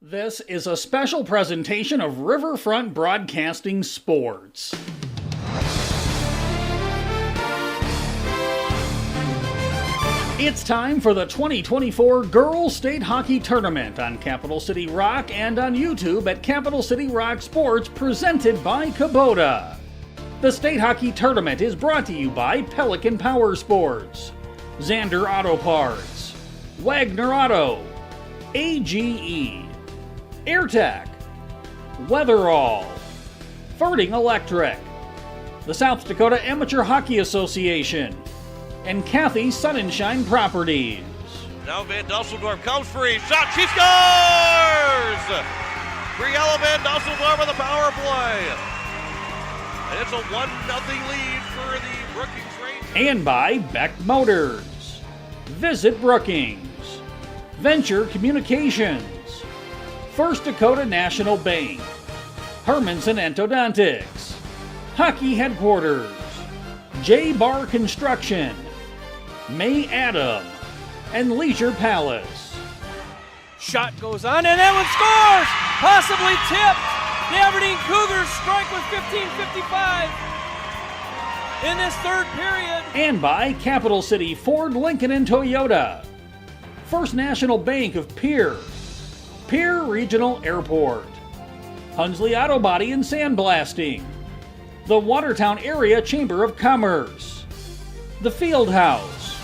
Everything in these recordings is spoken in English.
This is a special presentation of Riverfront Broadcasting Sports. It's time for the 2024 Girls State Hockey Tournament on Capital City Rock and on YouTube at Capital City Rock Sports, presented by Kubota. The State Hockey Tournament is brought to you by Pelican Power Sports, Zander Auto Parts, Wagner Auto, AGE, AirTech, Weatherall, Ferding Electric, the South Dakota Amateur Hockey Association, and Kathy Sunshine Properties. Now Van Dusseldorf comes for a shot. She scores! Briella Van Dusseldorf with a power play. And it's a 1-0 lead for the Brookings Rangers. And by Beck Motors. Visit Brookings. Venture Communications. First Dakota National Bank, Hermanson Endodontics, Hockey Headquarters, J-Bar Construction, May Adam, and Leisure Palace. Shot goes on, and that one scores! Possibly tipped! The Aberdeen Cougars strike with 15:55 in this third period. And by Capital City Ford, Lincoln, and Toyota, First National Bank of Pierre Regional Airport, Hunsley Auto Body and Sandblasting, the Watertown Area Chamber of Commerce, the Field House,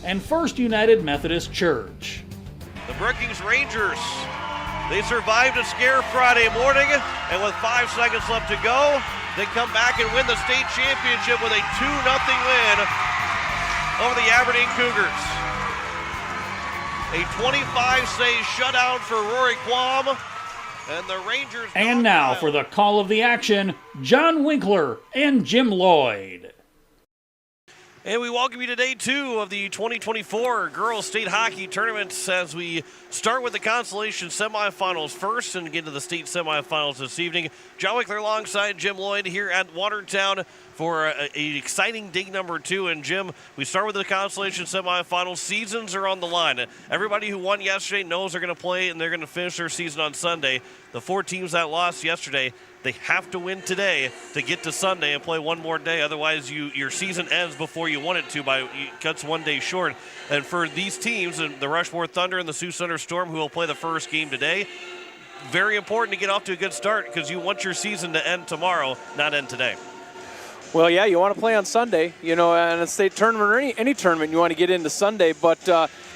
and First United Methodist Church. The Brookings Rangers, they survived a scare Friday morning, and with 5 seconds left to go, they come back and win the state championship with a 2-0 win over the Aberdeen Cougars. A 25-save shutout for Rory Quam, and the Rangers... And now for the call of the action, John Winkler and Jim Lloyd. And we welcome you to day 2 of the 2024 Girls State Hockey Tournament as we start with the consolation semifinals first and get to the state semifinals this evening. John Winkler alongside Jim Lloyd here at Watertown for an exciting day number 2. And Jim, we start with the consolation semifinals. Seasons are on the line. Everybody who won yesterday knows they're going to play and they're going to finish their season on Sunday. The 4 teams that lost yesterday, they have to win today to get to Sunday and play one more day. Otherwise, your season ends before you want it to by cuts 1 day short. And for these teams, the Rushmore Thunder and the Sioux Center Storm, who will play the first game today, very important to get off to a good start because you want your season to end tomorrow, not end today. Well, yeah, you want to play on Sunday, in a state tournament or any tournament, you want to get into Sunday. But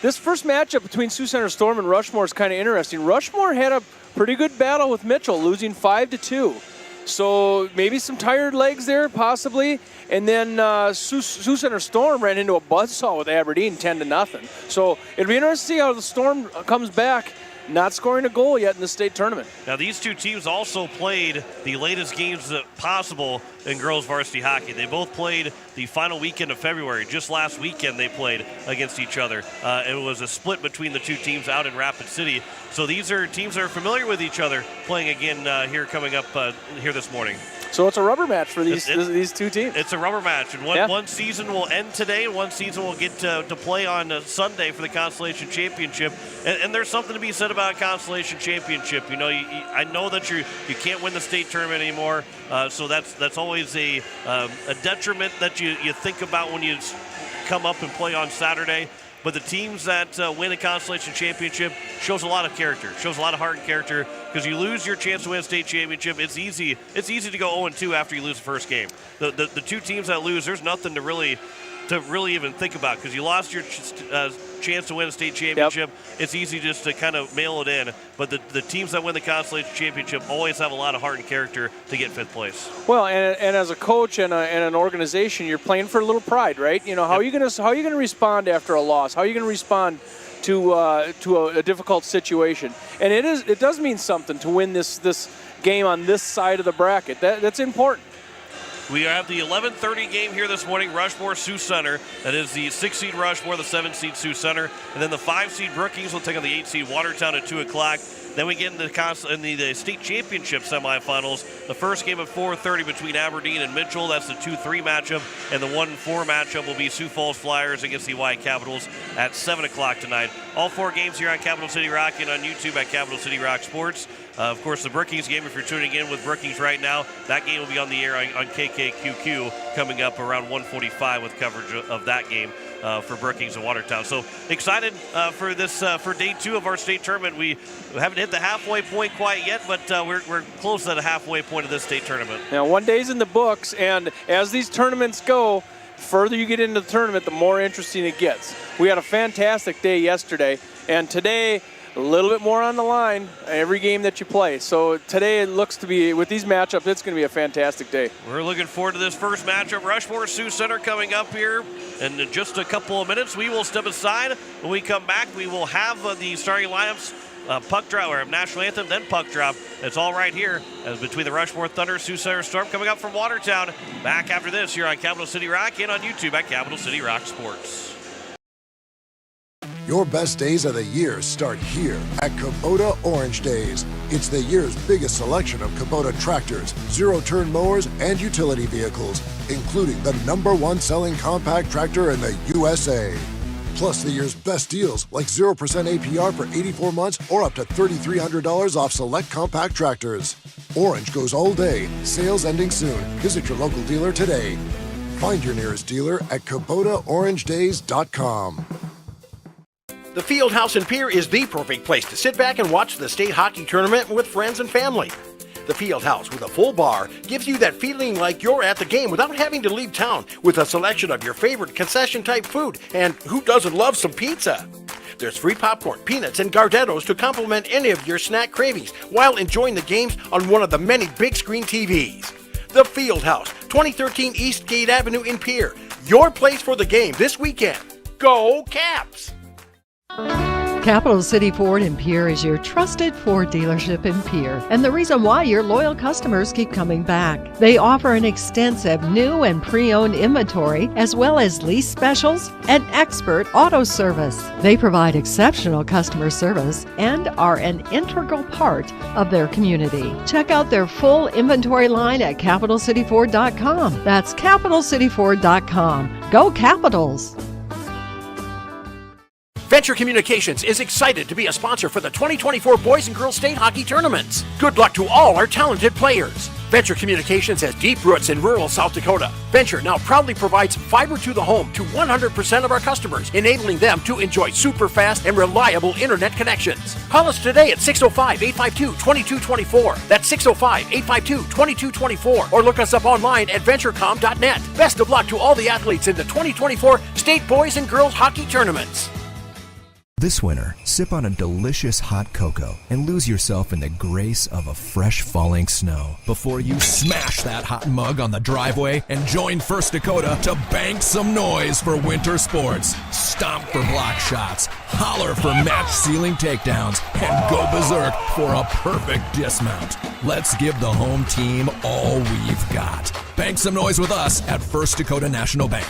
this first matchup between Sioux Center Storm and Rushmore is kind of interesting. Rushmore had a pretty good battle with Mitchell, losing 5-2. So maybe some tired legs there, possibly. And then Sioux Center Storm ran into a buzzsaw with Aberdeen, 10-0. So it'll be interesting to see how the Storm comes back, not scoring a goal yet in the state tournament. Now, these two teams also played the latest games possible in girls varsity hockey. They both played the final weekend of February. Just last weekend they played against each other. It was a split between the two teams out in Rapid City. So these are teams that are familiar with each other playing again here coming up here this morning. So it's a rubber match for these two teams. It's a rubber match, and one season will end today, and one season will get to play on Sunday for the Constellation Championship. And there's something to be said about a Constellation Championship. I know that you can't win the state tournament anymore, so that's always a detriment that you think about when you come up and play on Saturday. But the teams that win a Constellation Championship shows a lot of character, shows a lot of heart and character, because you lose your chance to win a state championship. It's easy to go 0-2 after you lose the first game. The two teams that lose, there's nothing to really even think about, because you lost your chance to win a state championship. Yep. It's easy just to kind of mail it in. But the teams that win the Constellation Championship always have a lot of heart and character to get 5th place. Well, and as a coach and an organization, you're playing for a little pride, right? How are you going to respond after a loss? How are you going to respond to a difficult situation? And it does mean something to win this game on this side of the bracket. That's important. We have the 11:30 game here this morning, Rushmore Sioux Center. That is the 6-seed Rushmore, the 7-seed Sioux Center. And then the 5-seed Brookings will take on the 8-seed Watertown at 2 o'clock. Then we get in the state championship semifinals. The first game at 4:30 between Aberdeen and Mitchell. That's the 2-3 matchup. And the 1-4 matchup will be Sioux Falls Flyers against the White Capitals at 7 o'clock tonight. All 4 games here on Capital City Rock and on YouTube at Capital City Rock Sports. Of course, the Brookings game, if you're tuning in with Brookings right now, that game will be on the air on KKQQ coming up around 1:45 with coverage of that game for Brookings and Watertown. So excited for this for day 2 of our state tournament. We haven't hit the halfway point quite yet, but we're close to the halfway point of this state tournament. Now, 1 day's in the books, and as these tournaments go, the further you get into the tournament, the more interesting it gets. We had a fantastic day yesterday, and today, a little bit more on the line every game that you play. So today it looks to be, with these matchups, it's going to be a fantastic day. We're looking forward to this first matchup. Rushmore Sioux Center coming up here in just a couple of minutes. We will step aside. When we come back, we will have the starting lineups, puck drop, or national anthem, then puck drop. It's all right here as between the Rushmore Thunder, Sioux Center Storm coming up from Watertown. Back after this here on Capital City Rock and on YouTube at Capital City Rock Sports. Your best days of the year start here at Kubota Orange Days. It's the year's biggest selection of Kubota tractors, zero-turn mowers, and utility vehicles, including the #1 selling compact tractor in the USA. Plus the year's best deals like 0% APR for 84 months or up to $3,300 off select compact tractors. Orange goes all day. Sales ending soon. Visit your local dealer today. Find your nearest dealer at KubotaOrangeDays.com. The Fieldhouse in Pierre is the perfect place to sit back and watch the state hockey tournament with friends and family. The Fieldhouse with a full bar gives you that feeling like you're at the game without having to leave town, with a selection of your favorite concession-type food, and who doesn't love some pizza? There's free popcorn, peanuts, and Gardettos to complement any of your snack cravings while enjoying the games on one of the many big-screen TVs. The Fieldhouse, 2013 East Gate Avenue in Pierre. Your place for the game this weekend. Go Caps! Capital City Ford in Pierre is your trusted Ford dealership in Pierre, and the reason why your loyal customers keep coming back. They offer an extensive new and pre-owned inventory, as well as lease specials and expert auto service. They provide exceptional customer service and are an integral part of their community. Check out their full inventory line at CapitalCityFord.com. That's CapitalCityFord.com. Go Capitals! Venture Communications is excited to be a sponsor for the 2024 Boys and Girls State Hockey Tournaments. Good luck to all our talented players. Venture Communications has deep roots in rural South Dakota. Venture now proudly provides fiber to the home to 100% of our customers, enabling them to enjoy super fast and reliable internet connections. Call us today at 605-852-2224. That's 605-852-2224. Or look us up online at venturecom.net. Best of luck to all the athletes in the 2024 State Boys and Girls Hockey Tournaments. This winter, sip on a delicious hot cocoa and lose yourself in the grace of a fresh falling snow before you smash that hot mug on the driveway and join First Dakota to bank some noise for winter sports. Stomp for block shots, holler for match-sealing takedowns, and go berserk for a perfect dismount. Let's give the home team all we've got. Bank some noise with us at First Dakota National Bank.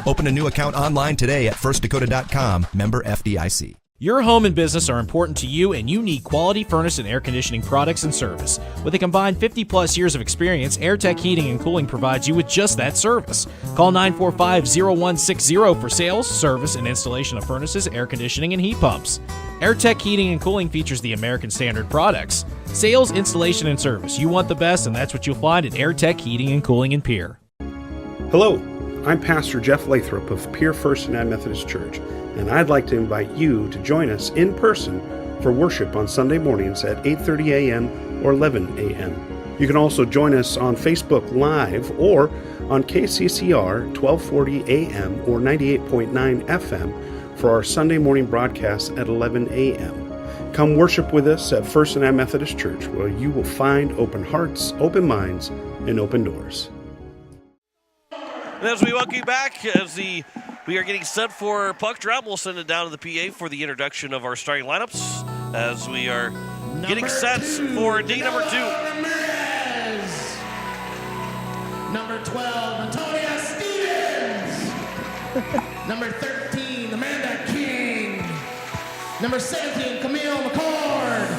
Open a new account online today at firstdakota.com, member FDIC. Your home and business are important to you, and you need quality furnace and air conditioning products and service. With a combined 50-plus years of experience, AirTech Heating and Cooling provides you with just that service. Call 945-0160 for sales, service, and installation of furnaces, air conditioning, and heat pumps. AirTech Heating and Cooling features the American Standard products. Sales, installation, and service. You want the best, and that's what you'll find at AirTech Heating and Cooling in Pierre. Hello, I'm Pastor Jeff Lathrop of Pierre First United Methodist Church, and I'd like to invite you to join us in person for worship on Sunday mornings at 8:30 a.m. or 11 a.m. You can also join us on Facebook Live or on KCCR 1240 a.m. or 98.9 FM for our Sunday morning broadcast at 11 a.m. Come worship with us at First United Methodist Church, where you will find open hearts, open minds, and open doors. And as we welcome you back, we are getting set for puck drop, we'll send it down to the PA for the introduction of our starting lineups as we are getting set for day number 2. Number 12, Antonia Stevens. Number 13, Amanda King. Number 17, Camille McCord.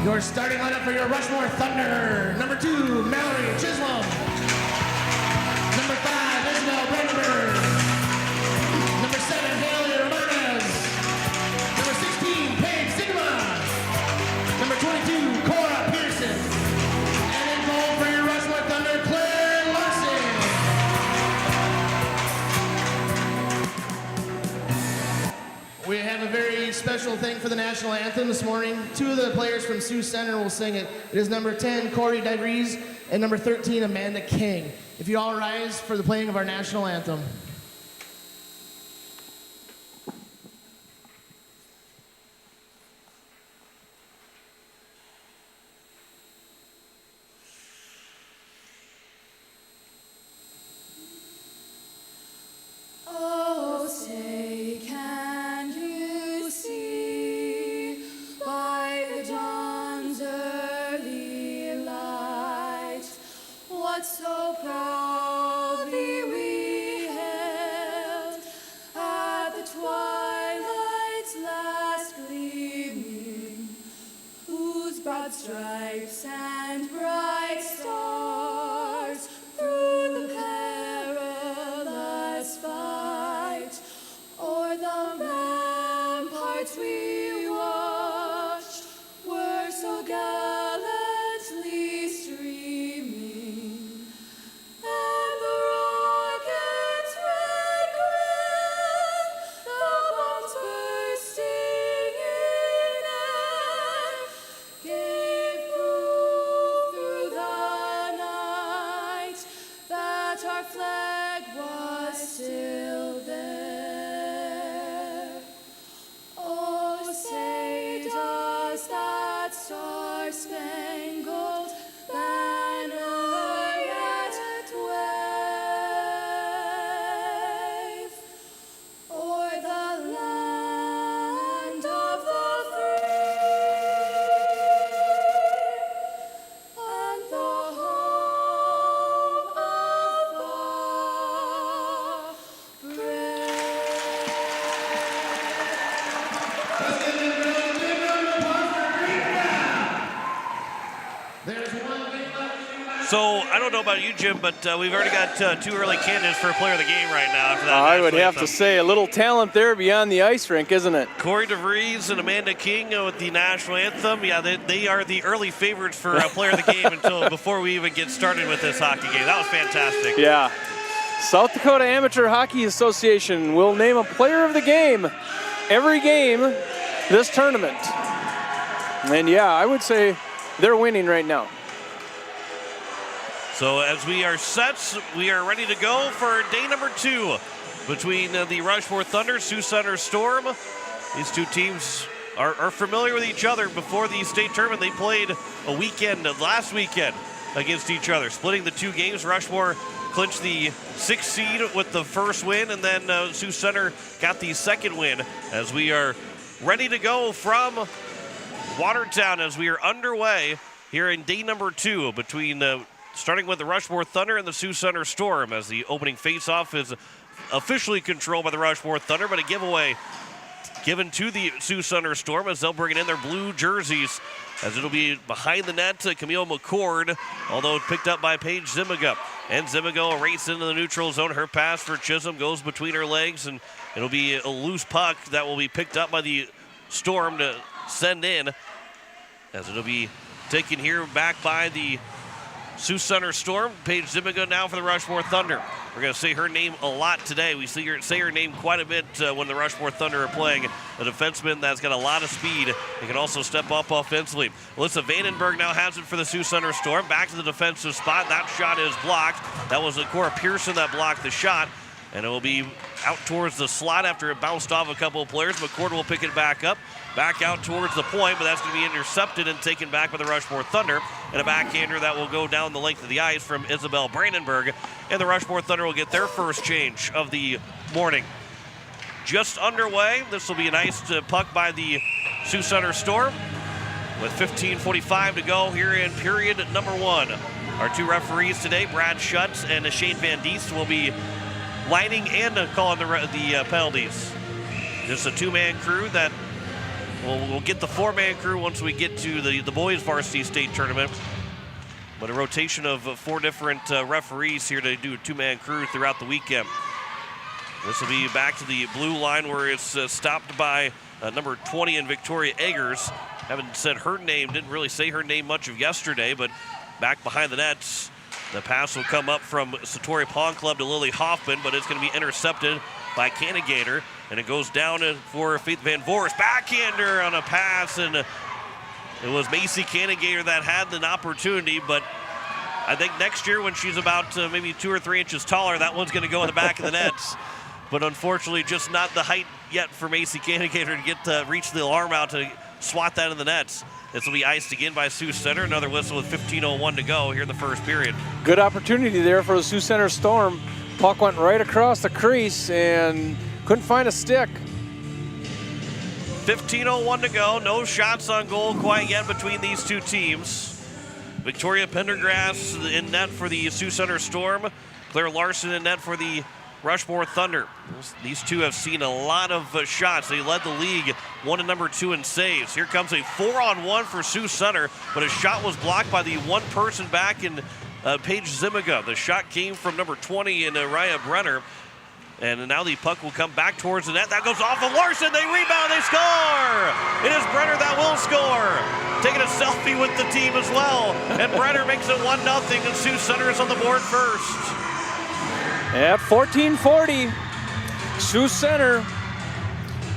Your starting lineup for your Rushmore Thunder. Number 2, Mallory Chisholm. Number 5, Isabel Brandenburg. Number 7, Haley Ramirez. Number 16, Paige Sigma. Number 22, Cora Pearson. And in goal for your Rushmore Thunder, Claire Larson. We have a very special thing for the national anthem this morning. 2 of the players from Sioux Center will sing it. It is number 10, Corey DeVries, and number 13, Amanda King. If you all rise for the playing of our national anthem. Oh, say, can you see by the dawn's early light what so proudly we hailed at the twilight's last gleaming, whose broad stripes and bright stars through the perilous fight o'er the ramparts we watched were so gallantly streaming, and the rocket's red grin, the bombs bursting in air, gave proof through the night that our flag was still there. Oh, say does that star-spangled banner yet wave o'er the land of the free and the home of the So I don't know about you, Jim, but we've already got 2 early candidates for player of the game right now. After that I would national have to anthem. say a little talent there beyond the ice rink, isn't it? Corey DeVries and Amanda King with the national anthem. Yeah, they are the early favorites for player of the game until before we even get started with this hockey game. That was fantastic. Yeah. South Dakota Amateur Hockey Association will name a player of the game every game this tournament. And yeah, I would say they're winning right now. So as we are set, we are ready to go for day number 2 between the Rushmore Thunder, Sioux Center Storm. These 2 teams are familiar with each other. Before the state tournament, they played a weekend last weekend against each other, splitting the 2 games. Rushmore clinched the 6th seed with the first win, and then Sioux Center got the 2nd win. As we are ready to go from Watertown, as we are underway here in day number 2 between starting with the Rushmore Thunder and the Sioux Center Storm, as the opening faceoff is officially controlled by the Rushmore Thunder, but a giveaway given to the Sioux Center Storm as they'll bring it in their blue jerseys, as it'll be behind the net to Camille McCord, although picked up by Paige Zimiga. And Zimiga will race into the neutral zone. Her pass for Chisholm goes between her legs, and it'll be a loose puck that will be picked up by the Storm to send in, as it'll be taken here back by the Sioux Center Storm. Paige Zimiga now for the Rushmore Thunder. We're going to say her name a lot today. We say her name quite a bit when the Rushmore Thunder are playing. A defenseman that's got a lot of speed. He can also step up offensively. Alyssa Vandenberg now has it for the Sioux Center Storm. Back to the defensive spot. That shot is blocked. That was Cora Pearson that blocked the shot. And it will be out towards the slot after it bounced off a couple of players. McCord will pick it back up. Back out towards the point, but that's going to be intercepted and taken back by the Rushmore Thunder. And a backhander that will go down the length of the ice from Isabel Brandenburg. And the Rushmore Thunder will get their first change of the morning. Just underway. This will be a nice puck by the Sioux Center Storm. With 15:45 to go here in period number 1. Our 2 referees today, Brad Schutz and Shane Van Diest, will be lining and calling the penalties. Just a 2-man crew that We'll get the 4-man crew once we get to the boys varsity state tournament. But a rotation of 4 different referees here to do a 2-man crew throughout the weekend. This will be back to the blue line where it's stopped by number 20 in Victoria Eggers. Haven't said her name, didn't really say her name much of yesterday, but back behind the nets, the pass will come up from Satori Pond Club to Lily Hoffman, but it's going to be intercepted by Canagator, and it goes down for Faith Van Voorst. Backhander on a pass, and it was Macy Canagator that had an opportunity, but I think next year when she's about maybe 2 or 3 inches taller, that one's going to go in the back of the nets. But unfortunately, just not the height yet for Macy Canagator to get to reach the arm out to swat that in the nets. This will be iced again by Sioux Center. Another whistle with 15:01 to go here in the first period. Good opportunity there for the Sioux Center Storm. Puck went right across the crease and couldn't find a stick. 15:01 to go. No shots on goal quite yet between these two teams. Victoria Pendergrass in net for the Sioux Center Storm. Claire Larson in net for the Rushmore Thunder. These two have seen a lot of shots. They led the league 1 and number 2 in saves. Here comes a 4-on-1 for Sioux Center, but a shot was blocked by the one person back in Paige Zimiga. The shot came from number 20 in Raya Brenner. And now the puck will come back towards the net. That goes off of Larson. They rebound. They score. It is Brenner that will score. Taking a selfie with the team as well. And Brenner makes it 1-0. And Sioux Center is on the board first. At 14:40, Sioux Center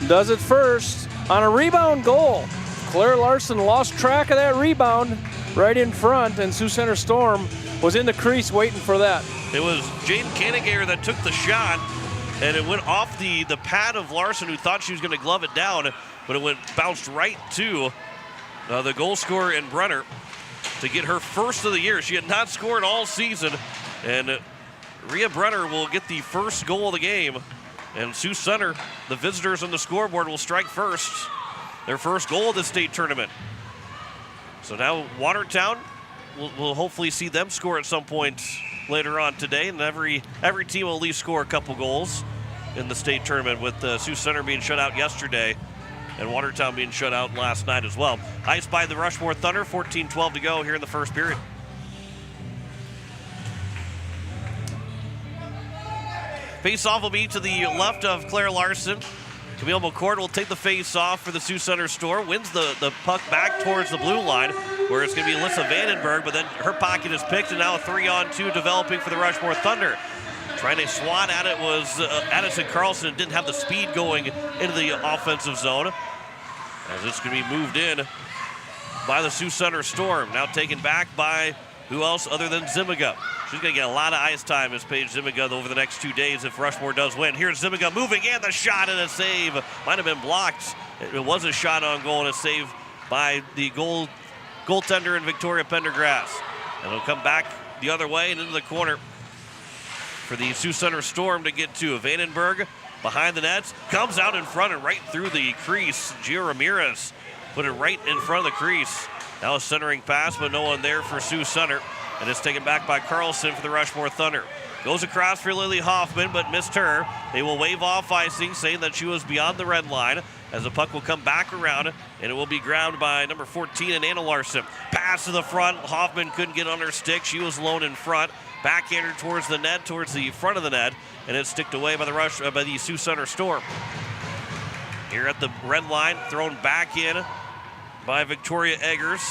does it first on a rebound goal. Claire Larson lost track of that rebound right in front, and Sioux Center Storm was in the crease waiting for that. It was Jaden Canagator that took the shot, and it went off the pad of Larson, who thought she was going to glove it down, but it bounced right to the goal scorer in Brenner to get her first of the year. She had not scored all season, and Rhea Brenner will get the first goal of the game, and Sioux Center, the visitors on the scoreboard, will strike first. Their first goal of the state tournament. So now Watertown, we'll hopefully see them score at some point later on today, and every team will at least score a couple goals in the state tournament, with Sioux Center being shut out yesterday and Watertown being shut out last night as well. Iced by the Rushmore Thunder, 14-12 to go here in the first period. Face-off will be to the left of Claire Larson. Camille McCord will take the face-off for the Sioux Center Storm. Wins the puck back towards the blue line, where it's going to be Alyssa Vandenberg, but then her pocket is picked, and now a 3-on-2 developing for the Rushmore Thunder. Trying to swat at it was Addison Carlson, and didn't have the speed going into the offensive zone. As it's going to be moved in by the Sioux Center Storm. Now taken back by who else other than Zimiga. She's going to get a lot of ice time as Paige Zimiga over the next 2 days if Rushmore does win. Here's Zimiga moving, and the shot and a save. Might have been blocked. It was a shot on goal and a save by the goaltender in Victoria Pendergrass. And it'll come back the other way and into the corner for the Sioux Center Storm to get to. Vandenberg behind the nets, comes out in front and right through the crease. Gio Ramirez put it right in front of the crease. Now a centering pass, but no one there for Sioux Center. And it's taken back by Carlson for the Rushmore Thunder. Goes across for Lily Hoffman, but missed her. They will wave off icing, saying that she was beyond the red line, as the puck will come back around, and it will be grabbed by number 14 and Anna Larson. Pass to the front. Hoffman couldn't get on her stick. She was alone in front. Backhander towards the net, towards the front of the net, and it's sticked away by the Sioux Center Storm. Here at the red line, thrown back in by Victoria Eggers.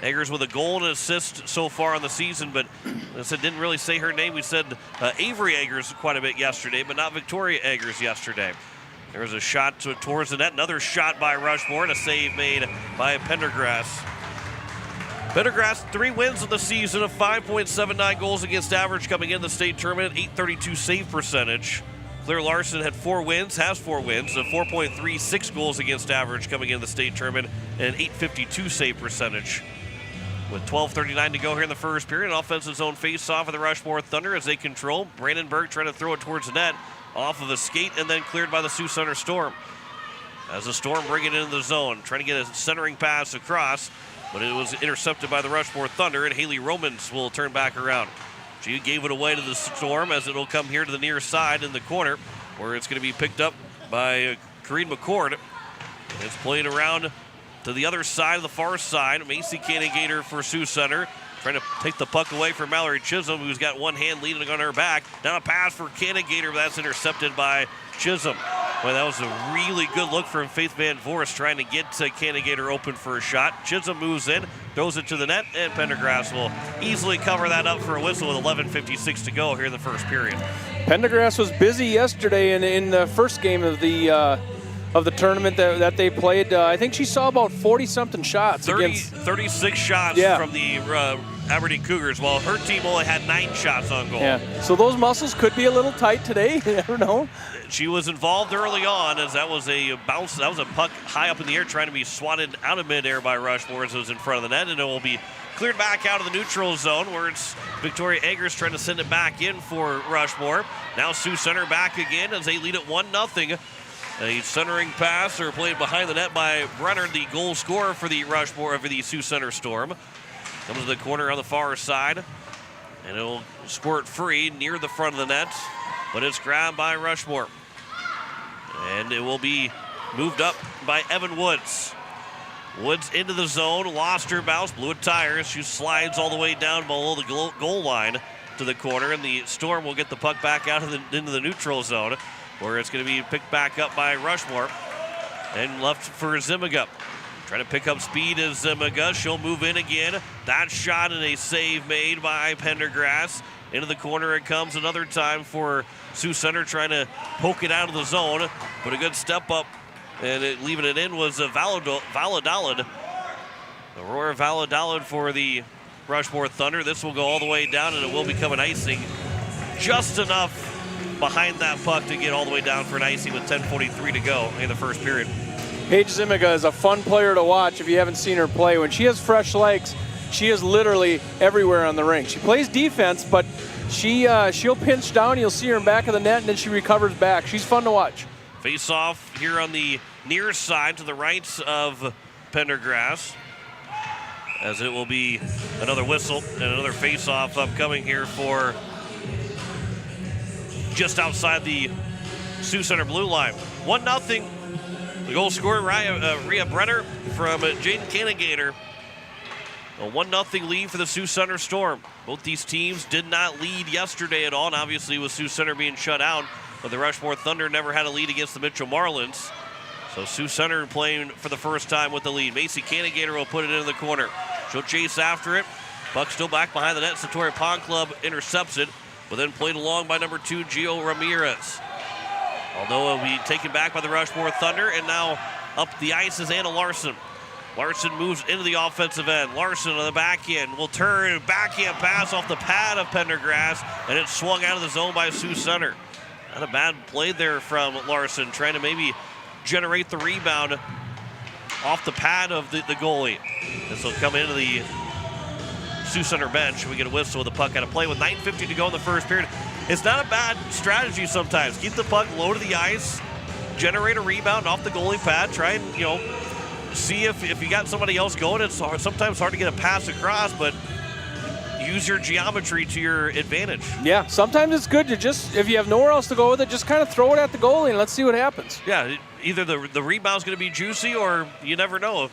Eggers with a goal and an assist so far on the season, but I said didn't really say her name. We said Avery Eggers quite a bit yesterday, but not Victoria Eggers yesterday. There was a shot towards the net, another shot by Rushmore, and a save made by Pendergrass. Pendergrass, 3 wins of the season of 5.79 goals against average coming in the state tournament, 832 save percentage. Claire Larson had 4 wins, has 4 wins, of 4.36 goals against average coming in the state tournament, and 852 save percentage. With 12:39 to go here in the first period, an offensive zone face-off of the Rushmore Thunder as they control. Brandenburg trying to throw it towards the net, off of a skate, and then cleared by the Sioux Center Storm. As the Storm bring it into the zone, trying to get a centering pass across, but it was intercepted by the Rushmore Thunder, and Haley Romans will turn back around. She gave it away to the Storm as it'll come here to the near side in the corner, where it's going to be picked up by Corrine McCord. It's played around to the other side of the far side. Macy Canagater for Sioux Center. Trying to take the puck away from Mallory Chisholm, who's got one hand leading on her back. Now a pass for Canagater, but that's intercepted by Chisholm. Boy, that was a really good look from Faith Van Voorst trying to get Canagater open for a shot. Chisholm moves in, throws it to the net, and Pendergrass will easily cover that up for a whistle with 11:56 to go here in the first period. Pendergrass was busy yesterday in the first game of the tournament that they played. I think she saw about 40-something shots. 36 shots from the Aberdeen Cougars, while her team only had 9 shots on goal. Yeah, so those muscles could be a little tight today. You never know. She was involved early on as that was a bounce. That was a puck high up in the air trying to be swatted out of midair by Rushmore as it was in front of the net, and it will be cleared back out of the neutral zone where it's Victoria Eggers trying to send it back in for Rushmore. Now Sioux Center back again as they lead it 1-0. A centering pass or played behind the net by Brenner, the goal scorer for the Rushmore of the Sioux Center Storm. Comes to the corner on the far side, and it'll squirt free near the front of the net, but it's grabbed by Rushmore. And it will be moved up by Evan Woods. Woods into the zone, lost her bounce, blew a tire. She slides all the way down below the goal line to the corner, and the Storm will get the puck back out of into the neutral zone, where it's going to be picked back up by Rushmore and left for Zimiga. Trying to pick up speed is Zimiga. She'll move in again. That shot and a save made by Pendergrass. Into the corner it comes another time for Sioux Center, trying to poke it out of the zone, but a good step up and leaving it in was Valladolid. Aurora Valladolid for the Rushmore Thunder. This will go all the way down and it will become an icing. Just enough behind that puck to get all the way down for an icing with 10:43 to go in the first period. Paige Zimiga is a fun player to watch if you haven't seen her play. When she has fresh legs, she is literally everywhere on the rink. She plays defense, but she'll pinch down. You'll see her in back of the net, and then she recovers back. She's fun to watch. Face off here on the near side to the right of Pendergrass, as it will be another whistle and another face off upcoming here for just outside the Sioux Center blue line. 1-0. The goal scorer, Rhea Brenner from Jaden Canagater. A 1-0 lead for the Sioux Center Storm. Both these teams did not lead yesterday at all, and obviously with Sioux Center being shut out, but the Rushmore Thunder never had a lead against the Mitchell Marlins. So Sioux Center playing for the first time with the lead. Macy Canagater will put it into the corner. She'll chase after it. Puck still back behind the net. Satori Pond Club intercepts it, but then played along by number 2, Gio Ramirez. Although it'll be taken back by the Rushmore Thunder, and now up the ice is Anna Larson. Larson moves into the offensive end. Larson on the back end will turn, backhand pass off the pad of Pendergrass, and it's swung out of the zone by Sioux Center. Not a bad play there from Larson, trying to maybe generate the rebound off the pad of the goalie. This will come into the Sioux Center bench. We get a whistle with the puck out of play with 9:50 to go in the first period. It's not a bad strategy sometimes. Keep the puck low to the ice, generate a rebound off the goalie pad, try and, see if you got somebody else going. It's sometimes hard to get a pass across, but use your geometry to your advantage. Yeah, sometimes it's good to just, if you have nowhere else to go with it, just kind of throw it at the goalie and let's see what happens. Yeah, either the rebound's going to be juicy or you never know.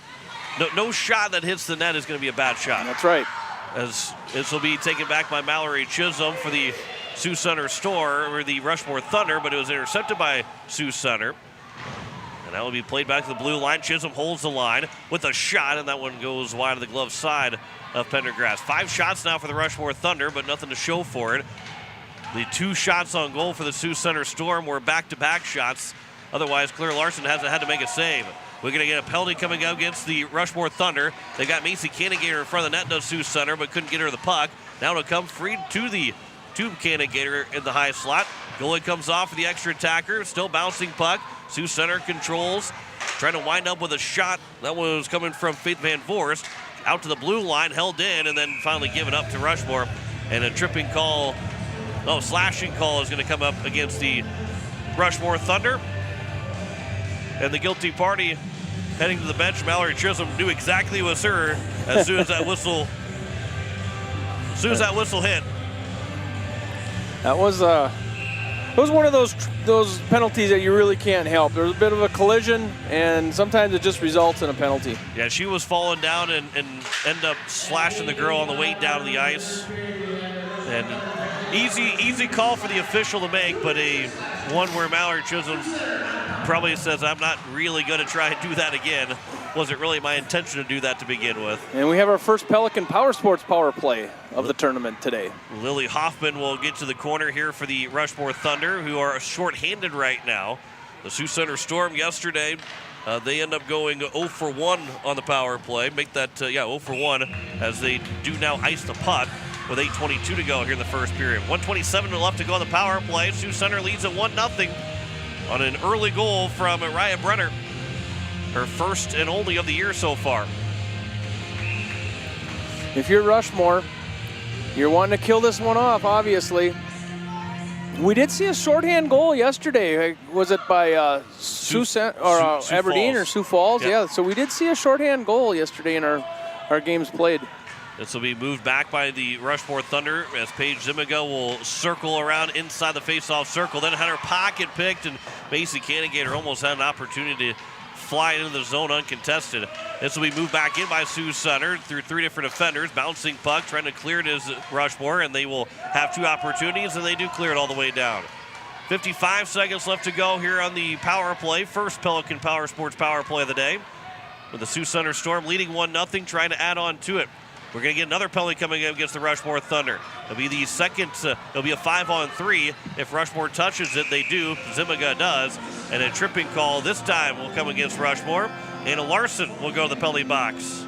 No shot that hits the net is going to be a bad shot. That's right. As this will be taken back by Mallory Chisholm for the Sioux Center Storm, or the Rushmore Thunder, but it was intercepted by Sioux Center. And that will be played back to the blue line. Chisholm holds the line with a shot, and that one goes wide of the glove side of Pendergrass. 5 shots now for the Rushmore Thunder, but nothing to show for it. The 2 shots on goal for the Sioux Center Storm were back-to-back shots. Otherwise, Claire Larson hasn't had to make a save. We're going to get a penalty coming out against the Rushmore Thunder. They got Macy Canagater in front of the net, does Sioux Center, but couldn't get her the puck. Now it'll come free to the Canagater in the high slot. Goalie comes off for the extra attacker. Still bouncing puck. Sioux Center controls. Trying to wind up with a shot. That was coming from Faith Van Voorst. Out to the blue line, held in, and then finally given up to Rushmore. And a slashing call is going to come up against the Rushmore Thunder. And the guilty party heading to the bench. Mallory Chisholm knew exactly it was her as soon as that whistle hit. That was It was one of those penalties that you really can't help. There was a bit of a collision, and sometimes it just results in a penalty. Yeah, she was falling down and end up slashing the girl on the way down to the ice. And easy call for the official to make, but a one where Mallory Chisholm probably says, I'm not really going to try and do that again. Wasn't really my intention to do that to begin with. And we have our first Pelican Power Sports power play of the tournament today. Lily Hoffman will get to the corner here for the Rushmore Thunder, who are short-handed right now. The Sioux Center Storm yesterday, they end up going 0 for 1 on the power play. Make that, 0 for 1 as they do now ice the puck with 8:22 to go here in the first period. 1:27 left to go on the power play. Sioux Center leads at 1-0 on an early goal from Raya Brenner. Her first and only of the year so far. If you're Rushmore, you're wanting to kill this one off, obviously. We did see a shorthand goal yesterday. Was it by Sioux Aberdeen Falls. or Sioux Falls? Yep. Yeah, so we did see a shorthand goal yesterday in our games played. This will be moved back by the Rushmore Thunder as Paige Zimiga will circle around inside the face-off circle. Then had her pocket picked, and Macy Cannigator almost had an opportunity to fly into the zone uncontested. This will be moved back in by Sioux Center through 3 different defenders. Bouncing puck, trying to clear it is Rushmore, and they will have 2 opportunities, and they do clear it all the way down. 55 seconds left to go here on the power play. First Pelican Power Sports power play of the day. With the Sioux Center Storm leading 1-0, trying to add on to it. We're going to get another penalty coming up against the Rushmore Thunder. It'll be the second, it'll be a 5-on-3. If Rushmore touches it, they do. Zimiga does. And a tripping call this time will come against Rushmore. And a Larson will go to the penalty box.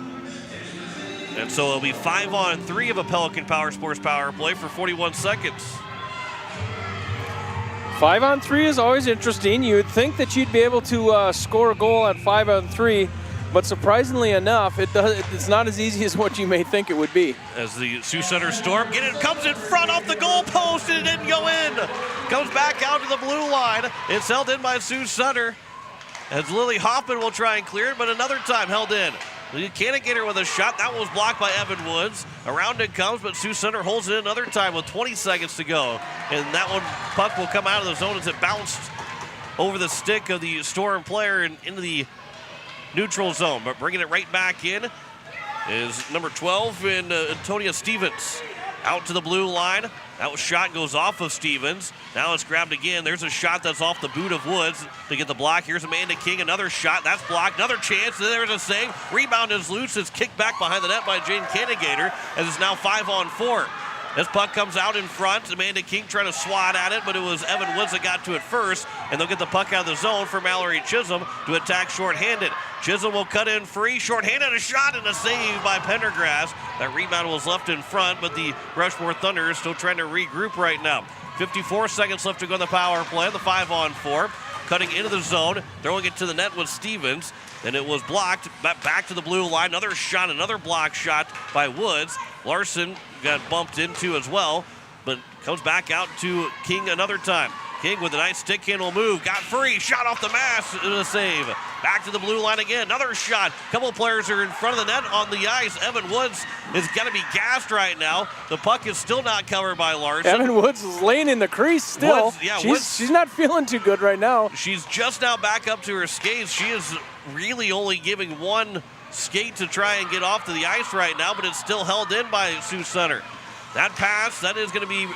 And so it'll be 5-on-3 of a Pelican Power Sports power play for 41 seconds. 5-on-3 is always interesting. You would think that you'd be able to score a goal at 5-on-3. But surprisingly enough, it's not as easy as what you may think it would be. As the Sioux Center Storm comes in front off the goal post and it didn't go in. Comes back out to the blue line. It's held in by Sioux Center as Lily Hoffman will try and clear it, but another time held in. You can't get her with a shot. That one was blocked by Evan Woods. Around it comes, but Sioux Center holds it in another time with 20 seconds to go. And that one, puck will come out of the zone as it bounced over the stick of the Storm player and into the neutral zone, but bringing it right back in is number 12 in Antonia Stevens. Out to the blue line. That shot goes off of Stevens. Now it's grabbed again. There's a shot that's off the boot of Woods to get the block. Here's Amanda King, another shot. That's blocked. Another chance. There's a save. Rebound is loose. It's kicked back behind the net by Jane Cannigator as it's now 5-on-4. This puck comes out in front. Amanda King trying to swat at it, but it was Evan Woods that got to it first, and they'll get the puck out of the zone for Mallory Chisholm to attack shorthanded. Chisholm will cut in free, shorthanded, a shot and a save by Pendergrass. That rebound was left in front, but the Rushmore Thunder is still trying to regroup right now. 54 seconds left to go on the power play, the 5-on-4. Cutting into the zone, throwing it to the net with Stevens, and it was blocked. Back to the blue line, another shot, another block shot by Woods. Larson got bumped into as well, but comes back out to King another time. King with a nice stick handle move, got free, shot off the mask, and a save. Back to the blue line again, another shot. Couple players are in front of the net on the ice. Evan Woods is going to be gassed right now. The puck is still not covered by Larson. Evan Woods is laying in the crease still. Woods, she's not feeling too good right now. She's just now back up to her skates. She is really only giving one skate to try and get off to the ice right now, but it's still held in by Sioux Center. That pass, that is going to be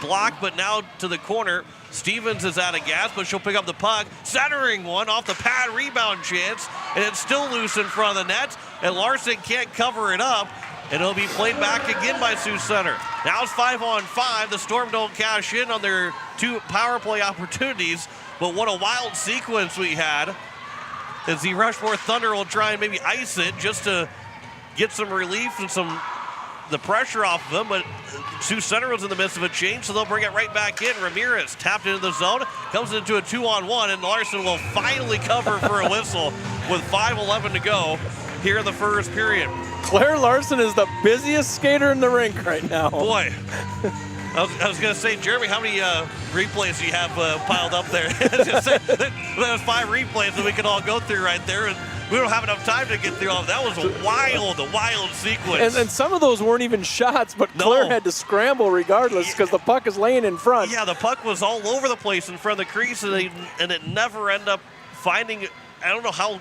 blocked, but now to the corner. Stevens is out of gas, but she'll pick up the puck. Centering one off the pad, rebound chance, and it's still loose in front of the net, and Larson can't cover it up, and it'll be played back again by Sioux Center. Now it's 5-on-5. The Storm don't cash in on their 2 power play opportunities, but what a wild sequence we had as the Rushmore Thunder will try and maybe ice it just to get some relief and the pressure off of them, but Sioux Center was in the midst of a change, so they'll bring it right back in. Ramirez tapped into the zone, comes into a 2-on-1, and Larson will finally cover for a whistle with 5:11 to go here in the first period. Claire Larson is the busiest skater in the rink right now. Boy, I was going to say, Jeremy, how many replays do you have piled up there? That was 5 replays that we could all go through right there. And We don't have enough time to get through all of that. Was a wild sequence. And some of those weren't even shots, but Claire had to scramble regardless because the puck is laying in front. Yeah, the puck was all over the place in front of the crease, and it never ended up finding. I don't know how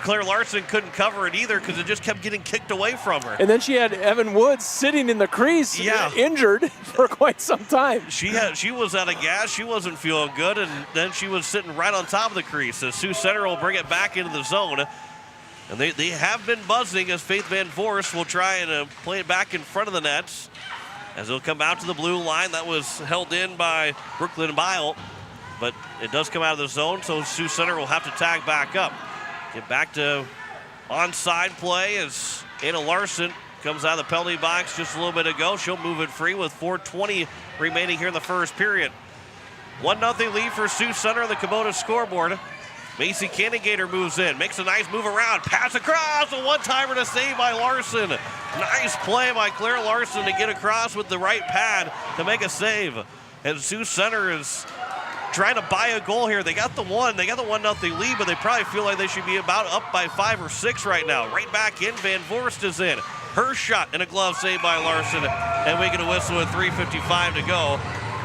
Claire Larson couldn't cover it either because it just kept getting kicked away from her. And then she had Evan Woods sitting in the crease, injured for quite some time. She was out of gas. She wasn't feeling good, and then she was sitting right on top of the crease. So Sioux Center will bring it back into the zone. And they have been buzzing as Faith Van Voorst will try and play it back in front of the nets. As they'll come out to the blue line. That was held in by Brooklyn Bile. But it does come out of the zone, so Sioux Center will have to tag back up. Get back to onside play as Anna Larson comes out of the penalty box just a little bit ago. She'll move it free with 4:20 remaining here in the first period. 1-0 lead for Sioux Center on the Kubota scoreboard. Macy Cannigator moves in, makes a nice move around, pass across, a one-timer to save by Larson. Nice play by Claire Larson to get across with the right pad to make a save. And Sioux Center is trying to buy a goal here. They got the 1-0 lead, but they probably feel like they should be about up by 5 or 6 right now. Right back in, Van Voorst is in. Her shot and a glove save by Larson, and we get a whistle with 3:55 to go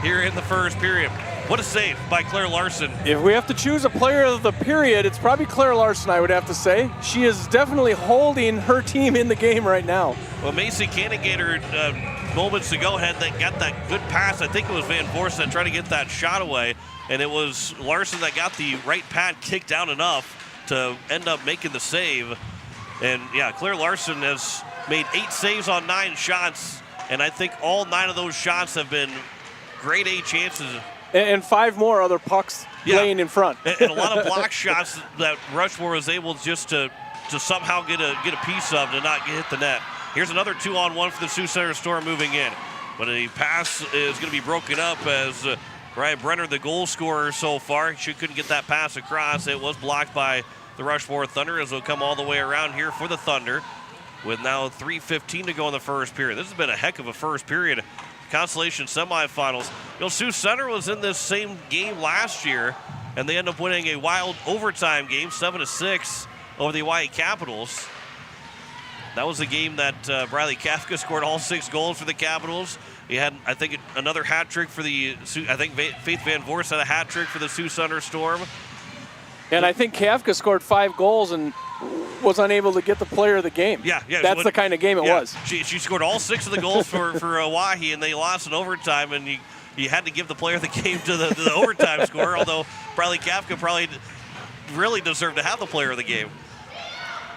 here in the first period. What a save by Claire Larson. If we have to choose a player of the period, it's probably Claire Larson, I would have to say. She is definitely holding her team in the game right now. Well, Macy Cannigator moments ago got that good pass. I think it was Van Voorst that tried to get that shot away, and it was Larson that got the right pad kicked down enough to end up making the save. And yeah, Claire Larson has made 8 saves on 9 shots, and I think all 9 of those shots have been grade A chances. And 5 more other pucks laying in front. And a lot of block shots that Rushmore was able just to somehow get a piece of to not hit the net. Here's another 2-on-1 for the Sioux Center Storm moving in. But a pass is going to be broken up as Brian Brenner, the goal scorer so far, she couldn't get that pass across. It was blocked by the Rushmore Thunder as they'll come all the way around here for the Thunder with now 3:15 to go in the first period. This has been a heck of a first period. Consolation semifinals. You know, Sioux Center was in this same game last year, and they end up winning a wild overtime game, 7-6 over the Hawaii Capitals. That was the game that Briley Kafka scored all 6 goals for the Capitals. He had, I think, another hat trick for the, I think Faith Van Voorst had a hat trick for the Sioux Center Storm. And I think Kafka scored 5 goals and was unable to get the player of the game. Yeah. That's the kind of game it was. She scored all 6 of the goals for Hawaii, and they lost in overtime, and you had to give the player of the game to the overtime scorer, although Briley Kafka probably really deserved to have the player of the game.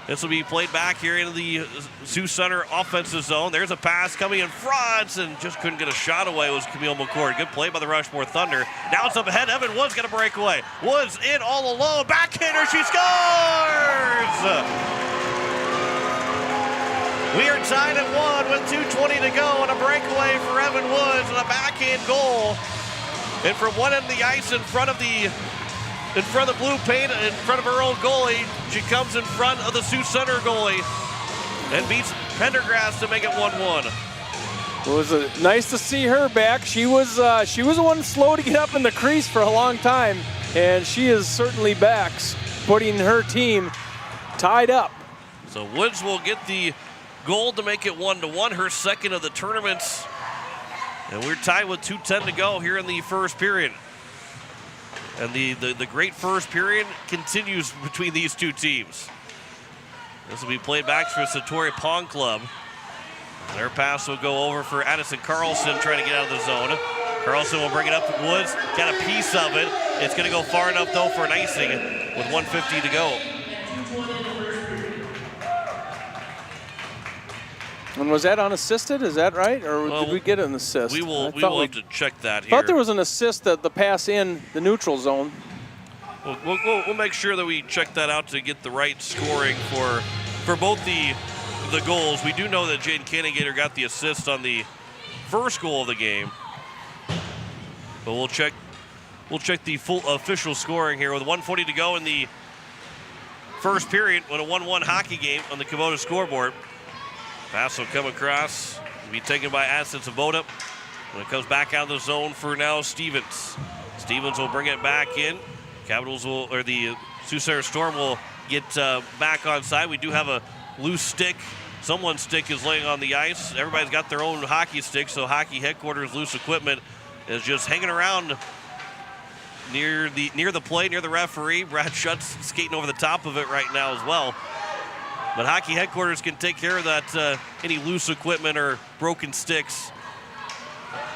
This will be played back here into the Sioux Center offensive zone. There's a pass coming in front and just couldn't get a shot away. It was Camille McCord. Good play by the Rushmore Thunder. Now it's up ahead. Evan Woods got a breakaway. Woods in all alone. Backhander. She scores! We are tied at 1 with 2:20 to go and a breakaway for Evan Woods and a backhand goal. And from one end of the ice in front of the blue paint, in front of her own goalie, she comes in front of the Sioux Center goalie and beats Pendergrass to make it 1-1. It was nice to see her back. She was the one slow to get up in the crease for a long time, and she is certainly back, putting her team tied up. So Woods will get the goal to make it 1-1, her second of the tournament. And we're tied with 2:10 to go here in the first period. And the great first period continues between these two teams. This will be played back for Satori Pong Club. And their pass will go over for Addison Carlson trying to get out of the zone. Carlson will bring it up. Woods got a piece of it. It's going to go far enough, though, for an icing with 1:50 to go. And was that unassisted? Is that right? Or did we get an assist? We will have to check that here. I thought there was an assist at the pass in the neutral zone. We'll make sure that we check that out to get the right scoring for both the goals. We do know that Jane Cannigator got the assist on the first goal of the game. But we'll check the full official scoring here with 1:40 to go in the first period with a 1-1 hockey game on the Kubota scoreboard. Pass will come across, be taken by Addison Sabota. When it comes back out of the zone for now, Stevens. Stevens will bring it back in. The Sioux Center Storm will get back on side. We do have a loose stick. Someone's stick is laying on the ice. Everybody's got their own hockey stick, so hockey headquarters loose equipment is just hanging around near the play, near the referee. Brad Schutt's skating over the top of it right now as well. But hockey headquarters can take care of that, any loose equipment or broken sticks.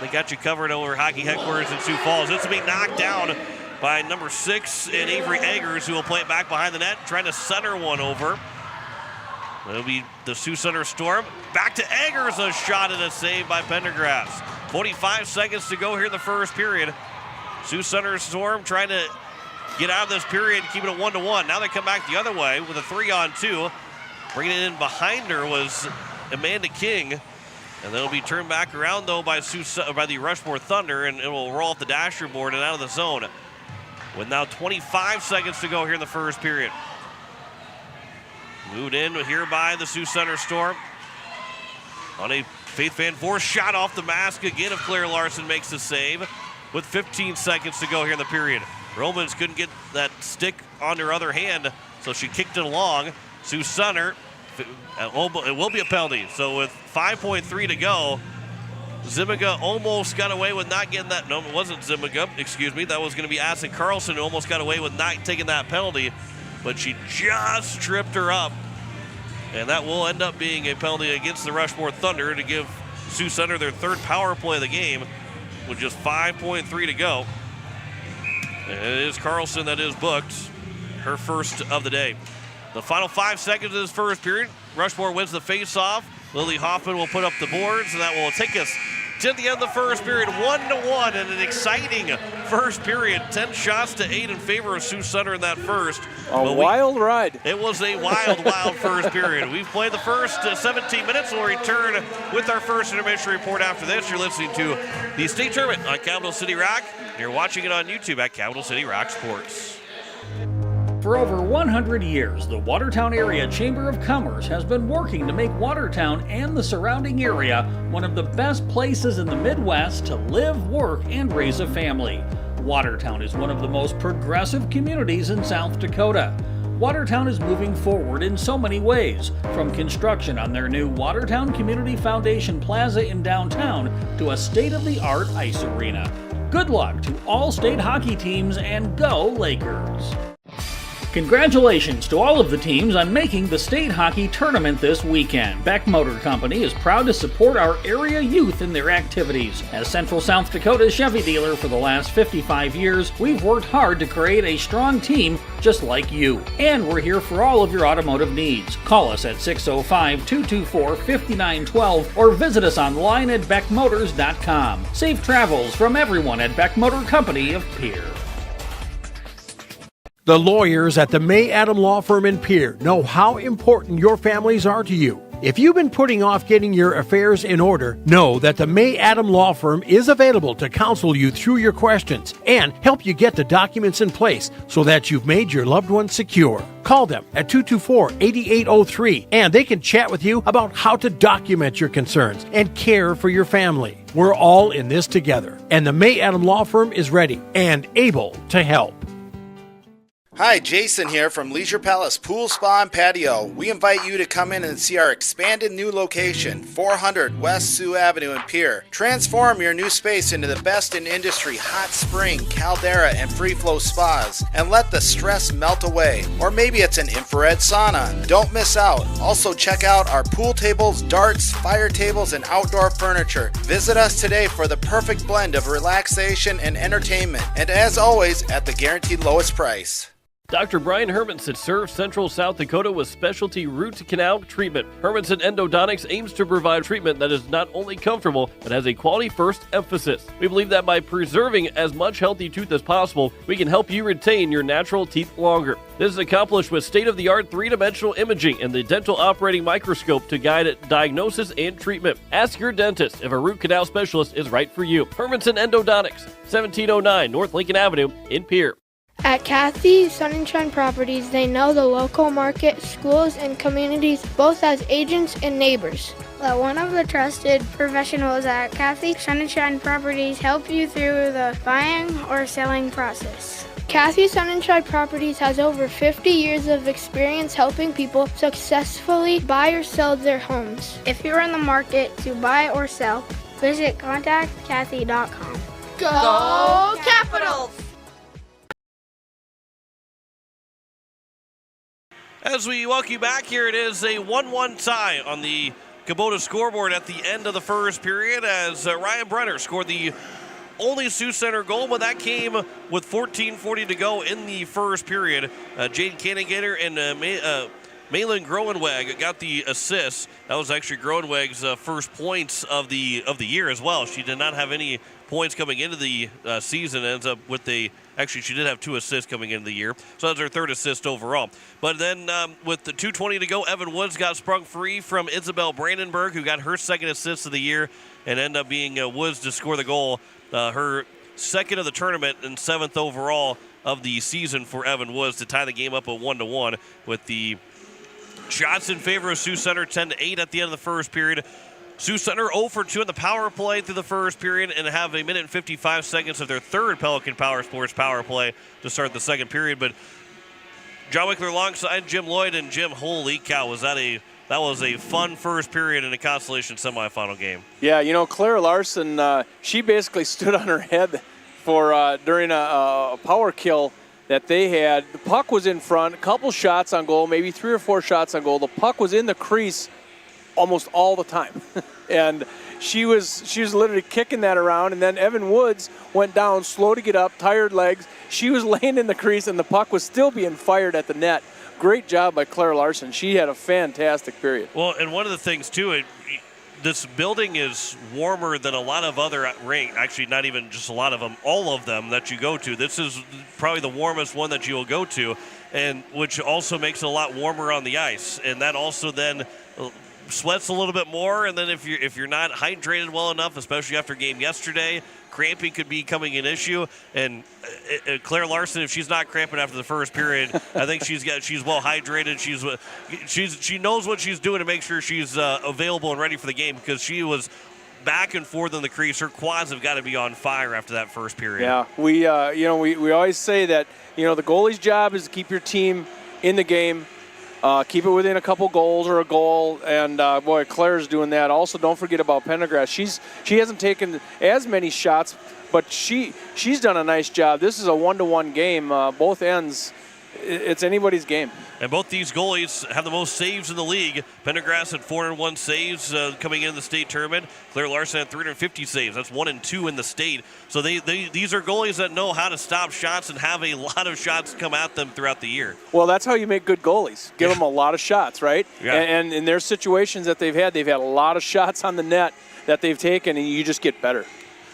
They got you covered over hockey headquarters in Sioux Falls. This will be knocked down by number 6 and Avery Eggers, who will play it back behind the net, trying to center one over. It'll be the Sioux Center Storm. Back to Eggers, a shot and a save by Pendergrass. 45 seconds to go here in the first period. Sioux Center Storm trying to get out of this period, keeping it 1-1. Now they come back the other way with a 3-on-2. Bringing it in behind her was Amanda King. And that'll be turned back around, though, by the Rushmore Thunder, and it will roll off the dasher board and out of the zone. With now 25 seconds to go here in the first period. Moved in here by the Sioux Center Storm. On a Faith Van Voorst shot off the mask again if Claire Larson makes the save. With 15 seconds to go here in the period. Romans couldn't get that stick on her other hand, so she kicked it along. Sioux Center, it will be a penalty. So with 5.3 to go, Zimiga almost got away with not getting that. No, it wasn't Zimiga, excuse me. That was going to be Assen Carlson, who almost got away with not taking that penalty. But she just tripped her up. And that will end up being a penalty against the Rushmore Thunder to give Sioux Center their third power play of the game with just 5.3 to go. And it is Carlson that is booked, her first of the day. The final 5 seconds of this first period, Rushmore wins the face-off. Lily Hoffman will put up the boards, and that will take us to the end of the first period, 1-1, and an exciting first period. 10 shots to 8 in favor of Sioux Center in that first. Wild ride. It was a wild first period. We've played the first 17 minutes. We'll return with our first intermission report after this. You're listening to the state tournament on Capital City Rock. You're watching it on YouTube at Capital City Rock Sports. For over 100 years, the Watertown Area Chamber of Commerce has been working to make Watertown and the surrounding area one of the best places in the Midwest to live, work, and raise a family. Watertown is one of the most progressive communities in South Dakota. Watertown is moving forward in so many ways, from construction on their new Watertown Community Foundation Plaza in downtown to a state-of-the-art ice arena. Good luck to all state hockey teams, and go Lakers! Congratulations to all of the teams on making the state hockey tournament this weekend. Beck Motor Company is proud to support our area youth in their activities. As Central South Dakota's Chevy dealer for the last 55 years, we've worked hard to create a strong team just like you. And we're here for all of your automotive needs. Call us at 605-224-5912 or visit us online at beckmotors.com. Safe travels from everyone at Beck Motor Company of Pierre. The lawyers at the May Adam Law Firm in Pierre know how important your families are to you. If you've been putting off getting your affairs in order, know that the May Adam Law Firm is available to counsel you through your questions and help you get the documents in place so that you've made your loved ones secure. Call them at 224-8803 and they can chat with you about how to document your concerns and care for your family. We're all in this together, and the May Adam Law Firm is ready and able to help. Hi, Jason here from Leisure Palace Pool, Spa, and Patio. We invite you to come in and see our expanded new location, 400 West Sioux Avenue in Pierre. Transform your new space into the best in industry hot spring, caldera, and free flow spas, and let the stress melt away. Or maybe it's an infrared sauna. Don't miss out. Also check out our pool tables, darts, fire tables, and outdoor furniture. Visit us today for the perfect blend of relaxation and entertainment. And as always, at the guaranteed lowest price. Dr. Brian Hermanson serves Central South Dakota with specialty root canal treatment. Hermanson Endodontics aims to provide treatment that is not only comfortable, but has a quality first emphasis. We believe that by preserving as much healthy tooth as possible, we can help you retain your natural teeth longer. This is accomplished with state-of-the-art three-dimensional imaging and the dental operating microscope to guide diagnosis and treatment. Ask your dentist if a root canal specialist is right for you. Hermanson Endodontics, 1709 North Lincoln Avenue in Pierre. At Kathy Sunshine Properties, they know the local market, schools, and communities both as agents and neighbors. Let one of the trusted professionals at Kathy Sunshine Properties help you through the buying or selling process. Kathy Sonnenscheid Properties has over 50 years of experience helping people successfully buy or sell their homes. If you're in the market to buy or sell, visit contactkathy.com. Go Capitals! As we welcome you back here, it is a 1-1 tie on the Kubota scoreboard at the end of the first period as Ryan Brenner scored the only Sioux Center goal, but that came with 14:40 to go in the first period. Jade Canagater and Malin Groenweg got the assists. That was actually Groenweg's first points of the year as well. She did not have any points coming into the season. Ends up with actually she did have 2 assists coming into the year, so that's her 3rd assist overall. But then with the 2:20 to go, Evan Woods got sprung free from Isabel Brandenburg, who got her 2nd assist of the year, and ended up being Woods to score the goal. Her 2nd of the tournament and 7th overall of the season for Evan Woods to tie the game up at 1-1 with the shots in favor of Sioux Center 10-8 at the end of the first period. Sioux Center 0 for 2 in the power play through the first period and have a minute and 55 seconds of their 3rd Pelican Power Sports power play to start the second period. But John Wickler alongside Jim Lloyd, and Jim, holy cow, that was a fun first period in a consolation semifinal game. Yeah, Claire Larson, she basically stood on her head for during a power kill that they had. The puck was in front, a couple shots on goal, maybe 3 or 4 shots on goal. The puck was in the crease almost all the time. And she was literally kicking that around, and then Evan Woods went down, slow to get up, tired legs. She was laying in the crease, and the puck was still being fired at the net. Great job by Claire Larson. She had a fantastic period. Well, and one of the things, too, this building is warmer than a lot of other rinks. Actually, not even just a lot of them, all of them that you go to. This is probably the warmest one that you will go to, and which also makes it a lot warmer on the ice. And that also then sweats a little bit more, and then if you're not hydrated well enough, especially after game yesterday, cramping could be becoming an issue. And Claire Larson, if she's not cramping after the first period, I think she's well hydrated. She knows what she's doing to make sure she's available and ready for the game, because she was back and forth in the crease. Her quads have got to be on fire after that first period. Yeah, we always say that the goalie's job is to keep your team in the game. Keep it within a couple goals or a goal, and boy, Claire's doing that. Also, don't forget about Pendergrass. She hasn't taken as many shots, but she's done a nice job. This is a 1-1 game. Both ends, it's anybody's game. And both these goalies have the most saves in the league. Pendergrass had 401 saves coming into the state tournament. Claire Larson had 350 saves. That's 1 and 2 in the state. So these are goalies that know how to stop shots and have a lot of shots come at them throughout the year. Well, that's how you make good goalies. Give them a lot of shots, right? Yeah. And in their situations that they've had a lot of shots on the net that they've taken, and you just get better.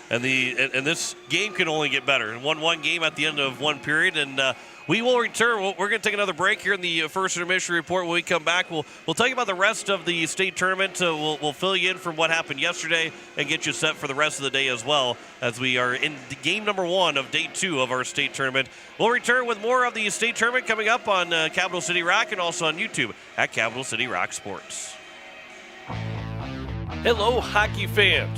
And this game can only get better. 1-1 game at the end of one period, and we will return. We're going to take another break here in the first intermission report. When we come back, we'll tell you about the rest of the state tournament. We'll fill you in from what happened yesterday and get you set for the rest of the day as well, as we are in game number 1 of day 2 of our state tournament. We'll return with more of the state tournament coming up on Capital City Rock and also on YouTube at Capital City Rock Sports. Hello, hockey fans.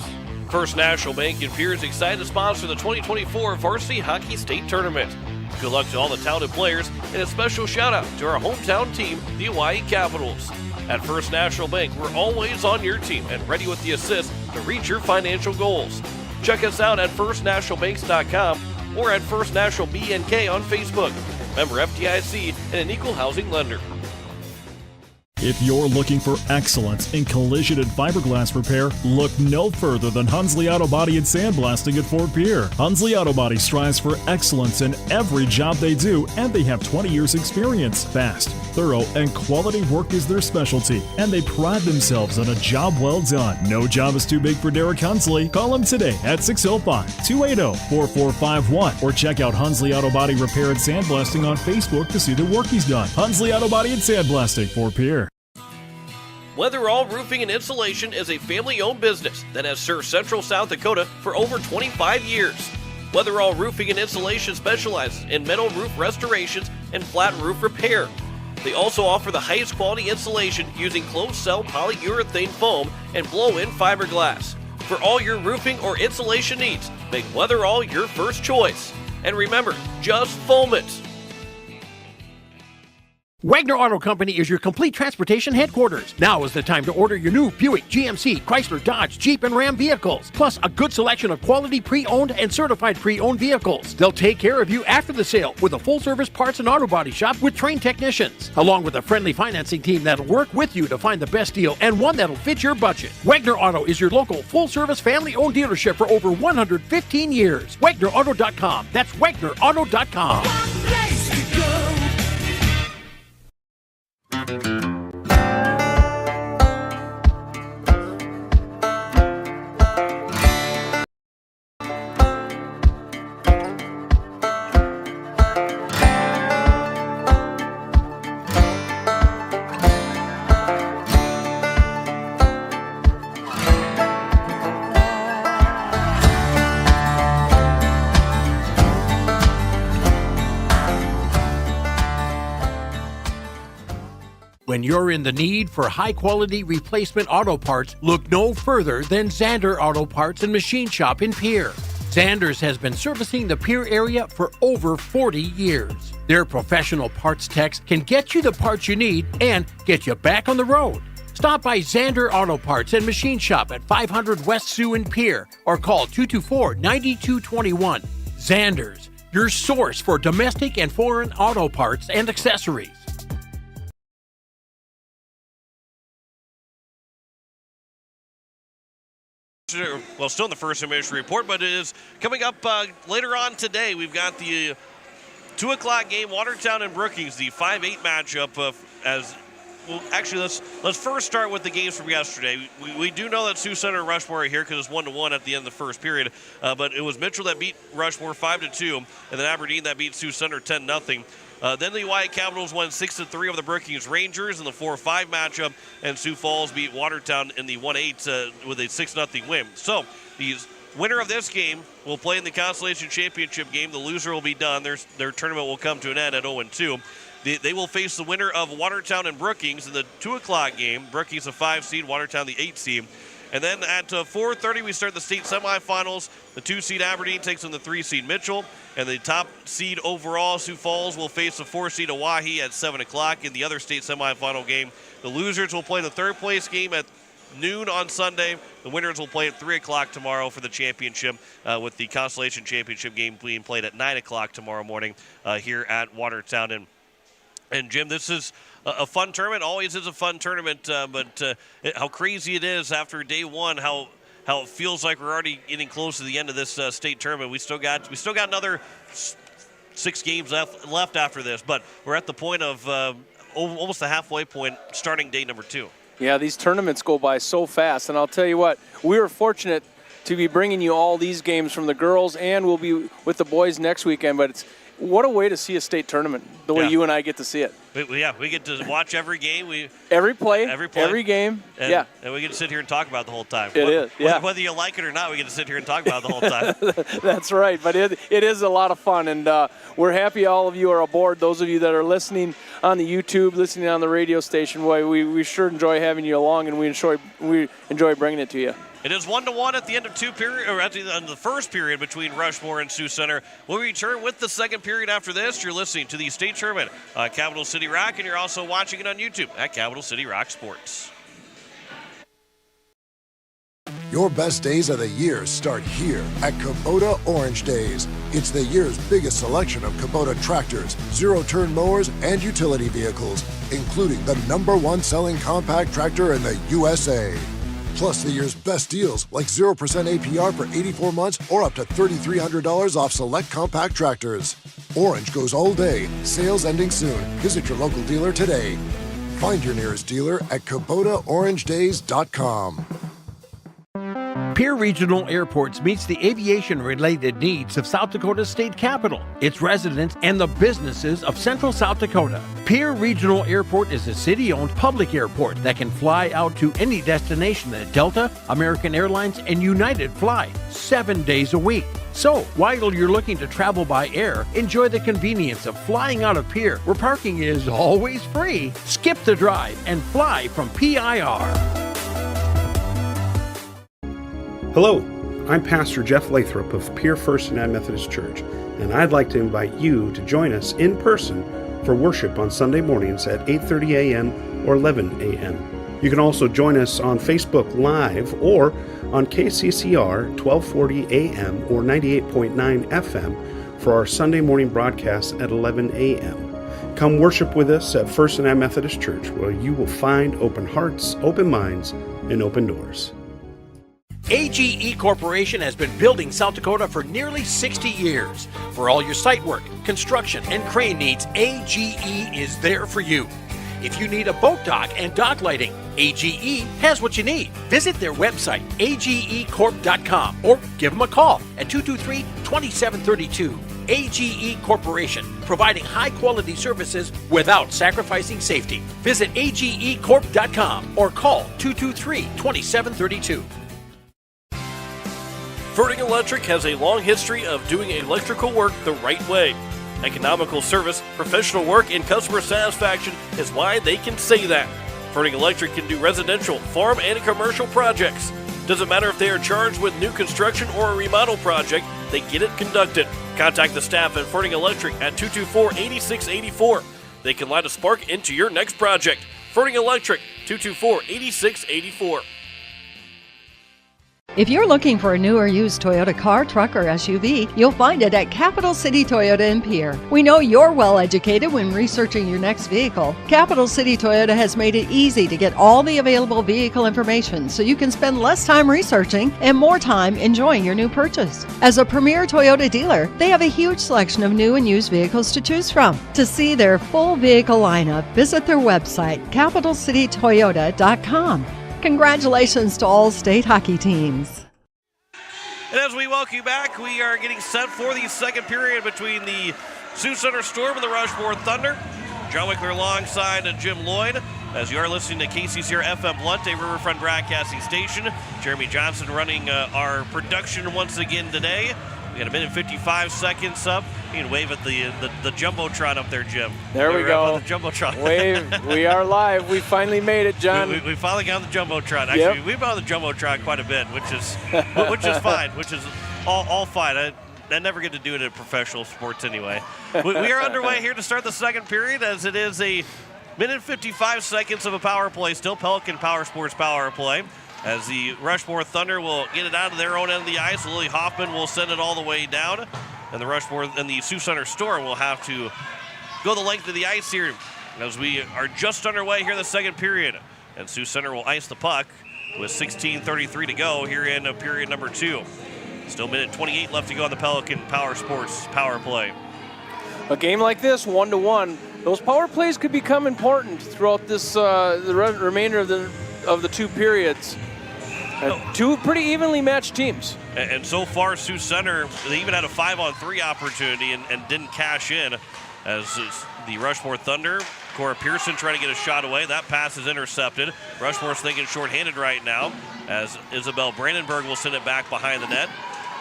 First National Bank in Pierre is excited to sponsor the 2024 Varsity Hockey State Tournament. Good luck to all the talented players, and a special shout-out to our hometown team, the Hawaii Capitals. At First National Bank, we're always on your team and ready with the assist to reach your financial goals. Check us out at firstnationalbanks.com or at First National BNK on Facebook. Member FDIC and an equal housing lender. If you're looking for excellence in collision and fiberglass repair, look no further than Hunsley Auto Body and Sandblasting at Fort Pierre. Hunsley Auto Body strives for excellence in every job they do, and they have 20 years experience. Fast, thorough, and quality work is their specialty, and they pride themselves on a job well done. No job is too big for Derek Hunsley. Call him today at 605-280-4451 or check out Hunsley Auto Body Repair and Sandblasting on Facebook to see the work he's done. Hunsley Auto Body and Sandblasting, Fort Pierre. Weatherall Roofing and Insulation is a family-owned business that has served Central South Dakota for over 25 years. Weatherall Roofing and Insulation specializes in metal roof restorations and flat roof repair. They also offer the highest quality insulation using closed-cell polyurethane foam and blow-in fiberglass. For all your roofing or insulation needs, make Weatherall your first choice. And remember, just foam it. Wagner Auto Company is your complete transportation headquarters. Now is the time to order your new Buick, GMC, Chrysler, Dodge, Jeep, and Ram vehicles, plus a good selection of quality pre-owned and certified pre-owned vehicles. They'll take care of you after the sale with a full-service parts and auto body shop with trained technicians, along with a friendly financing team that'll work with you to find the best deal and one that'll fit your budget. Wagner Auto is your local full-service family-owned dealership for over 115 years. WagnerAuto.com. That's WagnerAuto.com. When you're in the need for high-quality replacement auto parts, look no further than Zander Auto Parts and Machine Shop in Pierre. Zander's has been servicing the Pierre area for over 40 years. Their professional parts techs can get you the parts you need and get you back on the road. Stop by Zander Auto Parts and Machine Shop at 500 West Sioux in Pierre or call 224-9221. Zander's, your source for domestic and foreign auto parts and accessories. Well, still in the first intermission report, but it is coming up later on today. We've got the 2 o'clock game, Watertown and Brookings, the 5-8 matchup. Well, actually, let's first start with the games from yesterday. We do know that Sioux Center and Rushmore are here because it's 1-1 at the end of the first period. But it was Mitchell that beat Rushmore 5-2, and then Aberdeen that beat Sioux Center 10-0. Then the Wyatt Capitals won 6-3 over the Brookings Rangers in the 4-5 matchup, and Sioux Falls beat Watertown in the 1-8 with a 6-0 win. So the winner of this game will play in the Constellation Championship game. The loser will be done. Their tournament will come to an end at 0-2. They will face the winner of Watertown and Brookings in the 2 o'clock game. Brookings a 5 seed, Watertown the 8 seed. And then at 4:30, we start the state semifinals. The 2 seed Aberdeen takes on the 3 seed Mitchell. And the top seed overall, Sioux Falls, will face the 4 seed Oahe at 7 o'clock in the other state semifinal game. The losers will play the third place game at noon on Sunday. The winners will play at 3 o'clock tomorrow for the championship, with the Constellation Championship game being played at 9 o'clock tomorrow morning here at Watertown. And Jim, this is a fun tournament. Always is a fun tournament, but how crazy it is after day one, how it feels like we're already getting close to the end of this state tournament. We still got another 6 games left after this, but we're at the point of almost the halfway point, starting day number 2. Yeah, these tournaments go by so fast, and I'll tell you what, we were fortunate to be bringing you all these games from the girls, and we'll be with the boys next weekend, but what a way to see a state tournament, the way you and I get to see it. We get to watch every game. Every play, every game, and we get to sit here and talk about it the whole time. Whether you like it or not, we get to sit here and talk about it the whole time. That's right, but it is a lot of fun, and we're happy all of you are aboard. Those of you that are listening on the YouTube, listening on the radio station, boy, we sure enjoy having you along, and we enjoy bringing it to you. It is 1-1 at the end of at the end of the first period between Rushmore and Sioux Center. We'll return with the second period after this. You're listening to the state tournament on Capital City Rock, and you're also watching it on YouTube at Capital City Rock Sports. Your best days of the year start here at Kubota Orange Days. It's the year's biggest selection of Kubota tractors, zero-turn mowers, and utility vehicles, including the #1 selling compact tractor in the USA. Plus the year's best deals like 0% APR for 84 months or up to $3,300 off select compact tractors. Orange goes all day. Sales ending soon. Visit your local dealer today. Find your nearest dealer at KubotaOrangeDays.com. Pierre Regional Airports meets the aviation-related needs of South Dakota's state capital, its residents, and the businesses of Central South Dakota. Pierre Regional Airport is a city-owned public airport that can fly out to any destination that Delta, American Airlines, and United fly 7 days a week. So, while you're looking to travel by air, enjoy the convenience of flying out of Pierre, where parking is always free. Skip the drive and fly from PIR. Hello, I'm Pastor Jeff Lathrop of Pierre First United Methodist Church, and I'd like to invite you to join us in person for worship on Sunday mornings at 8:30 a.m. or 11 a.m. You can also join us on Facebook Live or on KCCR 1240 a.m. or 98.9 FM for our Sunday morning broadcast at 11 a.m. Come worship with us at First United Methodist Church, where you will find open hearts, open minds, and open doors. AGE Corporation has been building South Dakota for nearly 60 years. For all your site work, construction, and crane needs, AGE is there for you. If you need a boat dock and dock lighting, AGE has what you need. Visit their website, agecorp.com, or give them a call at 223-2732. AGE Corporation, providing high-quality services without sacrificing safety. Visit agecorp.com or call 223-2732. Ferding Electric has a long history of doing electrical work the right way. Economical service, professional work, and customer satisfaction is why they can say that. Ferding Electric can do residential, farm, and commercial projects. Doesn't matter if they are charged with new construction or a remodel project, they get it conducted. Contact the staff at Ferding Electric at 224-8684. They can light a spark into your next project. Ferding Electric, 224-8684. If you're looking for a new or used Toyota car, truck, or SUV, you'll find it at Capital City Toyota in Pierre. We know you're well educated when researching your next vehicle. Capital City Toyota has made it easy to get all the available vehicle information so you can spend less time researching and more time enjoying your new purchase. As a premier Toyota dealer, they have a huge selection of new and used vehicles to choose from. To see their full vehicle lineup, visit their website, capitalcitytoyota.com. Congratulations to all state hockey teams. And as we welcome you back, we are getting set for the second period between the Sioux Center Storm and the Rushmore Thunder. John Wickler alongside Jim Lloyd, as you are listening to KCCR FM Blunt, a Riverfront Broadcasting Station. Jeremy Johnson running our production once again today. We got a minute and 55 seconds up. You can wave at the Jumbotron up there, Jim. There we go. The Jumbotron. Wave. We are live. We finally made it, John. We finally got on the Jumbotron. Actually, we've been on the Jumbotron quite a bit, which is fine, which is all fine. I never get to do it in professional sports anyway. We are underway here to start the second period, as it is a minute and 55 seconds of a power play. Still Pelican Power Sports power play. As the Rushmore Thunder will get it out of their own end of the ice, Lily Hoffman will send it all the way down, and the Rushmore and the Sioux Center Storm will have to go the length of the ice here, as we are just underway here in the second period. And Sioux Center will ice the puck with 16:33 to go here in period number 2. Still minute 28 left to go on the Pelican Power Sports power play. A game like this, 1-1, those power plays could become important throughout this the remainder of the two periods. Two pretty evenly matched teams. And so far, Sioux Center, they even had a 5-on-3 opportunity and didn't cash in, as the Rushmore Thunder, Cora Pearson trying to get a shot away. That pass is intercepted. Rushmore's thinking shorthanded right now, as Isabel Brandenburg will send it back behind the net.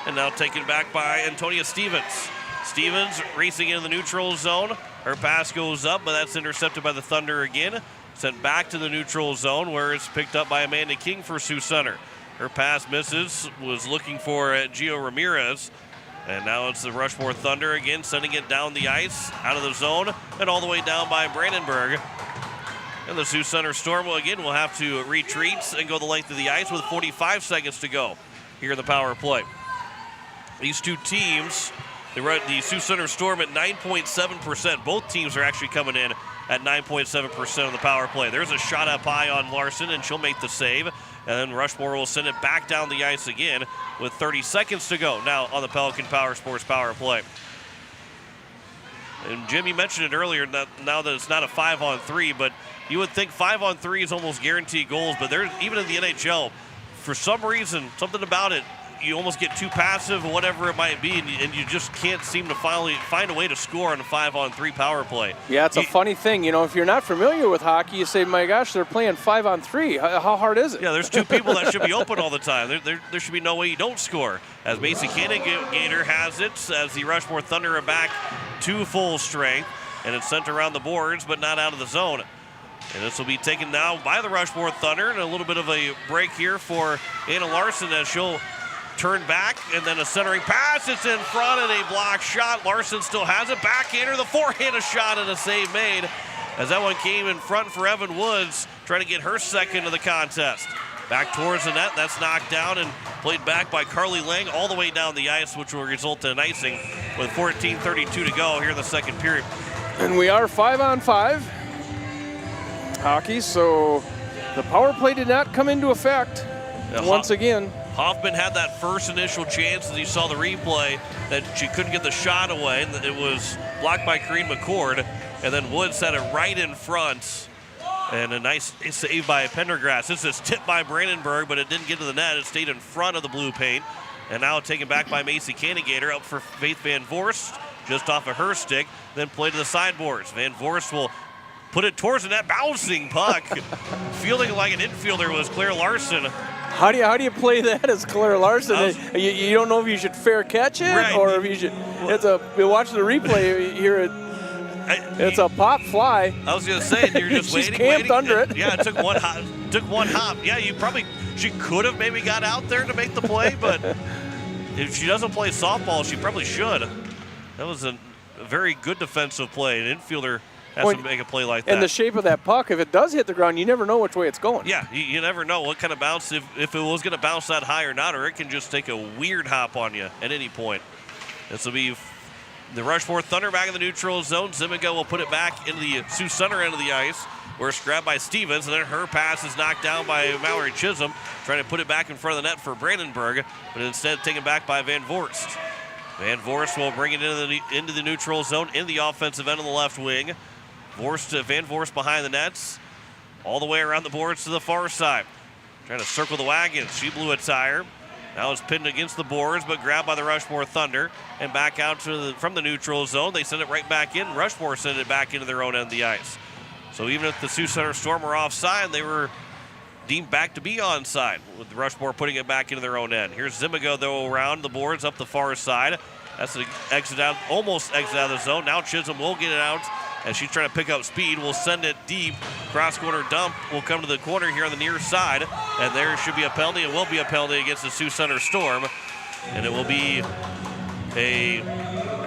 And now taken back by Antonia Stevens. Stevens racing into the neutral zone. Her pass goes up, but that's intercepted by the Thunder again. Sent back to the neutral zone, where it's picked up by Amanda King for Sioux Center. Her pass misses, was looking for Gio Ramirez. And now it's the Rushmore Thunder again, sending it down the ice, out of the zone, and all the way down by Brandenburg. And the Sioux Center Storm will have to retreat and go the length of the ice with 45 seconds to go here in the power play. These two teams, the Sioux Center Storm at 9.7%. Both teams are actually coming in at 9.7% on the power play. There's a shot up high on Larson, and she'll make the save. And then Rushmore will send it back down the ice again with 30 seconds to go now on the Pelican Power Sports power play. And Jim, you mentioned it earlier, now that it's not a 5-on-3, but you would think 5-on-3 is almost guaranteed goals, but there's, even in the NHL, for some reason, something about it, you almost get too passive, whatever it might be, and you just can't seem to finally find a way to score on a 5-on-3 power play. Yeah, it's a funny thing. You know, if you're not familiar with hockey, you say, my gosh, they're playing 5-on-3. How hard is it? Yeah, there's two people that should be open all the time. There should be no way you don't score. As Macy Canagator has it, as the Rushmore Thunder are back to full strength, and it's sent around the boards, but not out of the zone. And this will be taken now by the Rushmore Thunder, and a little bit of a break here for Anna Larson, as she'll turn back, and then a centering pass. It's in front and a block shot. Larson still has it. Backhander, the forehand, a shot and a save made as that one came in front for Evan Woods, trying to get her second of the contest. Back towards the net, that's knocked down and played back by Carly Lang all the way down the ice, which will result in an icing with 14:32 to go here in the second period. And we are 5-on-5 hockey, so the power play did not come into effect once again. Hoffman had that first initial chance as he saw the replay that she couldn't get the shot away, and it was blocked by Corrine McCord, and then Woods had it right in front, and a nice save by Pendergrass. This is tipped by Brandenburg, but it didn't get to the net. It stayed in front of the blue paint, and now taken back by Macy Cannigator, up for Faith Van Voorst, just off of her stick, then play to the sideboards. Van Voorst will put it towards the net, bouncing puck. Fielding like an infielder was Claire Larson. How do you play that as Claire Larson? You don't know if you should fair catch it, right, or if you should. You watch the replay here. It's a pop fly. I was gonna say you're just She's waiting. camped under it. Yeah, it took one hop. Yeah, she could have maybe got out there to make the play, but if she doesn't play softball, she probably should. That was a very good defensive play. An infielder has to make a play like that. And the shape of that puck, if it does hit the ground, you never know which way it's going. Yeah, you never know what kind of bounce, if it was going to bounce that high or not, or it can just take a weird hop on you at any point. This will be the Rushmore Thunder back in the neutral zone. Zimiga will put it back into the Sioux Center end of the ice, where it's grabbed by Stevens, and then her pass is knocked down by Mallory Chisholm, trying to put it back in front of the net for Brandenburg, but instead taken back by Van Voorst. Van Voorst will bring it into the neutral zone in the offensive end of the left wing. Van Voorst behind the nets, all the way around the boards to the far side. Trying to circle the wagons. She blew a tire. Now it's pinned against the boards, but grabbed by the Rushmore Thunder and back out from the neutral zone. They send it right back in. Rushmore sent it back into their own end of the ice. So even if the Sioux Center Storm were offside, they were deemed back to be onside, with Rushmore putting it back into their own end. Here's Zimigo, though, around the boards up the far side. That's an almost exit out of the zone. Now Chisholm will get it out as she's trying to pick up speed. Will send it deep. Cross-corner dump will come to the corner here on the near side, and there should be a penalty. It will be a penalty against the Sioux Center Storm, and it will be a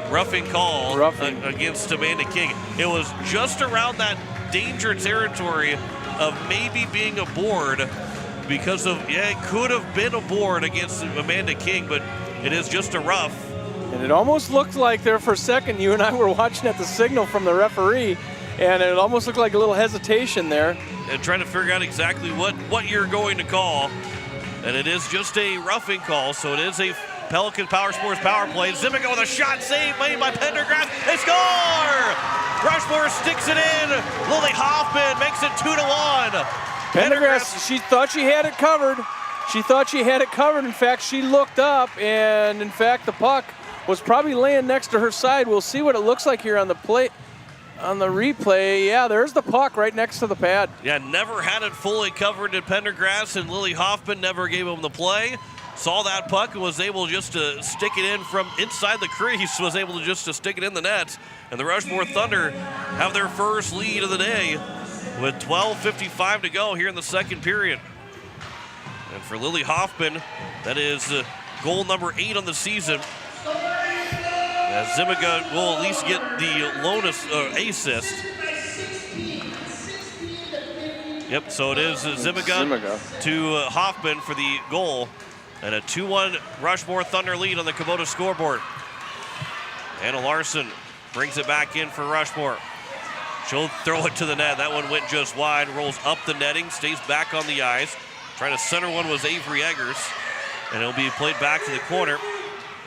roughing call against Amanda King. It was just around that danger territory of maybe being a board because of, it could have been a board against Amanda King, but it is just a rough. And it almost looked like there for a second, you and I were watching at the signal from the referee, and it almost looked like a little hesitation there. And trying to figure out exactly what you're going to call. And it is just a roughing call, so it is a Pelican Power Sports power play. Zimigo with a shot save made by Pendergrass. They score! Rushmore sticks it in. Lily Hoffman makes it 2-1. Pendergrass, she thought she had it covered. In fact, she looked up, and in fact, the puck was probably laying next to her side. We'll see what it looks like here on the play, on the replay. Yeah, there's the puck right next to the pad. Yeah, never had it fully covered at Pendergrass, and Lily Hoffman never gave him the play. Saw that puck and was able just to stick it in from inside the crease, was able to just to stick it in the net. And the Rushmore Thunder have their first lead of the day with 12:55 to go here in the second period. And for Lily Hoffman, that is goal number 8 on the season. As Zimiga will at least get the lone assist. Yep, so it is Zimiga to Hoffman for the goal. And a 2-1 Rushmore Thunder lead on the Kubota scoreboard. Anna Larson brings it back in for Rushmore. She'll throw it to the net. That one went just wide, rolls up the netting, stays back on the ice. Trying to center one was Avery Eggers, and it'll be played back to the corner.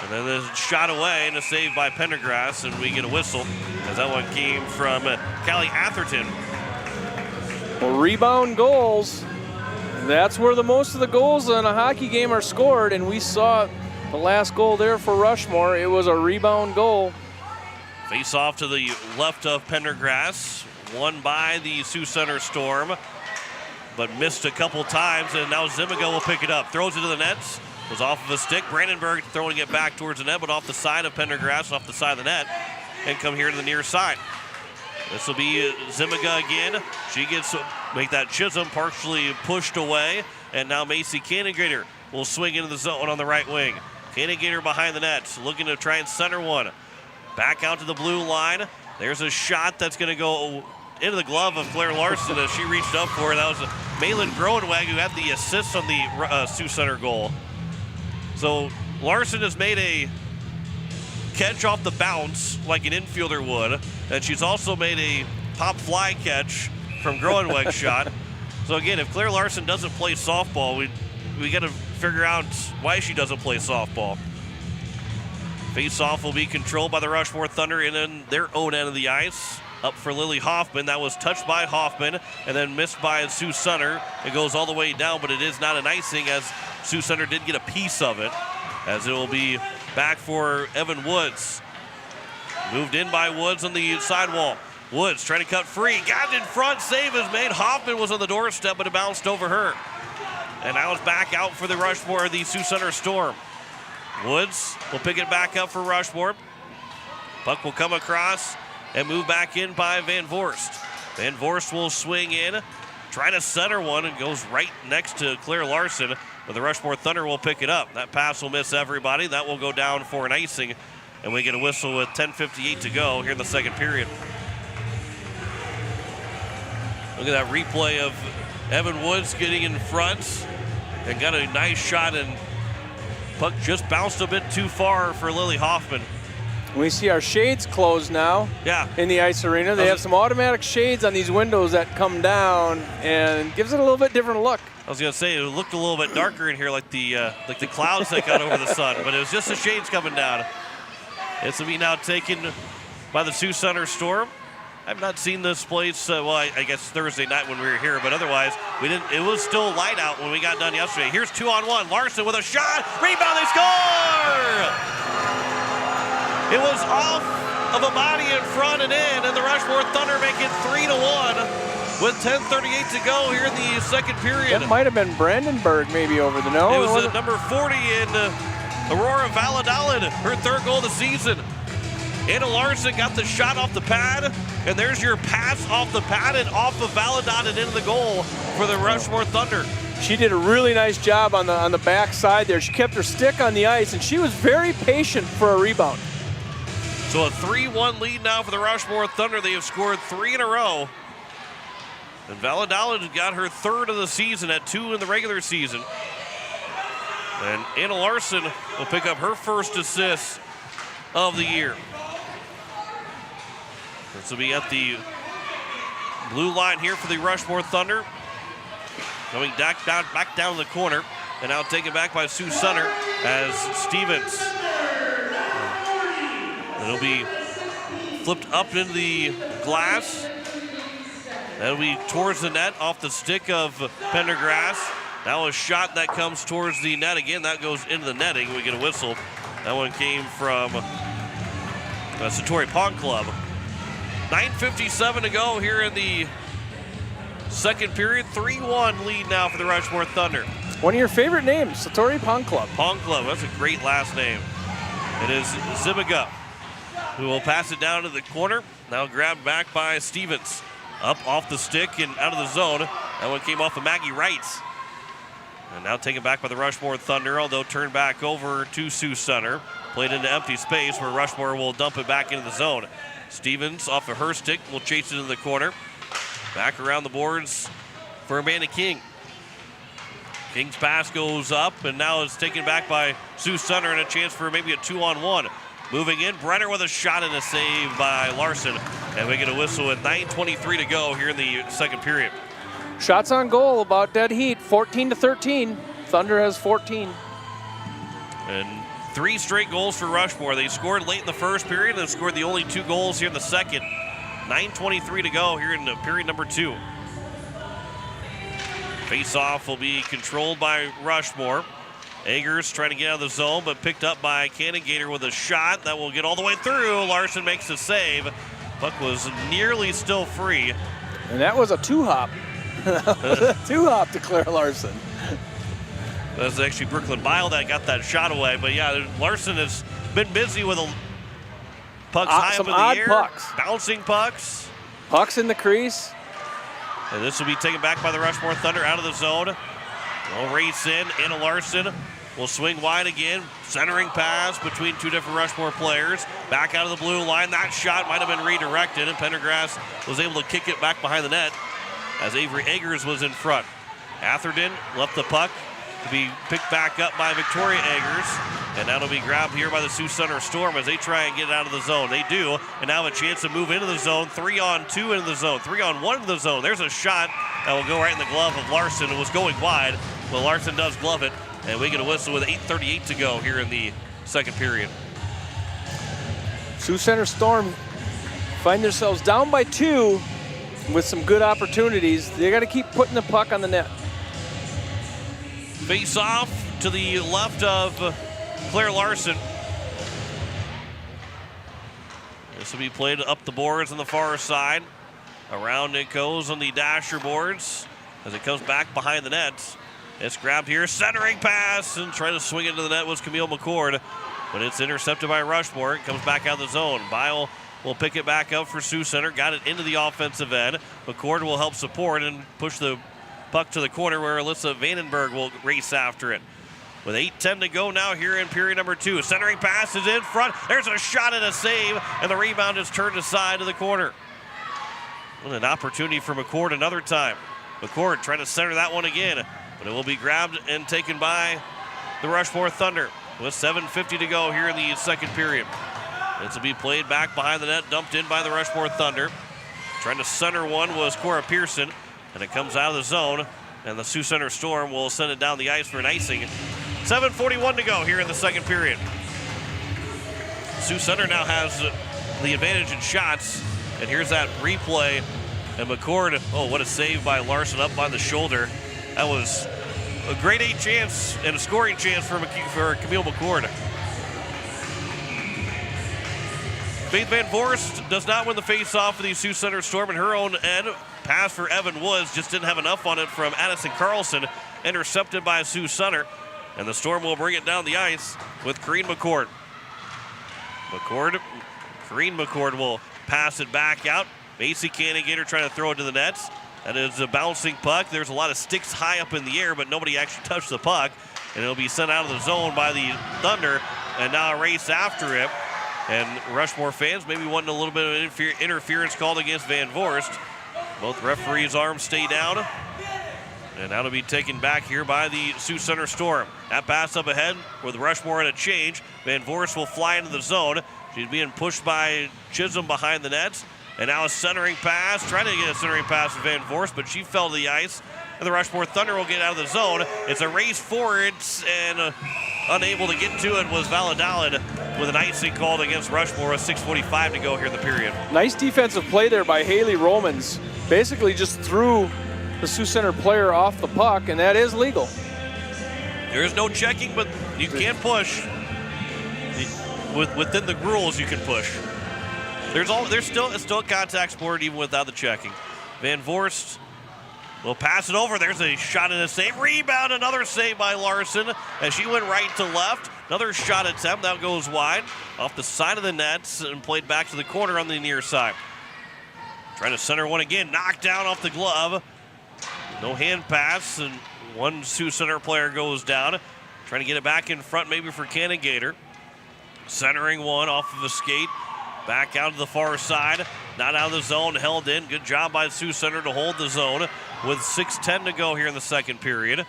And then there's a shot away and a save by Pendergrass, and we get a whistle as that one came from Callie Atherton. Well, rebound goals. That's where most of the goals in a hockey game are scored, and we saw the last goal there for Rushmore. It was a rebound goal. Face off to the left of Pendergrass, won by the Sioux Center Storm, but missed a couple times, and now Zimigo will pick it up. Throws it to the nets, was off of a stick. Brandenburg throwing it back towards the net, but off the side of Pendergrass, off the side of the net, and come here to the near side. This will be Zimiga again. She gets make that Chisholm partially pushed away, and now Macy Cannigator will swing into the zone on the right wing. Canagator behind the net, looking to try and center one. Back out to the blue line. There's a shot that's going to go into the glove of Claire Larson as she reached up for it. That was Malin Groenweg who had the assist on the Sioux Center goal. So Larson has made a catch off the bounce like an infielder would, and she's also made a pop fly catch from Groenweg's shot. So again, if Claire Larson doesn't play softball, we got to figure out why she doesn't play softball. Face-off will be controlled by the Rushmore Thunder and then their own end of the ice. Up for Lily Hoffman. That was touched by Hoffman and then missed by Sioux Center. It goes all the way down, but it is not an icing as Sioux Center did get a piece of it. As it will be back for Evan Woods. Moved in by Woods on the sidewall. Woods trying to cut free. Got in front. Save is made. Hoffman was on the doorstep, but it bounced over her. And now it's back out for the Rushmore, the Sioux Center Storm. Woods will pick it back up for Rushmore. Puck will come across and move back in by Van Voorst. Van Voorst will swing in, try to center one, and goes right next to Claire Larson, but the Rushmore Thunder will pick it up. That pass will miss everybody. That will go down for an icing, and we get a whistle with 10:58 to go here in the second period. Look at that replay of Evan Woods getting in front and got a nice shot, and puck just bounced a bit too far for Lily Hoffman. We see our shades closed now. Yeah. In the ice arena. They have some automatic shades on these windows that come down and gives it a little bit different look. I was going to say it looked a little bit darker in here like the clouds that got over the sun, but it was just the shades coming down. This will be now taken by the Sioux Center Storm. I've not seen this place, well, I guess Thursday night when we were here, but otherwise, it was still light out when we got done yesterday. Here's 2-on-1. Larson with a shot. Rebound, they score! It was off of a body in front and in, and the Rushmore Thunder make it 3-1 with 10:38 to go here in the second period. That might have been Brandenburg maybe over the nose. It was number 40 in Aurora Valladolid, her third goal of the season. Anna Larson got the shot off the pad, and there's your pass off the pad and off of Valladolid into the goal for the Rushmore Thunder. She did a really nice job on the back side there. She kept her stick on the ice, and she was very patient for a rebound. So a 3-1 lead now for the Rushmore Thunder. They have scored 3 in a row. And Valladolid got her third of the season at 2 in the regular season. And Anna Larson will pick up her first assist of the year. This will be at the blue line here for the Rushmore Thunder. Going back down the corner. And now taken back by Sioux Center as Stevens. It'll be flipped up into the glass. That'll be towards the net off the stick of Pendergrass. Now a shot that comes towards the net again. That goes into the netting. We get a whistle. That one came from Satori Pond Club. 9:57 to go here in the second period. 3-1 lead now for the Rushmore Thunder. One of your favorite names, Satori Pond Club. Pond Club, that's a great last name. It is Zibiga, who will pass it down to the corner. Now grabbed back by Stevens. Up off the stick and out of the zone. That one came off of Maggie Wright. And now taken back by the Rushmore Thunder, although turned back over to Sioux Center. Played into empty space where Rushmore will dump it back into the zone. Stevens off of her stick will chase it in the corner. Back around the boards for Amanda King. King's pass goes up and now it's taken back by Sioux Center and a chance for maybe a 2-on-1. Moving in, Brenner with a shot and a save by Larson. And we get a whistle with 9:23 to go here in the second period. Shots on goal, about dead heat, 14-13. Thunder has 14. And 3 straight goals for Rushmore. They scored late in the first period and scored the only 2 goals here in the second. 9:23 to go here in the period number 2. Face-off will be controlled by Rushmore. Eggers trying to get out of the zone, but picked up by Canagator with a shot that will get all the way through. Larson makes the save. Puck was nearly still free. And that was a 2-hop. 2-hop to Claire Larson. That was actually Brooklyn Bile that got that shot away. But yeah, Larson has been busy with pucks high up in the air. Pucks. Bouncing pucks. Pucks in the crease. And this will be taken back by the Rushmore Thunder out of the zone. They'll race in. Anna Larson will swing wide again. Centering pass between two different Rushmore players. Back out of the blue line. That shot might have been redirected, and Pendergrass was able to kick it back behind the net as Avery Eggers was in front. Atherton left the puck to be picked back up by Victoria Eggers, and that'll be grabbed here by the Sioux Center Storm as they try and get it out of the zone. They do, and now have a chance to move into the zone. 3-on-2 into the zone, 3-on-1 into the zone. There's a shot that will go right in the glove of Larson. It was going wide, but Larson does glove it, and we get a whistle with 8:38 to go here in the second period. Sioux Center Storm find themselves down by 2 with some good opportunities. They got to keep putting the puck on the net. Face off to the left of Claire Larson. This will be played up the boards on the far side. Around it goes on the dasher boards as it comes back behind the net. It's grabbed here, centering pass, and trying to swing into the net was Camille McCord, but it's intercepted by Rushmore. It comes back out of the zone. Bile will pick it back up for Sioux Center. Got it into the offensive end. McCord will help support and push the puck to the corner where Alyssa Vandenberg will race after it. With 8:10 to go now here in period number 2. Centering pass is in front. There's a shot and a save, and the rebound is turned aside to the corner. And an opportunity for McCord another time. McCord trying to center that one again, but it will be grabbed and taken by the Rushmore Thunder with 7:50 to go here in the second period. This will be played back behind the net, dumped in by the Rushmore Thunder. Trying to center one was Cora Pearson, and it comes out of the zone, and the Sioux Center Storm will send it down the ice for an icing. 7:41 to go here in the second period. Sioux Center now has the advantage in shots, and here's that replay, and McCord, oh, what a save by Larson up on the shoulder. That was a grade A chance and a scoring chance for Camille McCord. Faith Van Voorst does not win the face-off for the Sioux Center Storm in her own end. Pass for Evan Woods, just didn't have enough on it from Addison Carlson, intercepted by Sioux Center. And the Storm will bring it down the ice with Corrine McCord. Corrine McCord will pass it back out. Macy Cannigator trying to throw it to the nets. That is a bouncing puck. There's a lot of sticks high up in the air, but nobody actually touched the puck. And it'll be sent out of the zone by the Thunder, and now a race after it. And Rushmore fans maybe wanting a little bit of interference called against Van Voorst. Both referees' arms stay down. And that'll be taken back here by the Sioux Center Storm. That pass up ahead with Rushmore in a change. Van Voorst will fly into the zone. She's being pushed by Chisholm behind the nets. And now a centering pass, trying to get a centering pass from Van Voorst, but she fell to the ice. And the Rushmore Thunder will get out of the zone. It's a race forward, and unable to get to it was Valladolid with an icing called against Rushmore with 6:45 to go here in the period. Nice defensive play there by Haley Romans. Basically just threw the Sioux Center player off the puck, and that is legal. There is no checking, but you can push. Within the rules, you can push. It's still a contact sport even without the checking. Van Voorst will pass it over. There's a shot and a save. Rebound, another save by Larson as she went right to left. Another shot attempt that goes wide off the side of the nets and played back to the corner on the near side. Trying to center one again, knocked down off the glove. No hand pass, and one Sioux Center player goes down. Trying to get it back in front maybe for Cannigator. Centering one off of a skate. Back out to the far side. Not out of the zone, held in. Good job by Sioux Center to hold the zone with 6:10 to go here in the second period.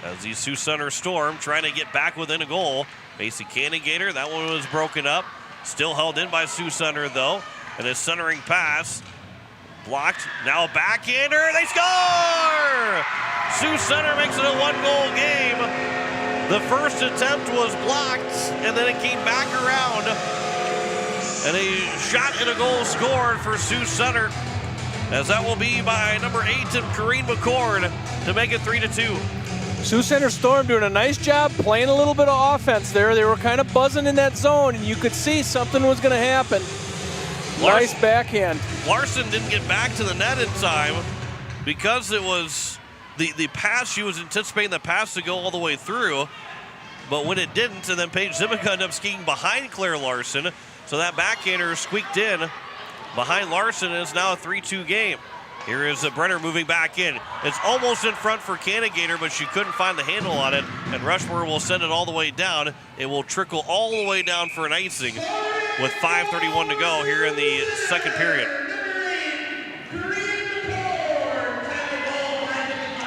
As the Sioux Center Storm trying to get back within a goal. Macy Cannigator, that one was broken up. Still held in by Sioux Center though. And a centering pass. Blocked, now a backhander, they score! Sioux Center makes it a one-goal game. The first attempt was blocked, and then it came back around. And a shot and a goal scored for Sioux Center, as that will be by number 8, Corrine McCord, to make it 3-2. Sioux Center Storm doing a nice job playing a little bit of offense there. They were kind of buzzing in that zone, and you could see something was going to happen. Nice backhand. Larson didn't get back to the net in time because it was the pass. She was anticipating the pass to go all the way through, but when it didn't, and then Paige Zimica ended up skiing behind Claire Larson, so that backhander squeaked in behind Larson, and it's now a 3-2 game. Here is Brenner moving back in. It's almost in front for Canagator, but she couldn't find the handle on it, and Rushmore will send it all the way down. It will trickle all the way down for an icing with 5:31 to go here in the second period.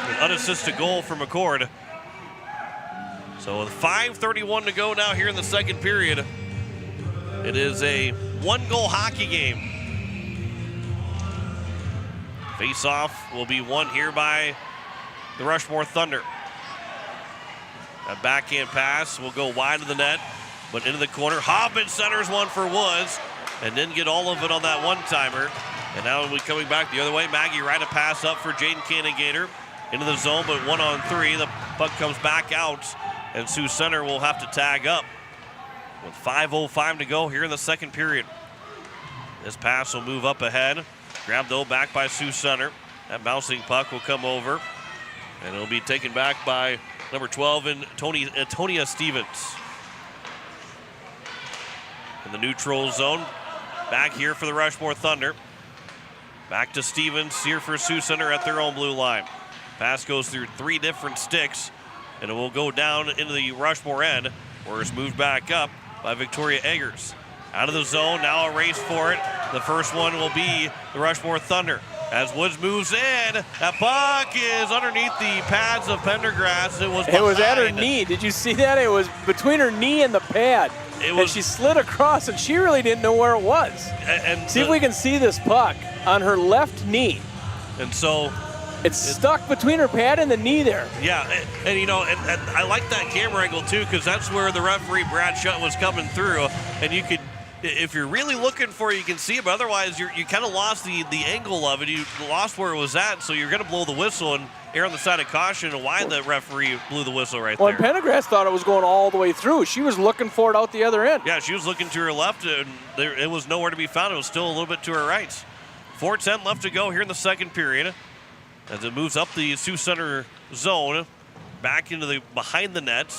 An unassisted goal from McCord. So with 5:31 to go now here in the second period, it is a one-goal hockey game. Face-off will be won here by the Rushmore Thunder. A backhand pass will go wide of the net, but into the corner. Hoffman centers one for Woods and didn't get all of it on that one-timer. And now we're coming back the other way. Maggie Wright a pass up for Jaden Canagator into the zone, but 1-on-3. The puck comes back out, and Sioux Center will have to tag up with 5:05 to go here in the second period. This pass will move up ahead. Grabbed though back by Sioux Center. That bouncing puck will come over, and it'll be taken back by number 12 in Tonia Stevens. In the neutral zone, back here for the Rushmore Thunder. Back to Stevens here for Sioux Center at their own blue line. Pass goes through 3 different sticks, and it will go down into the Rushmore end, where it's moved back up by Victoria Eggers. Out of the zone, now a race for it. The first one will be the Rushmore Thunder. As Woods moves in, that puck is underneath the pads of Pendergrass. It was at her knee. Did you see that? It was between her knee and the pad. And she slid across, and she really didn't know where it was. And see if we can see this puck on her left knee. And so it's stuck between her pad and the knee there. Yeah, and you know, and I like that camera angle too, because that's where the referee Brad Shutt was coming through, and you could, if you're really looking for it, you can see it, but otherwise you kind of lost the angle of it. You lost where it was at, so you're going to blow the whistle and err on the side of caution, and why the referee blew the whistle right there. Well, Pendergrass thought it was going all the way through. She was looking for it out the other end. Yeah, she was looking to her left, and it was nowhere to be found. It was still a little bit to her right. 4:10 left to go here in the second period, as it moves up the Sioux Center zone, back into the behind the net,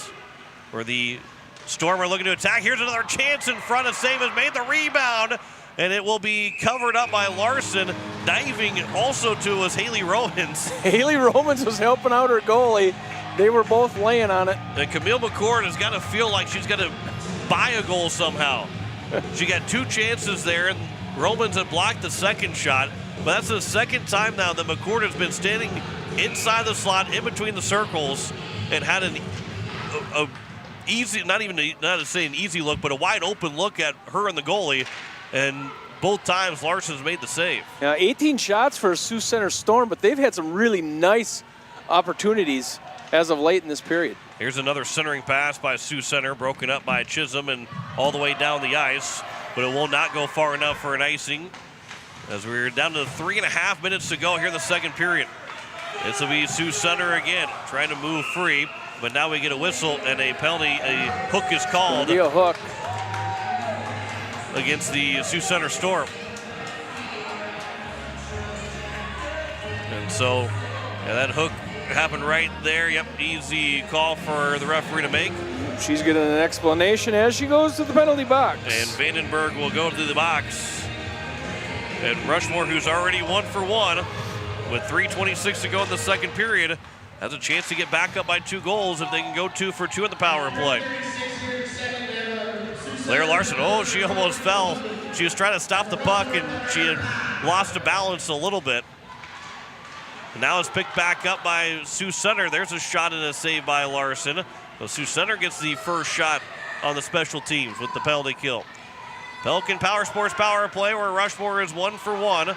where the Storm are looking to attack. Here's another chance in front. A save is made. The rebound, and it will be covered up by Larson. Diving also to was Haley Romans. Haley Romans was helping out her goalie. They were both laying on it. And Camille McCord has got to feel like she's got to buy a goal somehow. She got 2 chances there, and Romans had blocked the second shot. But that's the second time now that McCord has been standing inside the slot, in between the circles, and had a easy, not to say an easy look, but a wide open look at her and the goalie, and both times Larson's made the save. 18 shots for Sioux Center Storm, but they've had some really nice opportunities as of late in this period. Here's another centering pass by Sioux Center, broken up by Chisholm and all the way down the ice, but it will not go far enough for an icing, as we're down to 3.5 minutes to go here in the second period. This will be Sioux Center again, trying to move free. But now we get a whistle and a penalty. A hook is called. It'll be a hook against the Sioux Center Storm. And so that hook happened right there. Yep, easy call for the referee to make. She's getting an explanation as she goes to the penalty box. And Vandenberg will go to the box. And Rushmore, who's already 1 for 1, with 3:26 to go in the second period, has a chance to get back up by 2 goals if they can go 2 for 2 in the power play. Claire Larson, she almost fell. She was trying to stop the puck, and she had lost the balance a little bit. And now it's picked back up by Sioux Center. There's a shot and a save by Larson. So Sioux Center gets the first shot on the special teams with the penalty kill. Pelican Power Sports power play, where Rushmore is 1 for 1.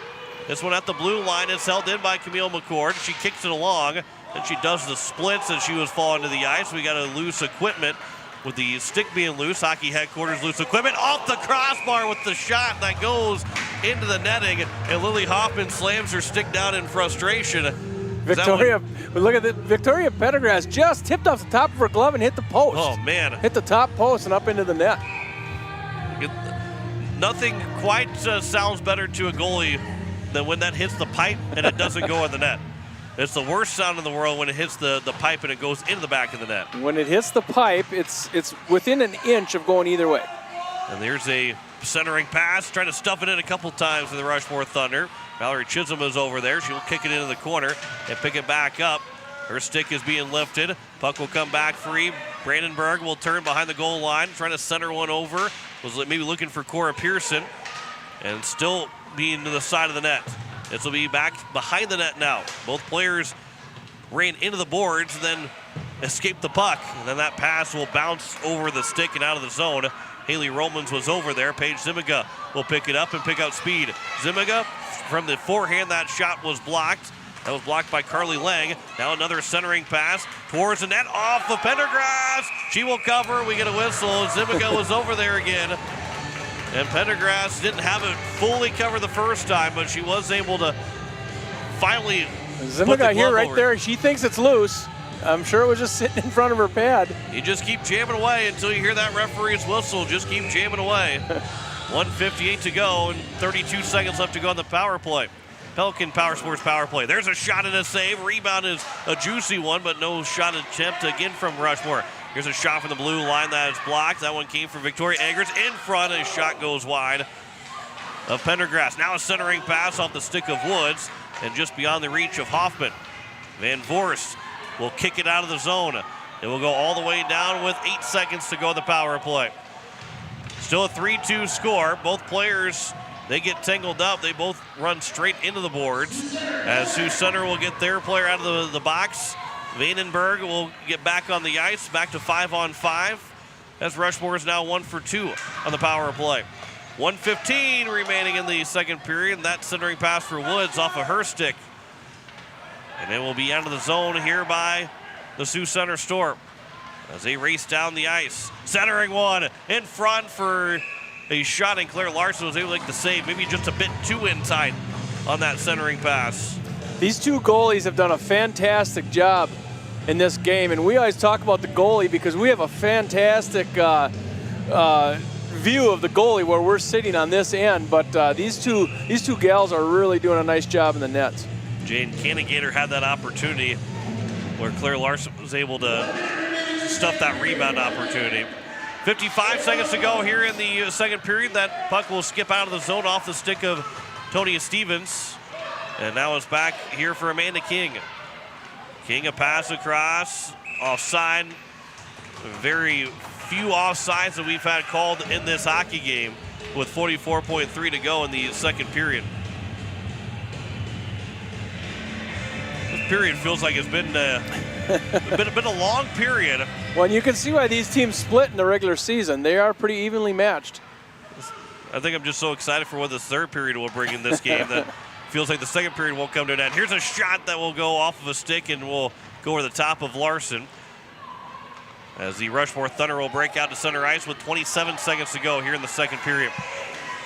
This one at the blue line is held in by Camille McCord. She kicks it along. And she does the splits as she was falling to the ice. We got a loose equipment with the stick being loose. Hockey headquarters loose equipment off the crossbar with the shot that goes into the netting. And Lily Hoffman slams her stick down in frustration. Victoria, look at that. Victoria Pendergrass just tipped off the top of her glove and hit the post. Oh, man. Hit the top post and up into the net. Nothing quite sounds better to a goalie than when that hits the pipe and it doesn't go in the net. It's the worst sound in the world when it hits the pipe and it goes into the back of the net. When it hits the pipe, it's within an inch of going either way. And there's a Centering pass, trying to stuff it in a couple times for the Rushmore Thunder. Valerie Chisholm is over there. She'll kick it into the corner and pick it back up. Her stick is being lifted. Puck will come back free. Brandenburg will turn behind the goal line, trying to center one over. Was maybe looking for Cora Pearson, and still being to the side of the net. This will be back behind the net now. Both players ran into the boards and then escaped the puck. And then that pass will bounce over the stick and out of the zone. Haley Romans was over there. Paige Zimiga will pick it up and pick out speed. Zimiga from the forehand, that shot was blocked. That was blocked by Carly Lang. Now another centering pass towards the net off of Pendergrass. She will cover. We get a whistle. Zimiga was over there again. And Pendergrass didn't have it fully covered the first time, but she was able to finally Zimiga here right there. She thinks it's loose. I'm sure it was just sitting in front of her pad. You just keep jamming away until you hear that referee's whistle. Just keep jamming away. 1:58 to go and 32 seconds left to go on the power play. Pelican Power Sports power play. There's a shot and a save. Rebound is a juicy one, but no shot attempt again from Rushmore. Here's a shot from the blue line that is blocked. That one came from Victoria Eggers in front. A shot goes wide of Pendergrass. Now a centering pass off the stick of Woods and just beyond the reach of Hoffman. Van Voorst will kick it out of the zone. It will go all the way down with 8 seconds to go in the power play. Still a 3-2 score. Both players, they get tangled up. They both run straight into the boards. As Sioux Center will get their player out of the box. Vandenberg will get back on the ice, back to 5-on-5. As Rushmore is now 1 for 2 on the power play. 1:15 remaining in the second period. And that centering pass for Woods off of her stick. And it will be out of the zone here by the Sioux Center Storm as they race down the ice. Centering one in front for a shot, and Claire Larson was able to make the save. Maybe just a bit too in tight on that centering pass. These two goalies have done a fantastic job in this game, and we always talk about the goalie because we have a fantastic view of the goalie where we're sitting on this end, but these two gals are really doing a nice job in the nets. Jane Cannigator had that opportunity where Claire Larson was able to stuff that rebound opportunity. 55 seconds to go here in the second period. That puck will skip out of the zone off the stick of Tonya Stevens. And now it's back here for Amanda King. King, a pass across, offside. Very few offsides that we've had called in this hockey game with 44.3 to go in the second period. This period feels like it's been a long period. Well, and you can see why these teams split in the regular season. They are pretty evenly matched. I think I'm just so excited for what the third period will bring in this game that feels like the second period won't come to an end. Here's a shot that will go off of a stick and will go over the top of Larson. As the Rushmore Thunder will break out to center ice with 27 seconds to go here in the second period.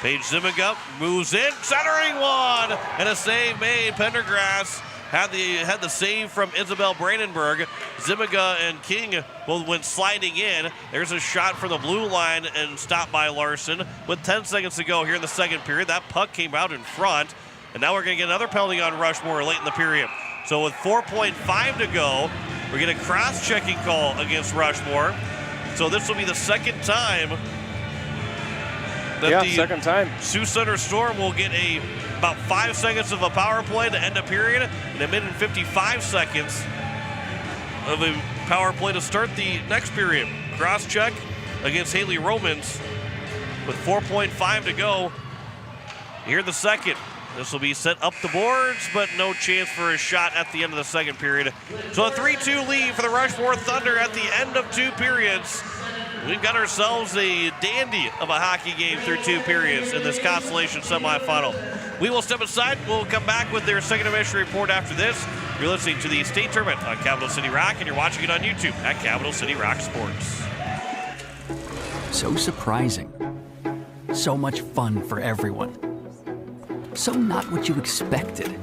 Paige Zimiga moves in, centering one, and a save made. Pendergrass had the save from Isabel Brandenburg. Zimiga and King both went sliding in. There's a shot from the blue line and stopped by Larson. With 10 seconds to go here in the second period, that puck came out in front. And now we're going to get another penalty on Rushmore late in the period. So with 4.5 to go, we're getting a cross-checking call against Rushmore. So this will be the second time that second time. Sioux Center Storm will get about 5 seconds of a power play to end a period and a minute and 55 seconds of a power play to start the next period. Cross-check against Haley Romans with 4.5 to go here in the second. This will be set up the boards, but no chance for a shot at the end of the second period. So a 3-2 lead for the Rushmore Thunder at the end of 2 periods. We've got ourselves a dandy of a hockey game through 2 periods in this Constellation semifinal. We will step aside. We'll come back with their second intermission report after this. You're listening to the state tournament on Capital City Rock, and you're watching it on YouTube at Capital City Rock Sports. So surprising. So much fun for everyone. So not what you expected.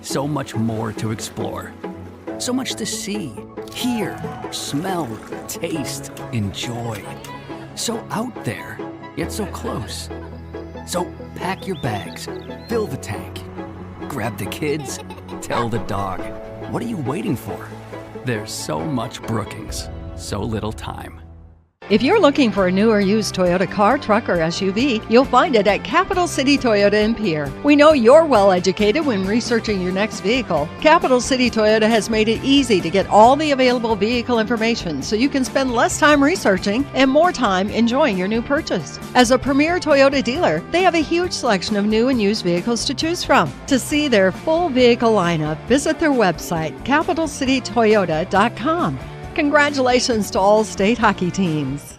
So much more to explore. So much to see, hear, smell, taste, enjoy. So out there, yet so close. So pack your bags, fill the tank, grab the kids, tell the dog. What are you waiting for? There's so much Brookings, so little time. If you're looking for a new or used Toyota car, truck, or SUV, you'll find it at Capital City Toyota in Pierre. We know you're well educated when researching your next vehicle. Capital City Toyota has made it easy to get all the available vehicle information so you can spend less time researching and more time enjoying your new purchase. As a premier Toyota dealer, they have a huge selection of new and used vehicles to choose from. To see their full vehicle lineup, visit their website, capitalcitytoyota.com. Congratulations to all state hockey teams.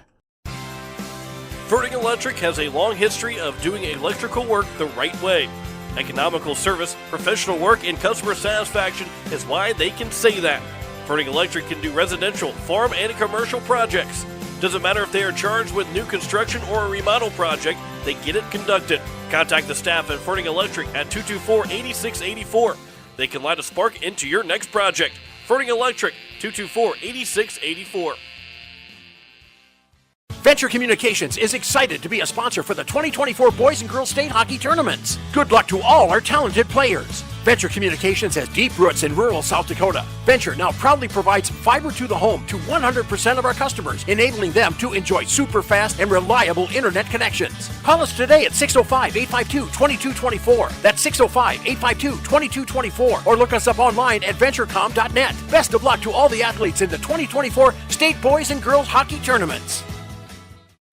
Ferding Electric has a long history of doing electrical work the right way. Economical service, professional work, and customer satisfaction is why they can say that. Ferding Electric can do residential, farm, and commercial projects. Doesn't matter if they are charged with new construction or a remodel project, they get it conducted. Contact the staff at Ferding Electric at 224-8684. They can light a spark into your next project. Ferding Electric, 224-8684. Venture Communications is excited to be a sponsor for the 2024 Boys and Girls State Hockey Tournaments. Good luck to all our talented players. Venture Communications has deep roots in rural South Dakota. Venture now proudly provides fiber to the home to 100% of our customers, enabling them to enjoy super fast and reliable internet connections. Call us today at 605-852-2224. That's 605-852-2224. Or look us up online at venturecom.net. Best of luck to all the athletes in the 2024 State Boys and Girls Hockey Tournaments.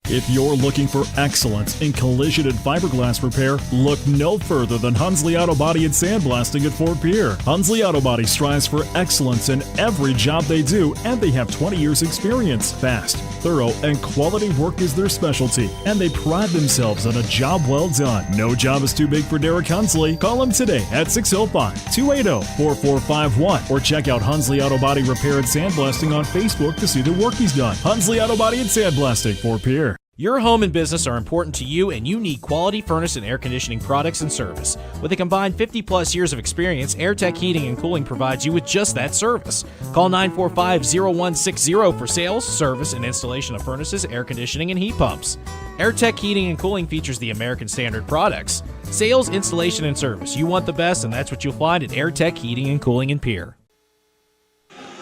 If you're looking for excellence in collision and fiberglass repair, look no further than Hunsley Auto Body and Sandblasting at Fort Pierre. Hunsley Auto Body strives for excellence in every job they do, and they have 20 years experience. Fast, thorough, and quality work is their specialty, and they pride themselves on a job well done. No job is too big for Derek Hunsley. Call him today at 605-280-4451 or check out Hunsley Auto Body Repair and Sandblasting on Facebook to see the work he's done. Hunsley Auto Body and Sandblasting, Fort Pierre. Your home and business are important to you, and you need quality furnace and air conditioning products and service. With a combined 50-plus years of experience, AirTech Heating and Cooling provides you with just that service. Call 945-0160 for sales, service, and installation of furnaces, air conditioning, and heat pumps. AirTech Heating and Cooling features the American Standard products. Sales, installation, and service. You want the best, and that's what you'll find at AirTech Heating and Cooling in Pierre.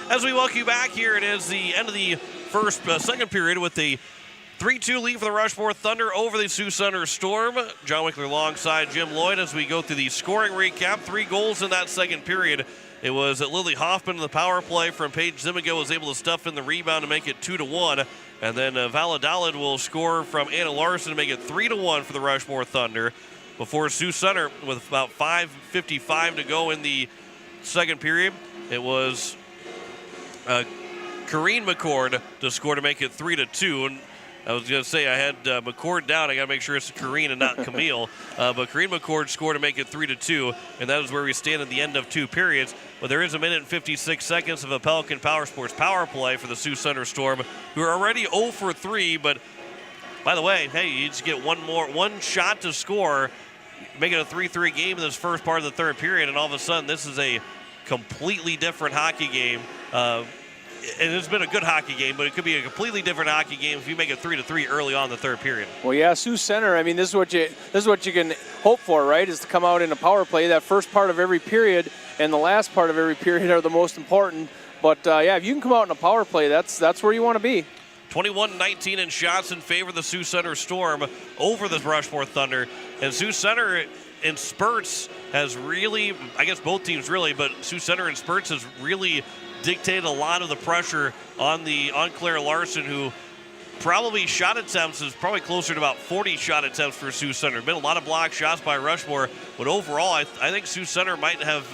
As we welcome you back here, it is the end of the second period with the 3-2 lead for the Rushmore Thunder over the Sioux Center Storm. John Wickler alongside Jim Lloyd as we go through the scoring recap. 3 goals in that second period. It was Lily Hoffman in the power play from Paige Zimigo was able to stuff in the rebound to make it 2-1. And then Valadolid will score from Anna Larson to make it 3-1 for the Rushmore Thunder. Before Sioux Center, with about 5:55 to go in the second period, it was Corrine McCord to score to make it 3-2. And I was going to say I had McCord down. I got to make sure it's Corrine and not Camille. But Corrine McCord scored to make it 3-2, and that is where we stand at the end of 2 periods. But there is a minute and 56 seconds of a Pelican Power Sports power play for the Sioux Center Storm, who are already 0 for 3. But by the way, hey, you just get one shot to score, make it a 3-3 game in this first part of the third period, and all of a sudden this is a completely different hockey game. And it's been a good hockey game, but it could be a completely different hockey game if you make it 3-3 early on in the third period. Well, yeah, Sioux Center. I mean, this is what you can hope for, right? Is to come out in a power play. That first part of every period and the last part of every period are the most important. But yeah, if you can come out in a power play, that's where you want to be. 21-19 in shots in favor of the Sioux Center Storm over the Rushmore Thunder, and Sioux Center in spurts has really, I guess both teams really, but Sioux Center in spurts has really dictated a lot of the pressure on Claire Larson, who probably shot attempts is probably closer to about 40 shot attempts for Sioux Center. Been a lot of block shots by Rushmore, but overall I think Sioux Center might have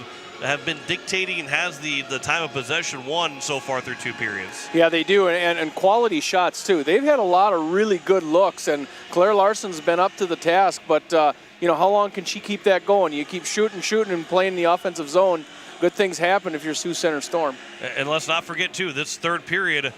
been dictating and has the time of possession won so far through 2 periods. Yeah, they do, and quality shots too. They've had a lot of really good looks, and Claire Larson's been up to the task, but you know, how long can she keep that going? You keep shooting and playing the offensive zone, good things happen if you're Sioux Center Storm. And let's not forget, too, this third period,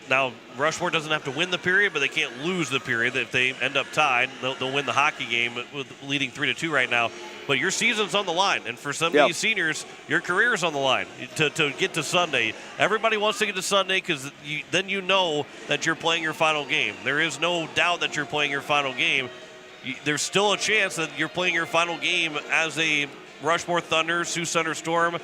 now Rushmore doesn't have to win the period, but they can't lose the period. If they end up tied, they'll win the hockey game with leading 3-2 right now. But your season's on the line, and for some of these seniors, your career's on the line to get to Sunday. Everybody wants to get to Sunday because then you know that you're playing your final game. There is no doubt that you're playing your final game. There's still a chance that you're playing your final game as a Rushmore Thunder, Sioux Center Storm.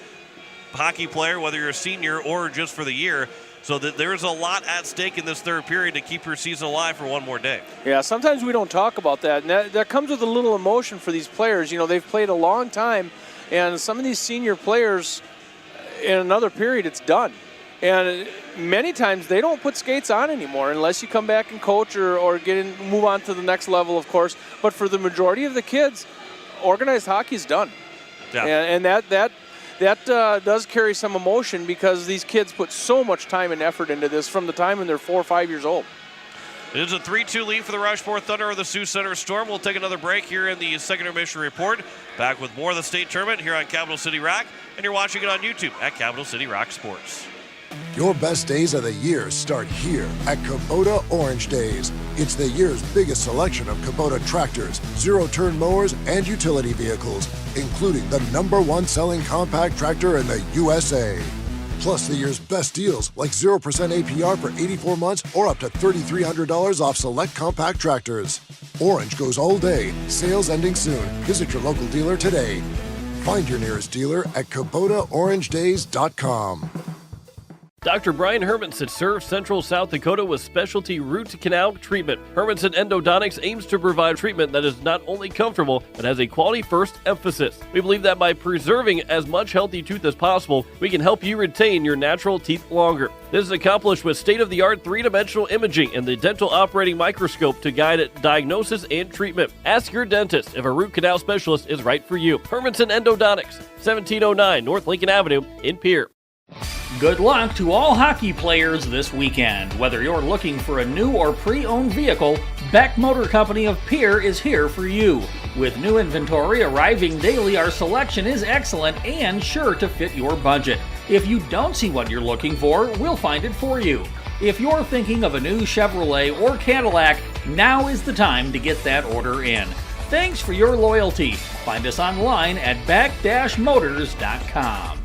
hockey player, whether you're a senior or just for the year. So that there's a lot at stake in this third period to keep your season alive for one more day. Yeah, sometimes we don't talk about that, and that comes with a little emotion for these players. You know, they've played a long time, and some of these senior players, in another period, it's done. And many times they don't put skates on anymore unless you come back and coach or move on to the next level, of course. But for the majority of the kids, organized hockey is done. Yeah. And that does carry some emotion because these kids put so much time and effort into this from the time when they're 4 or 5 years old. It is a 3-2 lead for the Rushmore Thunder or the Sioux Center Storm. We'll take another break here in the second intermission report. Back with more of the state tournament here on Capital City Rock, and you're watching it on YouTube at Capital City Rock Sports. Your best days of the year start here at Kubota Orange Days. It's the year's biggest selection of Kubota tractors, zero-turn mowers, and utility vehicles, including the #1 selling compact tractor in the USA. Plus the year's best deals like 0% APR for 84 months or up to $3,300 off select compact tractors. Orange goes all day. Sales ending soon. Visit your local dealer today. Find your nearest dealer at KubotaOrangeDays.com. Dr. Brian Hermanson serves Central South Dakota with specialty root canal treatment. Hermanson Endodontics aims to provide treatment that is not only comfortable, but has a quality-first emphasis. We believe that by preserving as much healthy tooth as possible, we can help you retain your natural teeth longer. This is accomplished with state-of-the-art three-dimensional imaging and the dental operating microscope to guide diagnosis and treatment. Ask your dentist if a root canal specialist is right for you. Hermanson Endodontics, 1709 North Lincoln Avenue in Pierre. Good luck to all hockey players this weekend. Whether you're looking for a new or pre-owned vehicle, Beck Motor Company of Pierre is here for you. With new inventory arriving daily, our selection is excellent and sure to fit your budget. If you don't see what you're looking for, we'll find it for you. If you're thinking of a new Chevrolet or Cadillac, now is the time to get that order in. Thanks for your loyalty. Find us online at beck-motors.com.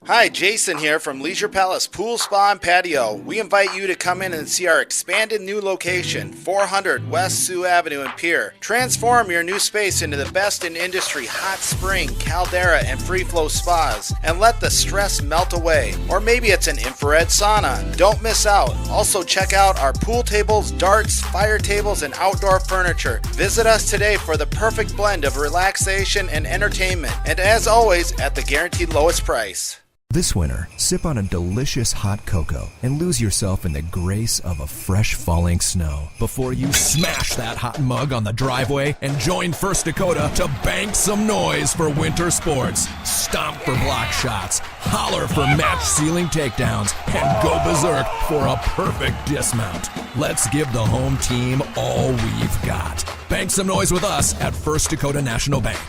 Hi, Jason here from Leisure Palace Pool, Spa, and Patio. We invite you to come in and see our expanded new location, 400 West Sioux Avenue in Pierre. Transform your new space into the best in industry hot spring, caldera, and free flow spas, and let the stress melt away. Or maybe it's an infrared sauna. Don't miss out. Also check out our pool tables, darts, fire tables, and outdoor furniture. Visit us today for the perfect blend of relaxation and entertainment. And as always, at the guaranteed lowest price. This winter, sip on a delicious hot cocoa and lose yourself in the grace of a fresh falling snow before you smash that hot mug on the driveway and join First Dakota to bank some noise for winter sports. Stomp for block shots, holler for match ceiling takedowns, and go berserk for a perfect dismount. Let's give the home team all we've got. Bank some noise with us at First Dakota National Bank.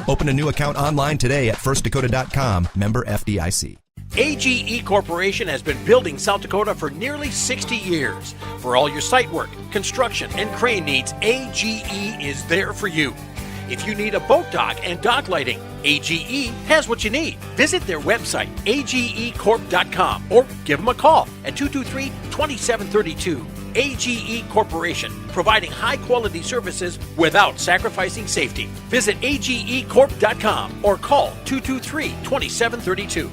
Open a new account online today at firstdakota.com, member FDIC. AGE Corporation has been building South Dakota for nearly 60 years. For all your site work, construction, and crane needs, AGE is there for you. If you need a boat dock and dock lighting, AGE has what you need. Visit their website, agecorp.com, or give them a call at 223-2732. AGE Corporation, providing high-quality services without sacrificing safety. Visit agecorp.com or call 223-2732.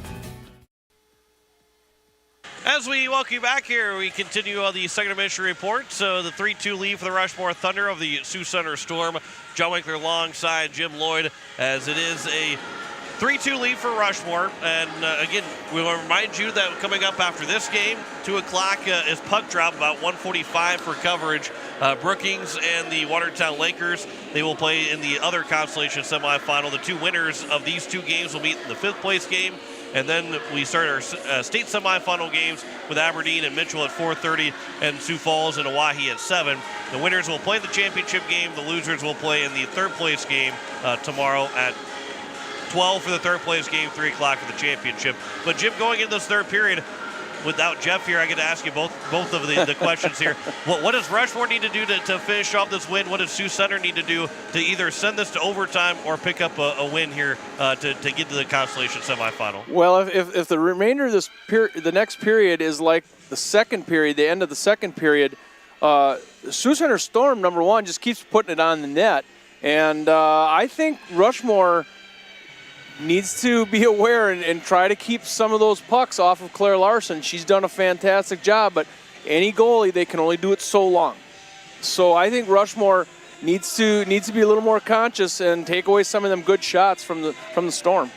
As we welcome you back here, we continue on the second intermission report. So the 3-2 lead for the Rushmore Thunder of the Sioux Center Storm. John Winkler alongside Jim Lloyd, as it is a 3-2 lead for Rushmore. And again, we will remind you that coming up after this game, 2 o'clock is puck drop, about 1:45 for coverage. Brookings and the Watertown Lakers, they will play in the other Constellation semifinal. The 2 winners of these 2 games will meet in the 5th place game. And then we start our state semifinal games with Aberdeen and Mitchell at 4:30 and Sioux Falls and Owyhee at 7. The winners will play the championship game. The losers will play in the 3rd place game tomorrow at 12 for the 3rd place game, 3 o'clock for the championship. But Jim, going into this 3rd period, without Jeff here, I get to ask you both of the questions here. What does Rushmore need to do to finish off this win? What does Sioux Center need to do to either send this to overtime or pick up a win here to get to the Constellation semifinal? Well, if the remainder of this the next period is like the second period, the end of the second period, Sioux Center Storm, number one, just keeps putting it on the net. And I think Rushmore needs to be aware and try to keep some of those pucks off of Claire Larson. She's done a fantastic job, but any goalie, they can only do it so long. So I think Rushmore needs to be a little more conscious and take away some of them good shots from the Storm.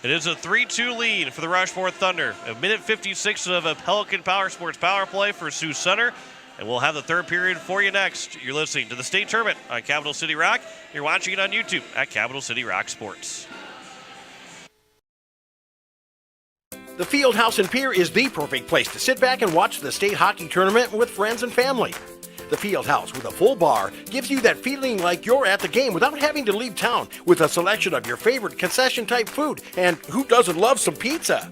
It is a 3-2 lead for the Rushmore Thunder. A minute 56 of a Pelican Power Sports power play for Sioux Center. And we'll have the third period for you next. You're listening to the state tournament on Capital City Rock. You're watching it on YouTube at Capital City Rock Sports. The Fieldhouse in Pier is the perfect place to sit back and watch the state hockey tournament with friends and family. The Fieldhouse with a full bar gives you that feeling like you're at the game without having to leave town, with a selection of your favorite concession-type food. And who doesn't love some pizza?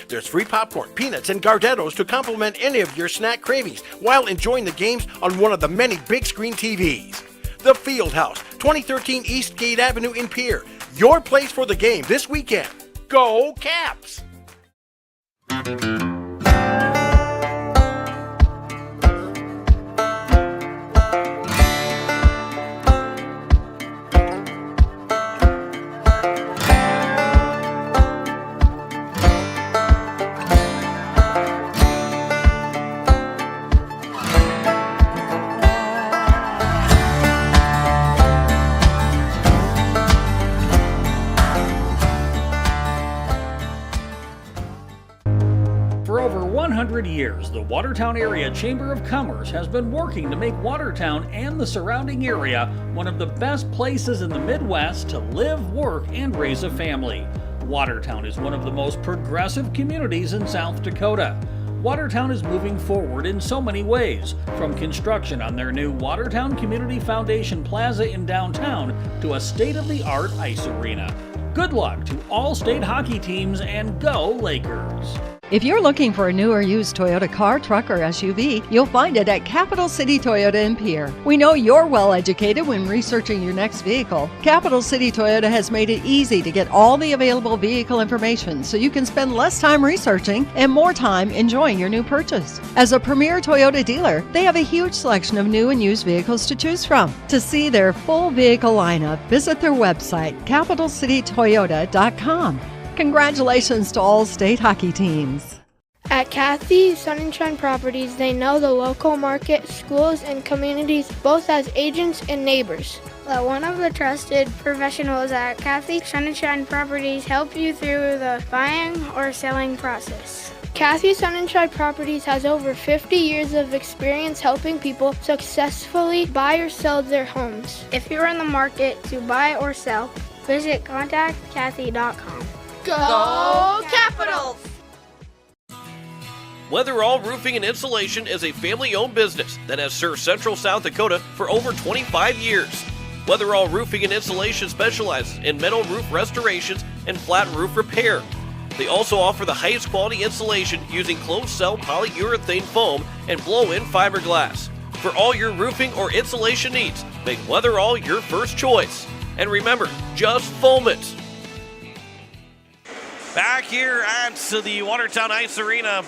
There's free popcorn, peanuts, and Gardettos to complement any of your snack cravings while enjoying the games on one of the many big screen TVs. The Fieldhouse, 2013 East Gate Avenue in Pier. Your place for the game this weekend. Go Caps! For over 100 years, the Watertown Area Chamber of Commerce has been working to make Watertown and the surrounding area one of the best places in the Midwest to live, work, and raise a family. Watertown is one of the most progressive communities in South Dakota. Watertown is moving forward in so many ways, from construction on their new Watertown Community Foundation Plaza in downtown to a state-of-the-art ice arena. Good luck to all state hockey teams, and go Lakers! If you're looking for a new or used Toyota car, truck, or SUV, you'll find it at Capital City Toyota in Pier. We know you're well educated when researching your next vehicle. Capital City Toyota has made it easy to get all the available vehicle information so you can spend less time researching and more time enjoying your new purchase. As a premier Toyota dealer, they have a huge selection of new and used vehicles to choose from. To see their full vehicle lineup, visit their website, capitalcitytoyota.com. Congratulations to all state hockey teams. At Kathy Sunshine Properties, they know the local market, schools, and communities both as agents and neighbors. One of the trusted professionals at Kathy Sunshine Properties help you through the buying or selling process. Kathy Sunshine Properties has over 50 years of experience helping people successfully buy or sell their homes. If you're in the market to buy or sell, visit contactkathy.com. Go Capitals! Weatherall Roofing and Insulation is a family-owned business that has served Central South Dakota for over 25 years. Weatherall Roofing and Insulation specializes in metal roof restorations and flat roof repair. They also offer the highest quality insulation using closed-cell polyurethane foam and blow-in fiberglass. For all your roofing or insulation needs, make Weatherall your first choice. And remember, just foam it. Back here at the Watertown Ice Arena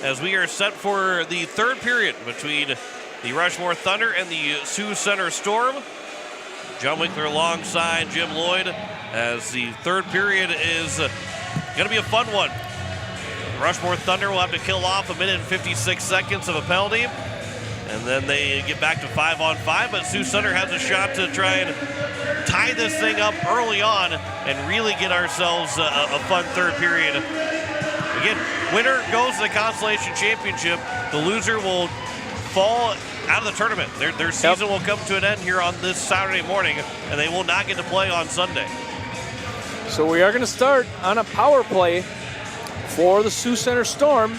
as we are set for the third period between the Rushmore Thunder and the Sioux Center Storm. John Winkler alongside Jim Lloyd as the third period is going to be a fun one. The Rushmore Thunder will have to kill off a minute and 56 seconds of a penalty, and then they get back to 5-on-5, but Sioux Center has a shot to try and tie this thing up early on and really get ourselves a fun third period. Again, winner goes to the Consolation Championship. The loser will fall out of the tournament. Their season will come to an end here on this Saturday morning, and they will not get to play on Sunday. So we are going to start on a power play for the Sioux Center Storm.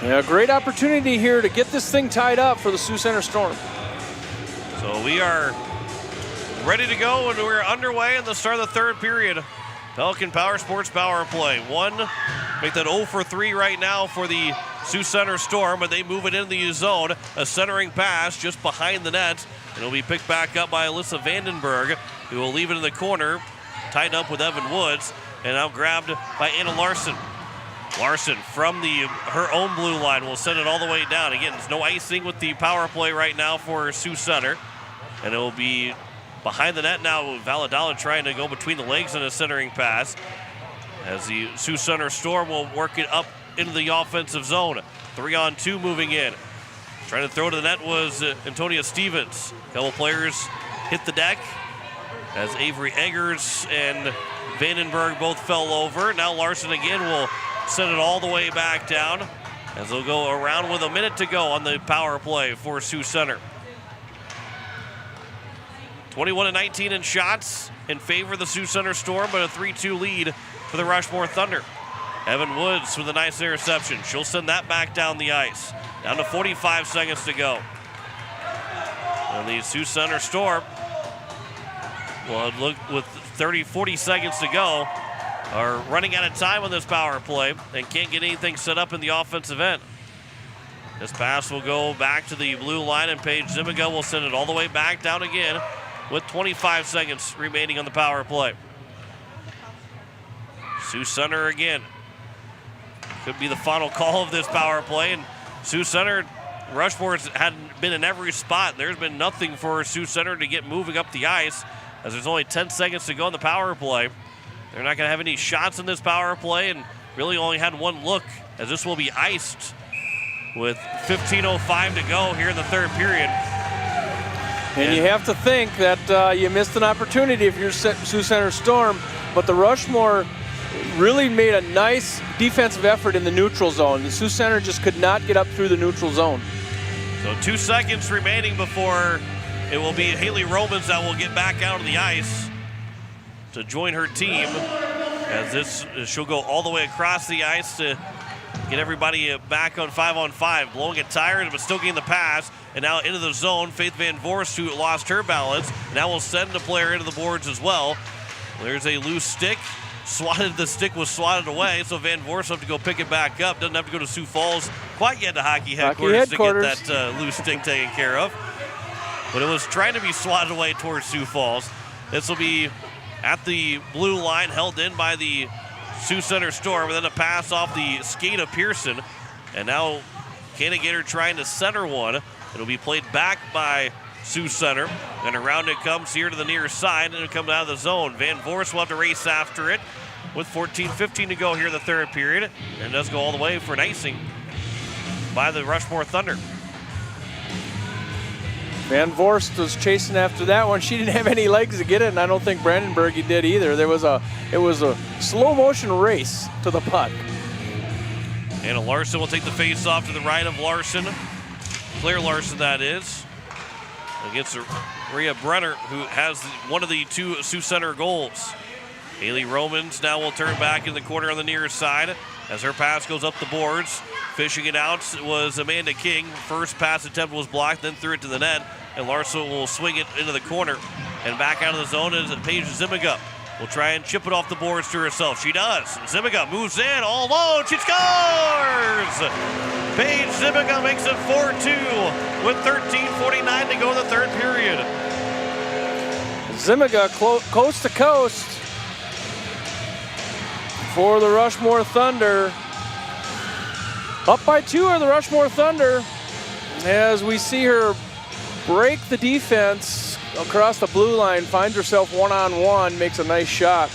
And a great opportunity here to get this thing tied up for the Sioux Center Storm. So we are ready to go, and we're underway in the start of the third period. Pelican Power Sports power play. Make that 0 for 3 right now for the Sioux Center Storm, but they move it into the zone. A centering pass just behind the net. It'll be picked back up by Alyssa Vandenberg, who will leave it in the corner, tied up with Evan Woods, and now grabbed by Anna Larson. Larson from her own blue line will send it all the way down. Again, there's no icing with the power play right now for Sioux Center, and it will be behind the net now. Valadala trying to go between the legs in a centering pass. As the Sioux Center Storm will work it up into the offensive zone. 3-on-2 moving in. Trying to throw to the net was Antonia Stevens. A couple players hit the deck as Avery Eggers and Vandenberg both fell over. Now Larson again will send it all the way back down as they'll go around with a minute to go on the power play for Sioux Center. 21-19 in shots in favor of the Sioux Center Storm, but a 3-2 lead for the Rushmore Thunder. Evan Woods with a nice interception. She'll send that back down the ice. Down to 45 seconds to go. And the Sioux Center Storm, well, look, with 40 seconds to go, are running out of time on this power play and can't get anything set up in the offensive end. This pass will go back to the blue line, and Paige Zimiga will send it all the way back down again with 25 seconds remaining on the power play. Sioux Center again. Could be the final call of this power play, and Sioux Center, Rushmore's hadn't been in every spot. There's been nothing for Sioux Center to get moving up the ice as there's only 10 seconds to go in the power play. They're not going to have any shots in this power play and really only had one look as this will be iced with 15:05 to go here in the third period. And you have to think that you missed an opportunity if you're Sioux Center Storm, but the Rushmore really made a nice defensive effort in the neutral zone. The Sioux Center just could not get up through the neutral zone. So 2 seconds remaining before it will be Haley Romans that will get back out on the ice to join her team, as she'll go all the way across the ice to get everybody back on 5-on-5, blowing it tired but still getting the pass, and now into the zone. Faith Van Voorst, who lost her balance, now will send the player into the boards as well. There's a loose stick. The stick was swatted away, so Van Voorst will have to go pick it back up. Doesn't have to go to Sioux Falls quite yet to hockey headquarters to get that loose stick taken care of. But it was trying to be swatted away towards Sioux Falls. This will be at the blue line, held in by the Sioux Center Storm, and then a pass off the skate of Pearson. And now Canagator trying to center one. It'll be played back by Sioux Center. And around it comes here to the near side, and it'll come out of the zone. Van Voorst will have to race after it with 14:15 to go here in the third period. And it does go all the way for an icing by the Rushmore Thunder. Van Voorst was chasing after that one. She didn't have any legs to get it, and I don't think Brandenburg did either. It was a slow motion race to the puck. Anna Larson will take the face off to the right of Larson. Claire Larson, that is, against Rhea Brenner, who has one of the 2 Sioux Center goals. Haley Romans now will turn back in the corner on the near side as her pass goes up the boards. Fishing it out was Amanda King. First pass attempt was blocked, then threw it to the net, and Larson will swing it into the corner. And back out of the zone is Paige Zimiga. Will try and chip it off the boards to herself. She does. Zimiga moves in all alone. She scores! Paige Zimiga makes it 4-2 with 13:49 to go in the third period. Zimiga coast to coast for the Rushmore Thunder. Up by 2 are the Rushmore Thunder as we see her break the defense across the blue line, finds herself one-on-one, makes a nice shot.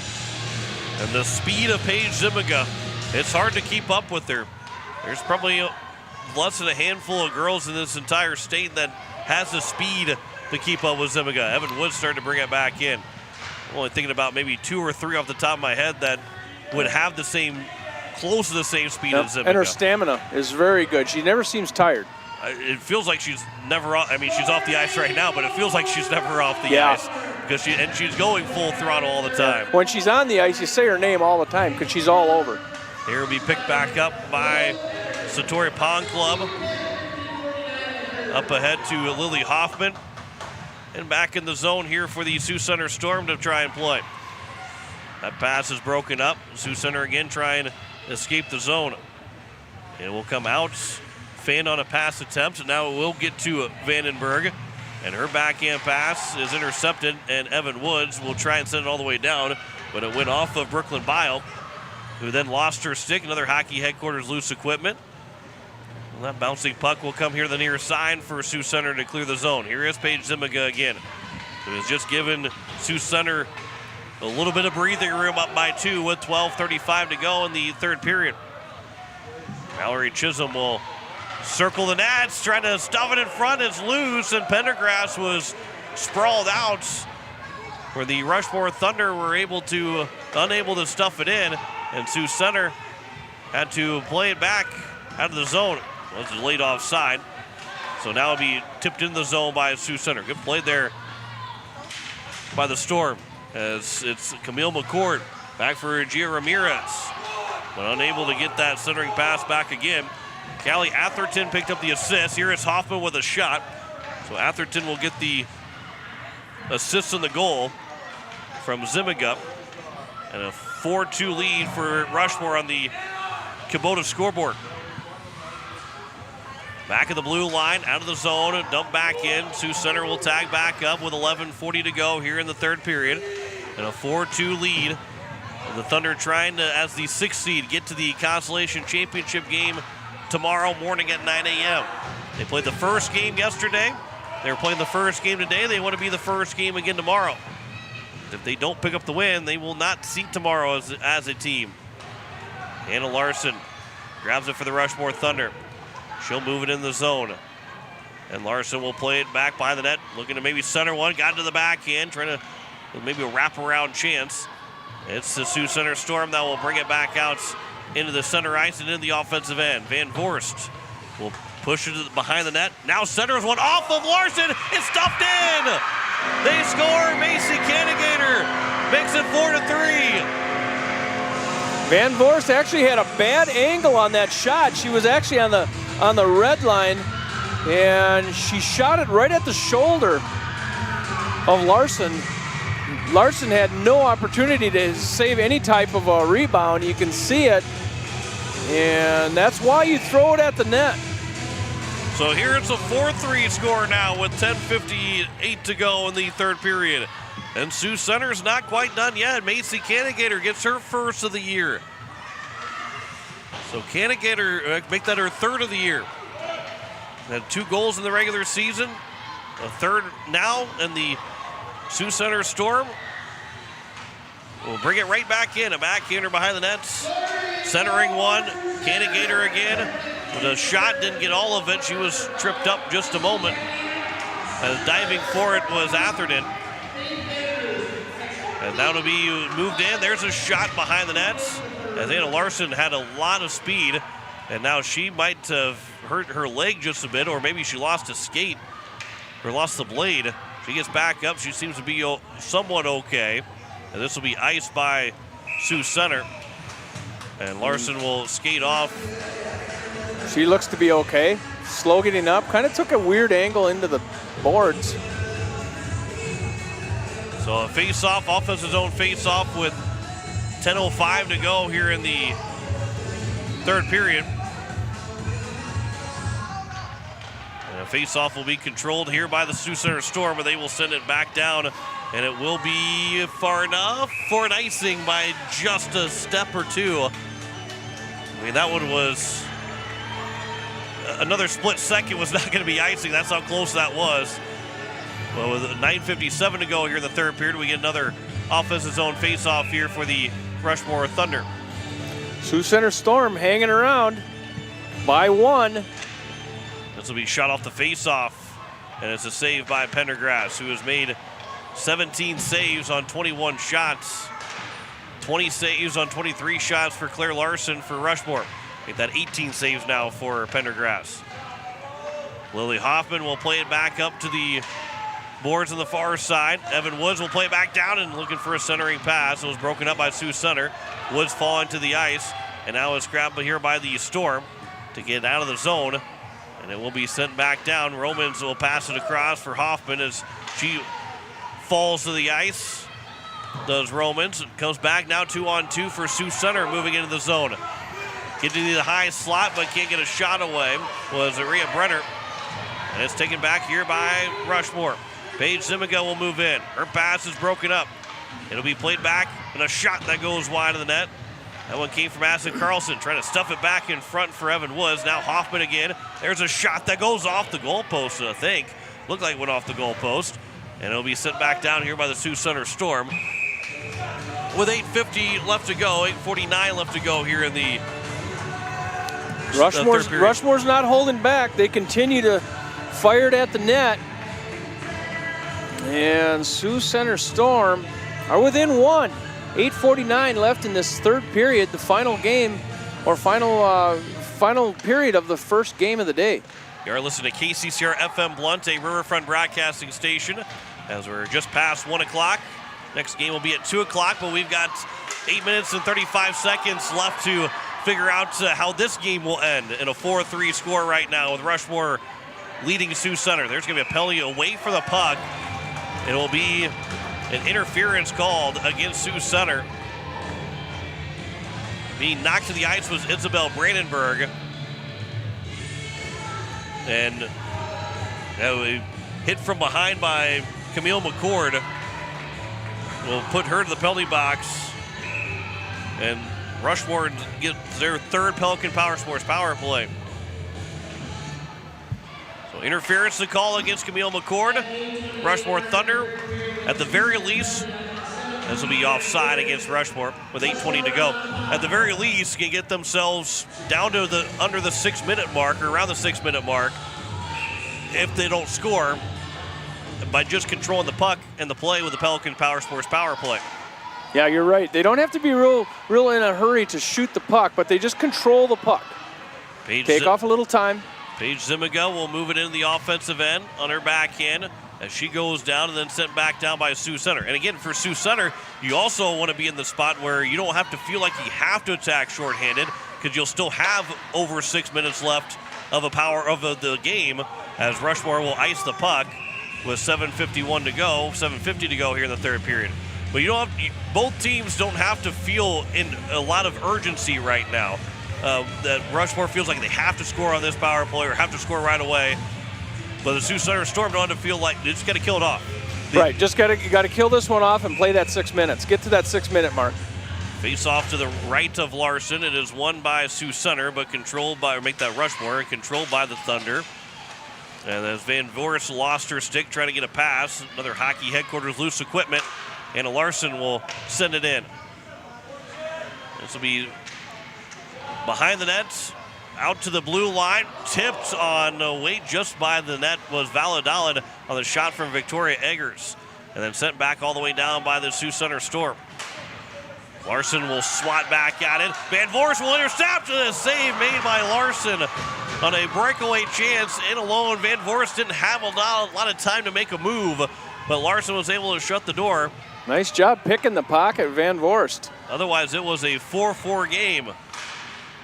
And the speed of Paige Zimiga, it's hard to keep up with her. There's probably less than a handful of girls in this entire state that has the speed to keep up with Zimiga. Evan Woods starting to bring it back in. I'm only thinking about maybe 2 or 3 off the top of my head that would have the same, close to the same speed as Zimiga. And her stamina is very good. She never seems tired. It feels like she's never off. I mean, she's off the ice right now, but it feels like she's never off the ice because she's going full throttle all the time. When she's on the ice, you say her name all the time because she's all over. Here will be picked back up by Satori Pond Club. Up ahead to Lily Hoffman. And back in the zone here for the Sioux Center Storm to try and play. That pass is broken up. Sioux Center again trying to escape the zone. It will come out. Fanned on a pass attempt. Now it will get to Vandenberg. And her backhand pass is intercepted. And Evan Woods will try and send it all the way down. But it went off of Brooklyn Bile, who then lost her stick. Another hockey headquarters loose equipment. And that bouncing puck will come here to the near side for Sioux Center to clear the zone. Here is Paige Zimiga again. It was just given Sioux Center a little bit of breathing room, up by 2 with 12:35 to go in the third period. Mallory Chisholm will circle the nets, trying to stuff it in front. It's loose, and Pendergrass was sprawled out, where the Rushmore Thunder were unable to stuff it in, and Sioux Center had to play it back out of the zone. It was laid offside, so now it'll be tipped in the zone by Sioux Center. Good play there by the Storm, as it's Camille McCord back for Gia Ramirez, but unable to get that centering pass back again. Callie Atherton picked up the assist. Here is Hoffman with a shot, so Atherton will get the assist in the goal from Zimiga, and a 4-2 lead for Rushmore on the Kubota scoreboard. Back of the blue line, out of the zone, dump back in. Sioux Center will tag back up with 11:40 to go here in the third period, and a 4-2 lead. And the Thunder trying to, as the 6th seed, get to the Consolation Championship game tomorrow morning at 9 a.m. They played the first game yesterday. They're playing the first game today. They want to be the first game again tomorrow. If they don't pick up the win, they will not seat tomorrow as a team. Anna Larson grabs it for the Rushmore Thunder. She'll move it in the zone. And Larson will play it back by the net, looking to maybe center one. Got to the backhand, trying to maybe a wraparound chance. It's the Sioux Center Storm that will bring it back out into the center ice and into the offensive end. Van Voorst will push it behind the net. Now centers one off of Larson. It's stuffed in. They score. Macy Cannigator makes it 4-3. Van Voorst actually had a bad angle on that shot. She was actually on the red line, and she shot it right at the shoulder of Larson. Larson had no opportunity to save any type of a rebound. You can see it, and that's why you throw it at the net. So here it's a 4-3 score now with 10:58 to go in the third period. And Sioux Center's not quite done yet. Macy Cannigator gets her first of the year. So Cannigator make that her third of the year. Had 2 goals in the regular season, a third now, and the Sioux Center Storm will bring it right back in. A backhander behind the nets. Centering one. Cannigator again. With a shot, didn't get all of it. She was tripped up just a moment. As diving for it was Atherton. And now to be moved in. There's a shot behind the nets. As Anna Larson had a lot of speed. And now she might have hurt her leg just a bit, or maybe she lost a skate or lost the blade. She gets back up. She seems to be somewhat okay. And this will be iced by Sioux Center. And Larson will skate off. She looks to be okay. Slow getting up. Kind of took a weird angle into the boards. So a face-off, offensive zone face-off with 10:05 to go here in the third period. And a face-off will be controlled here by the Sioux Center Storm, but they will send it back down, and it will be far enough for an icing by just a step or two. I mean, that one was another split second, was not going to be icing. That's how close that was. Well, with 9:57 to go here in the third period, we get another offensive zone face-off here for the Rushmore Thunder. Sioux Center Storm hanging around by 1. This will be shot off the face-off, and it's a save by Pendergrass, who has made 17 saves on 21 shots. 20 saves on 23 shots for Claire Larson for Rushmore. Make that 18 saves now for Pendergrass. Lily Hoffman will play it back up to the boards on the far side. Evan Woods will play it back down and looking for a centering pass. It was broken up by Sioux Center. Woods falling to the ice, and now is grabbed here by the Storm to get out of the zone, and it will be sent back down. Romans will pass it across for Hoffman as she falls to the ice. Does Romans. It comes back now 2-on-2 for Sioux Center, moving into the zone. Getting to the high slot, but can't get a shot away, was Rhea Brenner. And it's taken back here by Rushmore. Paige Zimiga will move in. Her pass is broken up. It'll be played back, and a shot that goes wide of the net. That one came from Ashley Carlson, trying to stuff it back in front for Evan Woods. Now Hoffman again. There's a shot that goes off the goalpost, I think. Looked like it went off the goalpost. And it'll be sent back down here by the Sioux Center Storm. With 8:50 left to go, 8:49 left to go here in the Rushmore's not holding back. They continue to fire it at the net. And Sioux Center Storm are within one. 8:49 left in this third period, the final game, or final period of the first game of the day. You are listening to KCCR FM Blunt, a Riverfront broadcasting station, as we're just past 1 o'clock. Next game will be at 2 o'clock, but we've got 8 minutes and 35 seconds left to figure out how this game will end in a 4-3 score right now with Rushmore leading Sioux Center. There's going to be a penalty away for the puck. It will be an interference called against Sioux Center. Being knocked to the ice was Isabel Brandenburg. And hit from behind by Camille McCord will put her to the penalty box. And Rushmore gets their third Pelican Power Sports power play. So interference to call against Camille McCord. Rushmore Thunder, at the very least, this will be offside against Rushmore with 8:20 to go. At the very least, can get themselves down to under the 6-minute mark, or around the 6-minute mark, if they don't score, by just controlling the puck and the play with the Pelican Power Sports power play. Yeah, you're right. They don't have to be real in a hurry to shoot the puck, but they just control the puck. Take off a little time. Paige Zimiga will move it into the offensive end on her backhand as she goes down and then sent back down by Sioux Center. And again, for Sioux Center, you also want to be in the spot where you don't have to feel like you have to attack shorthanded, because you'll still have over 6 minutes left of the game, as Rushmore will ice the puck with 7:50 to go here in the third period. But both teams don't have to feel in a lot of urgency right now. That Rushmore feels like they have to score on this power play or have to score right away. But the Sioux Center Storm don't have to feel like they just got to kill it off. Right, you got to kill this one off and play that 6 minutes. Get to that 6-minute mark. Face off to the right of Larson. It is won by Sioux Center, but controlled by Rushmore, controlled by the Thunder. And as Van Voorst lost her stick trying to get a pass, another hockey headquarters loose equipment, and Larson will send it in. This will be behind the net, out to the blue line, tipped on weight just by the net was Valladolid on the shot from Victoria Eggers, and then sent back all the way down by the Sioux Center Storm. Larson will swat back at it. Van Voorst will intercept, and a save made by Larson on a breakaway chance. In alone, Van Voorst didn't have a lot of time to make a move, but Larson was able to shut the door. Nice job picking the pocket, Van Voorst. Otherwise, it was a 4-4 game.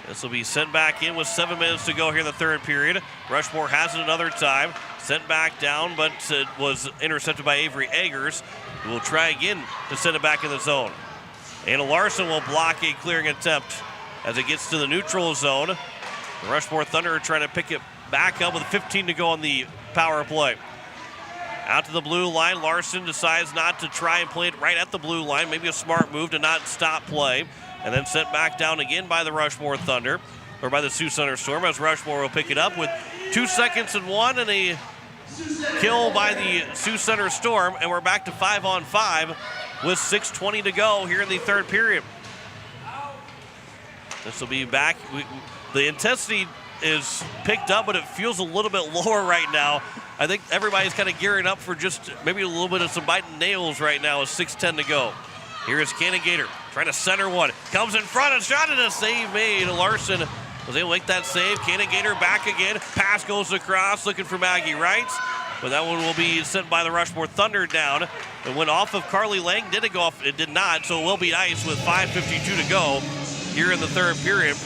This will be sent back in with 7 minutes to go here in the third period. Rushmore has it another time. Sent back down, but it was intercepted by Avery Eggers, who will try again to send it back in the zone. Anna Larson will block a clearing attempt as it gets to the neutral zone. The Rushmore Thunder are trying to pick it back up with 15 to go on the power play. Out to the blue line, Larson decides not to try and play it right at the blue line. Maybe a smart move to not stop play. And then sent back down again by the Rushmore Thunder, or by the Sioux Center Storm, as Rushmore will pick it up with 2 seconds and 1, and a kill by the Sioux Center Storm. And we're back to 5-on-5 with 6:20 to go here in the third period. This will be back. The intensity is picked up, but it feels a little bit lower right now. I think everybody's kind of gearing up for just maybe a little bit of some biting nails right now with 6:10 to go. Here is Canagator trying to center one. Comes in front and shot, and a save made. Larson was able to make that save. Canagator back again. Pass goes across, looking for Maggie Wright. But that one will be sent by the Rushmore Thunder down. It went off of Carly Lang. Did it go off? It did not, so it will be ice with 5:52 to go here in the third period.